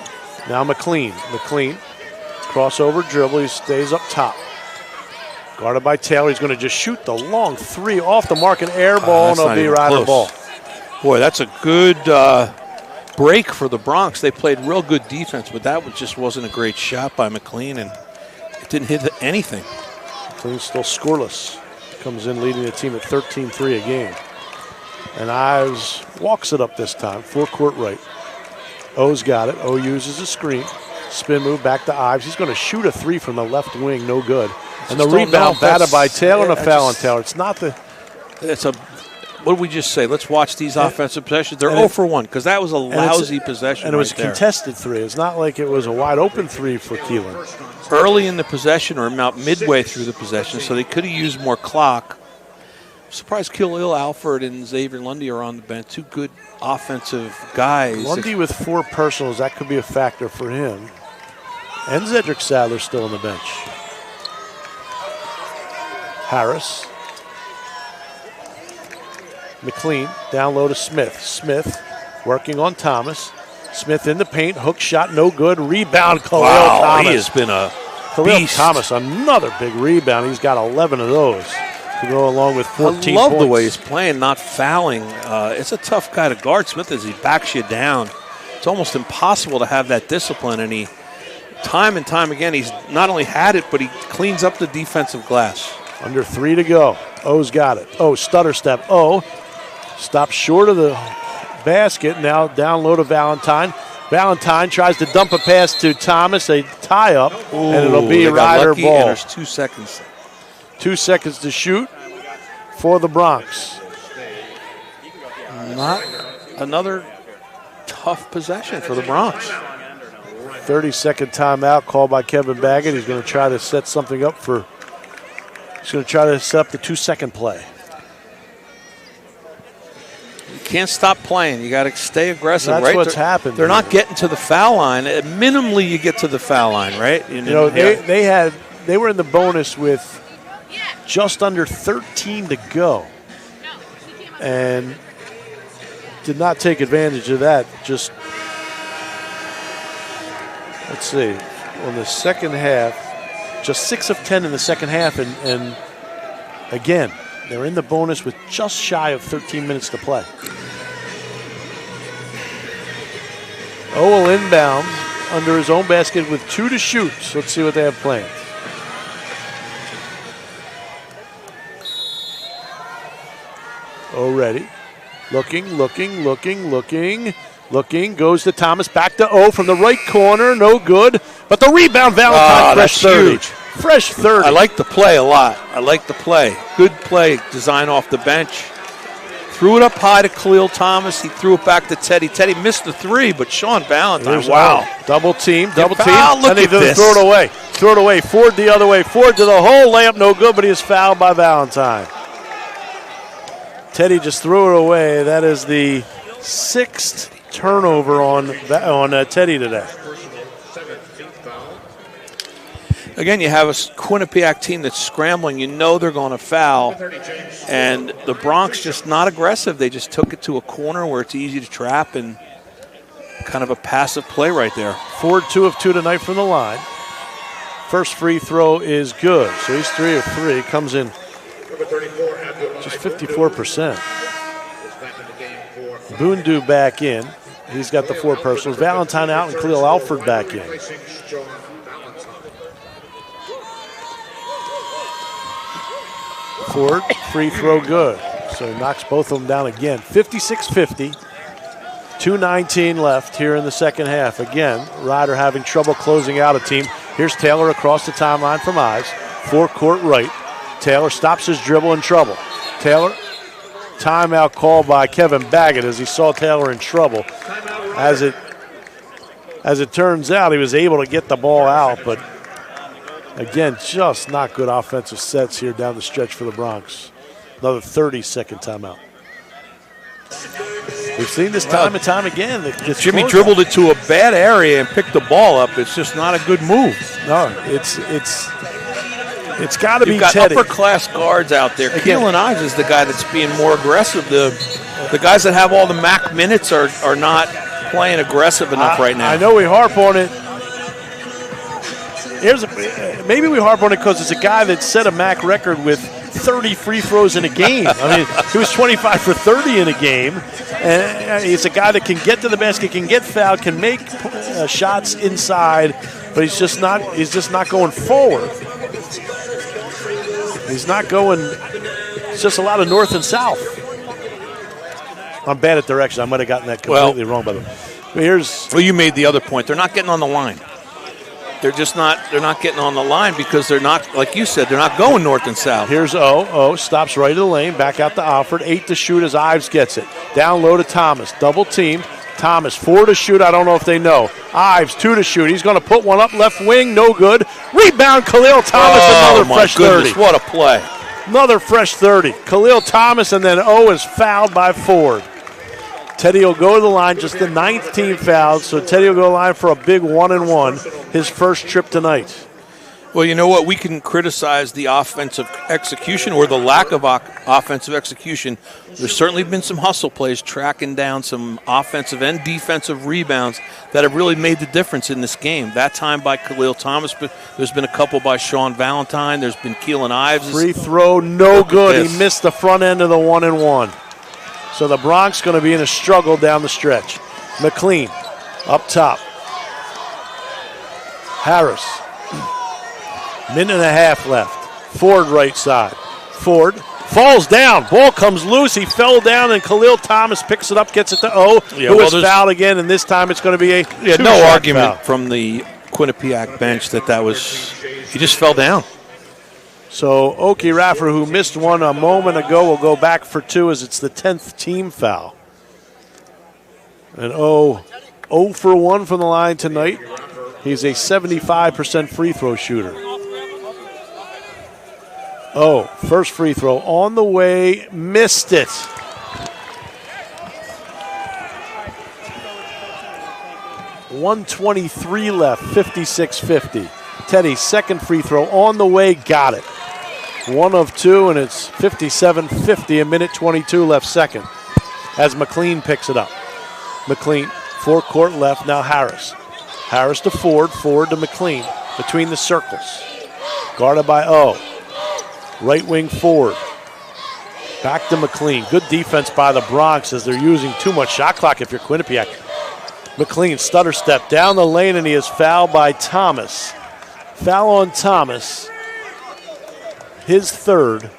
[SPEAKER 5] Now McLean, crossover dribble, he stays up top. Guarded by Taylor, he's going to just shoot the long three off the mark and air ball, and it'll be Rider ball.
[SPEAKER 8] Boy, that's a good break for the Bronx. They played real good defense, but that just wasn't a great shot by McLean, and it didn't hit anything.
[SPEAKER 5] McLean still scoreless. Comes in leading the team at 13-3 a game. And Ives walks it up this time, forecourt right. O's got it. O uses a screen. Spin move back to Ives. He's going to shoot a three from the left wing, no good. And the rebound batted by Taylor and a foul on Taylor. It's not the...
[SPEAKER 8] What did we just say? Let's watch these offensive possessions. They're 0 for 1 because that was a lousy possession.
[SPEAKER 5] And it was
[SPEAKER 8] right
[SPEAKER 5] a contested three. It's not like it was a wide open three for Keelan.
[SPEAKER 8] Early in the possession or about midway through the possession, so they could have used more clock. I'm surprised Khalil Alford and Xavier Lundy are on the bench. Two good offensive guys.
[SPEAKER 5] Lundy with 4 personals, that could be a factor for him. And Zedric Sadler still on the bench. Harris. McLean down low to Smith. Smith working on Thomas. Smith in the paint. Hook shot, no good. Rebound, Khalil Thomas.
[SPEAKER 8] He has been a
[SPEAKER 5] Khalil
[SPEAKER 8] beast.
[SPEAKER 5] Thomas, another big rebound. He's got 11 of those to go along with 14
[SPEAKER 8] I love
[SPEAKER 5] points.
[SPEAKER 8] the way he's playing, not fouling. It's a tough guy to guard. Smith as he backs you down. It's almost impossible to have that discipline, and he, time and time again, he's not only had it, but he cleans up the defensive glass.
[SPEAKER 5] Under 3 to go. O's got it. O, stutter step. O stops short of the basket. Now down low to Valentine. Valentine tries to dump a pass to Thomas. They tie up, and it'll be Rider ball.
[SPEAKER 8] And there's 2 seconds.
[SPEAKER 5] 2 seconds to shoot for the Bronx.
[SPEAKER 8] Not another tough possession for the Bronx.
[SPEAKER 5] 30-second timeout called by Kevin Baggett. He's going to try to set something up for. He's going to try to set up the 2-second play.
[SPEAKER 8] You can't stop playing. You got to stay aggressive.
[SPEAKER 5] That's
[SPEAKER 8] right?
[SPEAKER 5] what's happened.
[SPEAKER 8] They're not getting to the foul line. Minimally, you get to the foul line, right?
[SPEAKER 5] You know, they were in the bonus with just under 13 to go, and did not take advantage of that. Just let's see, on the second half, just 6 of 10 in the second half, and again, they're in the bonus with just shy of 13 minutes to play. O will inbound under his own basket with 2 to shoot. So let's see what they have planned. O ready. Looking. Goes to Thomas. Back to O from the right corner. No good. But the rebound, Valentine, fresh 30.
[SPEAKER 8] Huge.
[SPEAKER 5] Fresh 30.
[SPEAKER 8] I like the play a lot. Good play, design off the bench. Threw it up high to Khalil Thomas. He threw it back to Teddy. Teddy missed the 3, but Sean Valentine, wow.
[SPEAKER 5] Double team.
[SPEAKER 8] Look
[SPEAKER 5] and he
[SPEAKER 8] at this.
[SPEAKER 5] Throw it away. Ford the other way. Ford to the hole. Layup no good, but he is fouled by Valentine. Teddy just threw it away. That is the 6th turnover on Teddy today.
[SPEAKER 8] Again, you have a Quinnipiac team that's scrambling. You know they're going to foul. And the Bronx just not aggressive. They just took it to a corner where it's easy to trap, and kind of a passive play right there.
[SPEAKER 5] Ford 2 of 2 tonight from the line. First free throw is good. So he's 3 of 3. Comes in just 54%. Bundu back in. He's got the 4 personals. Valentine out and Khalil Alford back in. Ford, free throw good. So he knocks both of them down again. 56-50. 2:19 left here in the second half. Again, Rider having trouble closing out a team. Here's Taylor across the timeline from Ives. Forecourt right. Taylor stops his dribble in trouble. Taylor, timeout called by Kevin Baggett as he saw Taylor in trouble. As it turns out, he was able to get the ball out, but again, just not good offensive sets here down the stretch for the Bronx. Another 30-second timeout. We've seen this time and time again.
[SPEAKER 8] Jimmy dribbled it to a bad area and picked the ball up. It's just not a good move.
[SPEAKER 5] No, it's got to be
[SPEAKER 8] got
[SPEAKER 5] Teddy.
[SPEAKER 8] Upper class guards out there. Keelan Ives is the guy that's being more aggressive. The guys that have all the MAAC minutes are not playing aggressive enough right now.
[SPEAKER 5] I know we harp on it. Maybe we harp on it because it's a guy that set a MAAC record with 30 free throws in a game. I mean, he was 25 for 30 in a game. And he's a guy that can get to the basket, can get fouled, can make shots inside, but he's just not going forward. He's not going. It's just a lot of north and south. I'm bad at direction. I might have gotten that completely wrong, by the way.
[SPEAKER 8] Well, you made the other point. They're not getting on the line. They're not getting on the line because they're not, like you said, they're not going north and south.
[SPEAKER 5] Here's O. Stops right of the lane. Back out to Alford. 8 to shoot as Ives gets it. Down low to Thomas. Double teamed. Thomas 4 to shoot. I don't know if they know. Ives 2 to shoot. He's going to put one up left wing. No good. Rebound Khalil Thomas. Another fresh 30.
[SPEAKER 8] What a play.
[SPEAKER 5] Another fresh 30. Khalil Thomas, and then O is fouled by Ford. Teddy will go to the line, just the 9th team fouled, so Teddy will go to the line for a big 1-and-1, his first trip tonight.
[SPEAKER 8] Well, you know what? We can criticize the offensive execution or the lack of offensive execution. There's certainly been some hustle plays tracking down some offensive and defensive rebounds that have really made the difference in this game. That time by Khalil Thomas, but there's been a couple by Sean Valentine. There's been Keelan Ives.
[SPEAKER 5] Free throw, no good. He missed the front end of the 1-and-1. So the Bronx going to be in a struggle down the stretch. McLean up top. Harris. Minute and a half left. Ford right side. Ford falls down. Ball comes loose. He fell down, and Khalil Thomas picks it up, gets it to O, who is fouled again, and this time it's going to be a
[SPEAKER 8] no argument foul from the Quinnipiac bench that was he just fell down.
[SPEAKER 5] So Oki Raffer, who missed one a moment ago, will go back for 2 as it's the 10th team foul. And 0 for 1 from the line tonight. He's a 75% free throw shooter. First free throw on the way, missed it. .123 left, 56-50. Teddy, second free throw on the way, got it. 1 of 2, and it's 57-50, a minute 22 left second, as McLean picks it up. McLean, forecourt left, now Harris. Harris to Ford, Ford to McLean, between the circles. Guarded by O. Right wing Ford. Back to McLean. Good defense by the Bronx as they're using too much shot clock if you're Quinnipiac. McLean, stutter step down the lane, and he is fouled by Thomas. Foul on Thomas. His third.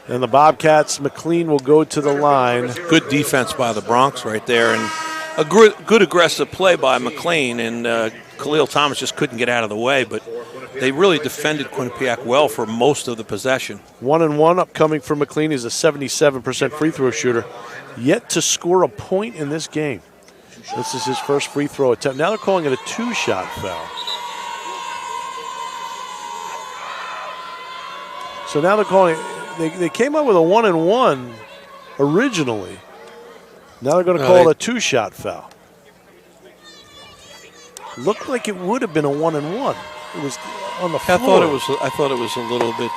[SPEAKER 5] And the Bobcats, McLean will go to the line.
[SPEAKER 8] Good defense by the Bronx right there, and a good aggressive play by McLean, and Khalil Thomas just couldn't get out of the way, but they really defended Quinnipiac well for most of the possession.
[SPEAKER 5] 1-and-1 upcoming for McLean. He's a 77% free throw shooter. Yet to score a point in this game. This is his first free throw attempt. Now they're calling it a 2-shot foul. So now they're calling it, they came up with a 1-and-1 originally. Now they're going to call it a 2-shot foul. Looked like it would have been a 1-and-1. It was on the floor.
[SPEAKER 8] I thought it was a little bit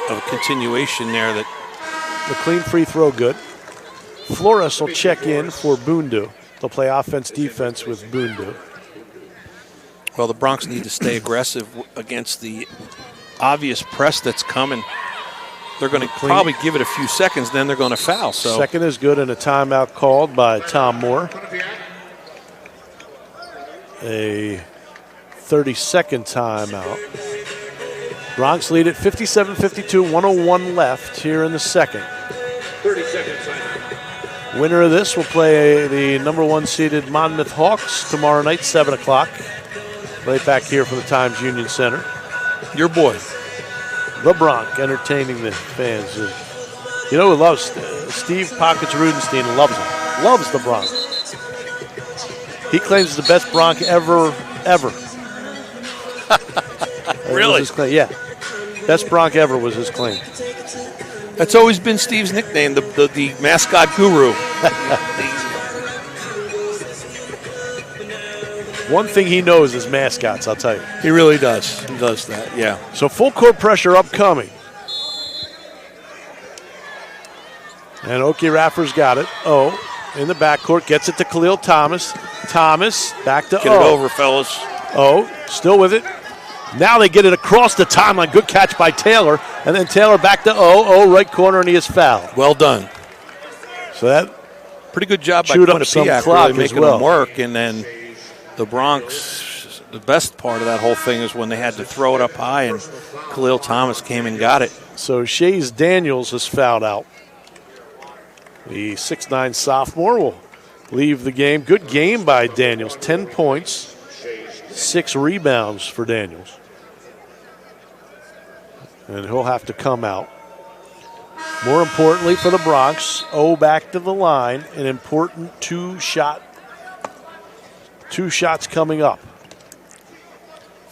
[SPEAKER 8] of a continuation there. That
[SPEAKER 5] the clean free throw good. Flores will check in for Bundu. They'll play offense-defense with Bundu.
[SPEAKER 8] Well, the Bronx need to stay aggressive against the obvious press that's coming. They're going to probably give it a few seconds, then they're going to foul. So
[SPEAKER 5] second is good, and a timeout called by Tom Moore. A 30-second timeout. Bronx lead at 57-52, 1:01 left here in the second.
[SPEAKER 1] 30-second timeout.
[SPEAKER 5] Winner of this will play the number 1 seeded Monmouth Hawks tomorrow night, 7 o'clock. Right back here from the Times Union Center.
[SPEAKER 8] Your boy.
[SPEAKER 5] The Bronx entertaining the fans. You know who loves Steve Pockets Rudenstein loves him. Loves the Bronx. He claims it's the best Bronx ever.
[SPEAKER 8] Really?
[SPEAKER 5] Yeah. Best Bronx ever was his claim.
[SPEAKER 8] That's always been Steve's nickname, the mascot guru.
[SPEAKER 5] One thing he knows is mascots, I'll tell you.
[SPEAKER 8] He really does. He does that, yeah.
[SPEAKER 5] So full court pressure upcoming. And Oki Raffer's got it. In the backcourt, gets it to Khalil Thomas. Thomas, back to
[SPEAKER 8] Get it over, fellas.
[SPEAKER 5] Still with it. Now they get it across the timeline. Good catch by Taylor. And then Taylor back to right corner, and he is fouled.
[SPEAKER 8] Well done.
[SPEAKER 5] So that
[SPEAKER 8] pretty good job by
[SPEAKER 5] Quinnipiac
[SPEAKER 8] really making them work. And then the Bronx, the best part of that whole thing is when they had to throw it up high, and Khalil Thomas came and got it.
[SPEAKER 5] So Shays Daniels is fouled out. The 6'9 sophomore will leave the game. Good game by Daniels. 10 points, 6 rebounds for Daniels. And he'll have to come out. More importantly for the Bronx, back to the line. An important two shots coming up.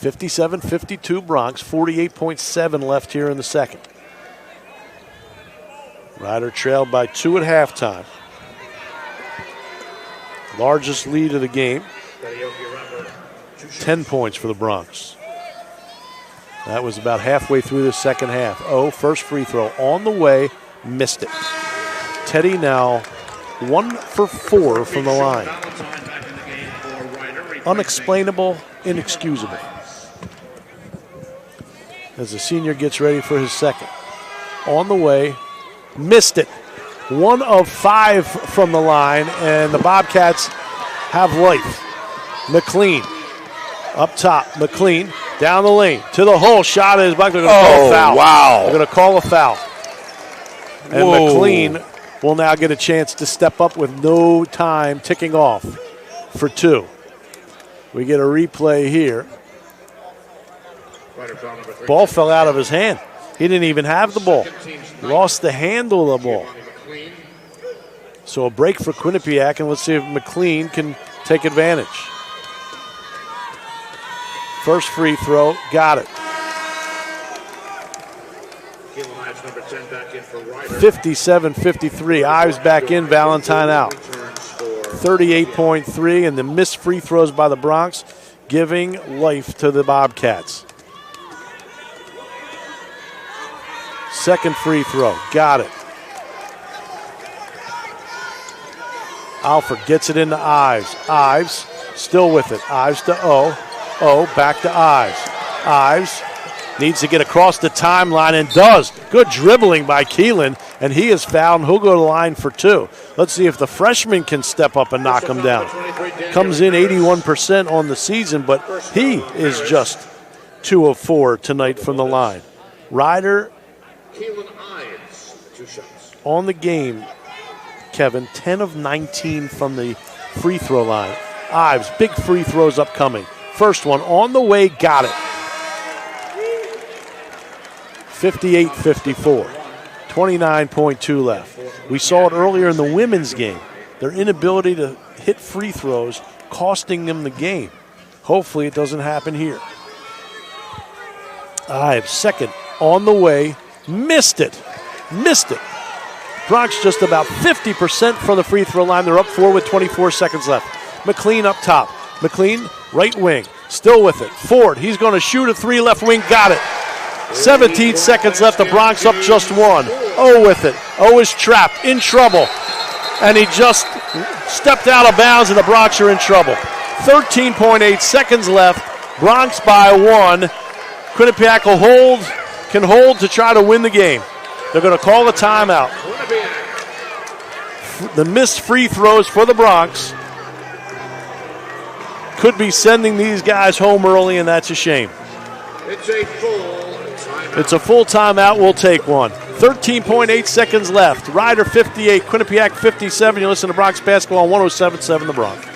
[SPEAKER 5] 57-52 Bronx, 48.7 left here in the second. Rider trailed by 2 at halftime. Largest lead of the game. 10 points for the Bronx. That was about halfway through the second half. First free throw on the way, missed it. Teddy now 1 for 4 from the line. Unexplainable, inexcusable. As the senior gets ready for his second. On the way, missed it. 1 of 5 from the line, and the Bobcats have life. McLean up top. McLean down the lane to the hole. Shot is back. They're going to call a foul.
[SPEAKER 8] Wow.
[SPEAKER 5] They're going to call a foul. And McLean will now get a chance to step up with no time ticking off for 2. We get a replay here. Ball fell out of his hand. He didn't even have the ball. Lost the handle of the ball. So a break for Quinnipiac, and let's see if McLean can take advantage. First free throw, got it. 57-53, Ives back in, Valentine out. 38.3, and the missed free throws by the Bronx giving life to the Bobcats. Second free throw, got it. Alford gets it into Ives. Ives still with it. Ives to back to Ives. Ives needs to get across the timeline and does. Good dribbling by Keelan, and he is fouled, and he'll go to the line for 2. Let's see if the freshman can step up and knock him down. Comes in 81% on the season, but he is just 2 of 4 tonight from the line. Ryder on the game, Kevin, 10 of 19 from the free throw line. Ives, big free throws upcoming. First one on the way, got it. 58-54, 29.2 left. We saw it earlier in the women's game. Their inability to hit free throws costing them the game. Hopefully it doesn't happen here. Ives, second on the way, missed it. Bronx just about 50% from the free throw line. They're up 4 with 24 seconds left. McLean up top. McLean, right wing, still with it. Ford, he's going to shoot a 3 left wing, got it. 17 seconds left, the Bronx up just 1. With it. Is trapped, in trouble. And he just stepped out of bounds, and the Bronx are in trouble. 13.8 seconds left. Bronx by 1. Quinnipiac can hold to try to win the game. They're going to call a timeout. The missed free throws for the Bronx could be sending these guys home early, and that's a shame. It's a full timeout. We'll take one. 13.8 seconds left. Ryder 58, Quinnipiac 57. You listen to Bronx Basketball on 107.7 The Bronx.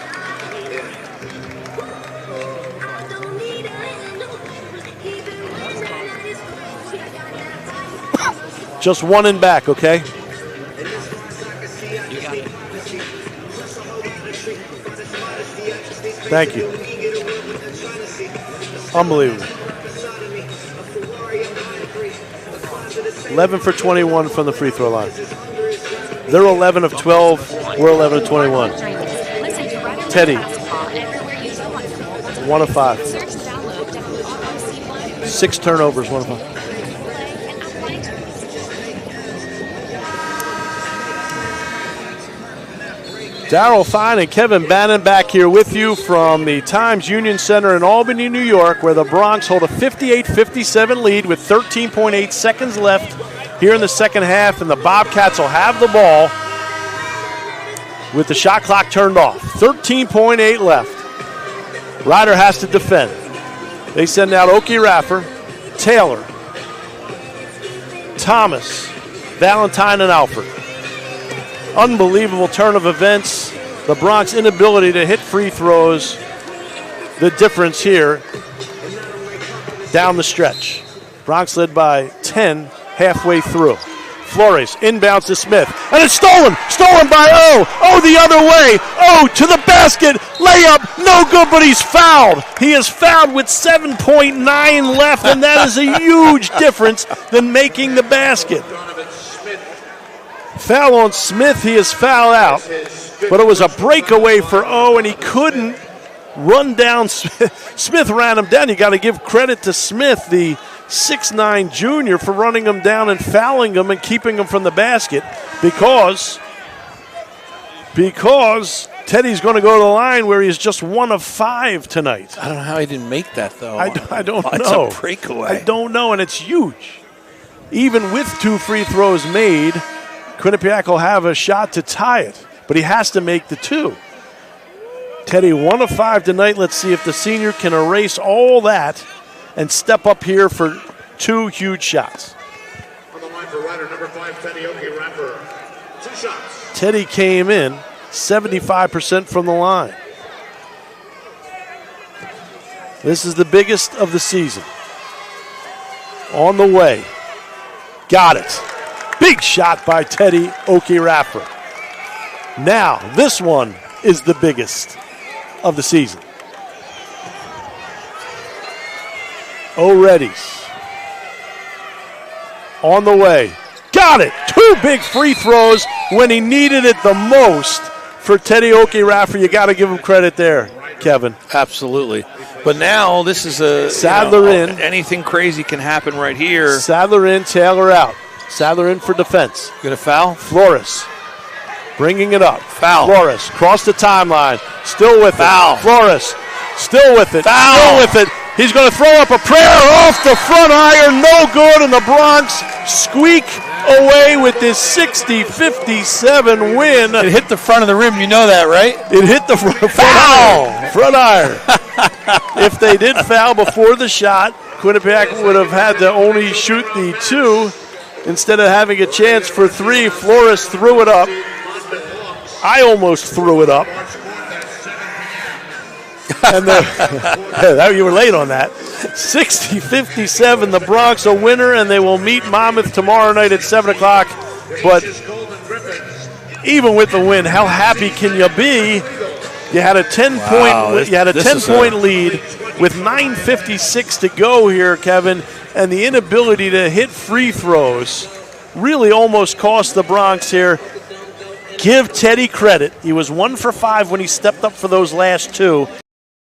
[SPEAKER 5] Just 1 in back, okay? Thank you. Unbelievable. 11 for 21 from the free throw line. They're 11 of 12. We're 11 of 21. Teddy, 1 of 5. 6 turnovers, 1 of 5. Darryl Fine and Kevin Bannon back here with you from the Times Union Center in Albany, New York, where the Bronx hold a 58-57 lead with 13.8 seconds left here in the second half, and the Bobcats will have the ball with the shot clock turned off. 13.8 left. Ryder has to defend. They send out Oki Raffer, Taylor, Thomas, Valentine, and Alford. Unbelievable turn of events. The Bronx inability to hit free throws, the difference here down the stretch. Bronx led by 10 halfway through. Flores inbounds to Smith, and it's stolen by O. O the other way. O to the basket, layup, no good, but he's fouled. He is fouled with 7.9 left, and that is a huge difference than making the basket. Foul on Smith, he is fouled out, but it was a breakaway for O, and he couldn't run down Smith. Smith ran him down. You got to give credit to Smith, the 6'9 junior, for running him down and fouling him and keeping him from the basket, because Teddy's going to go to the line where he's just 1 of 5 tonight.
[SPEAKER 8] I don't know how he didn't make that, though.
[SPEAKER 5] I don't know.
[SPEAKER 8] It's a breakaway.
[SPEAKER 5] I don't know, and it's huge. Even with 2 free throws made, Quinnipiac will have a shot to tie it, but he has to make the 2. Teddy 1 of 5 tonight. Let's see if the senior can erase all that and step up here for 2 huge shots.
[SPEAKER 1] On the line for Ryder, number 5, Teddy Oki Raffer. 2 shots.
[SPEAKER 5] Teddy came in 75% from the line. This is the biggest of the season. On the way. Got it. Big shot by Teddy Oki Raffer. Now, this one is the biggest of the season. O'Ready's on the way. Got it. 2 big free throws when he needed it the most for Teddy Oki Raffer. You got to give him credit there, Kevin.
[SPEAKER 8] Absolutely. But now this is a
[SPEAKER 5] Sadler in.
[SPEAKER 8] Anything crazy can happen right here.
[SPEAKER 5] Sadler in, Taylor out. Sadler in for defense.
[SPEAKER 8] Going to foul?
[SPEAKER 5] Flores bringing it up.
[SPEAKER 8] Foul.
[SPEAKER 5] Flores cross the timeline. Still with
[SPEAKER 8] foul.
[SPEAKER 5] It. Flores still with it.
[SPEAKER 8] Foul.
[SPEAKER 5] Still with it. He's going to throw up a prayer off the front iron. No good, and the Bronx squeak away with this 60-57 win.
[SPEAKER 8] It hit the front of the rim. You know that, right?
[SPEAKER 5] It hit the front iron. If they did foul before the shot, Quinnipiac would have had to only shoot the 2 instead of having a chance for 3. Flores threw it up. I almost threw it up. And you were late on that. 60-57, the Bronx a winner, and they will meet Monmouth tomorrow night at 7 o'clock. But even with the win, how happy can you be? You had a 10-point lead with 9:56 to go here, Kevin, and the inability to hit free throws really almost cost the Bronx here. Give Teddy credit. He was 1 for 5 when he stepped up for those last 2.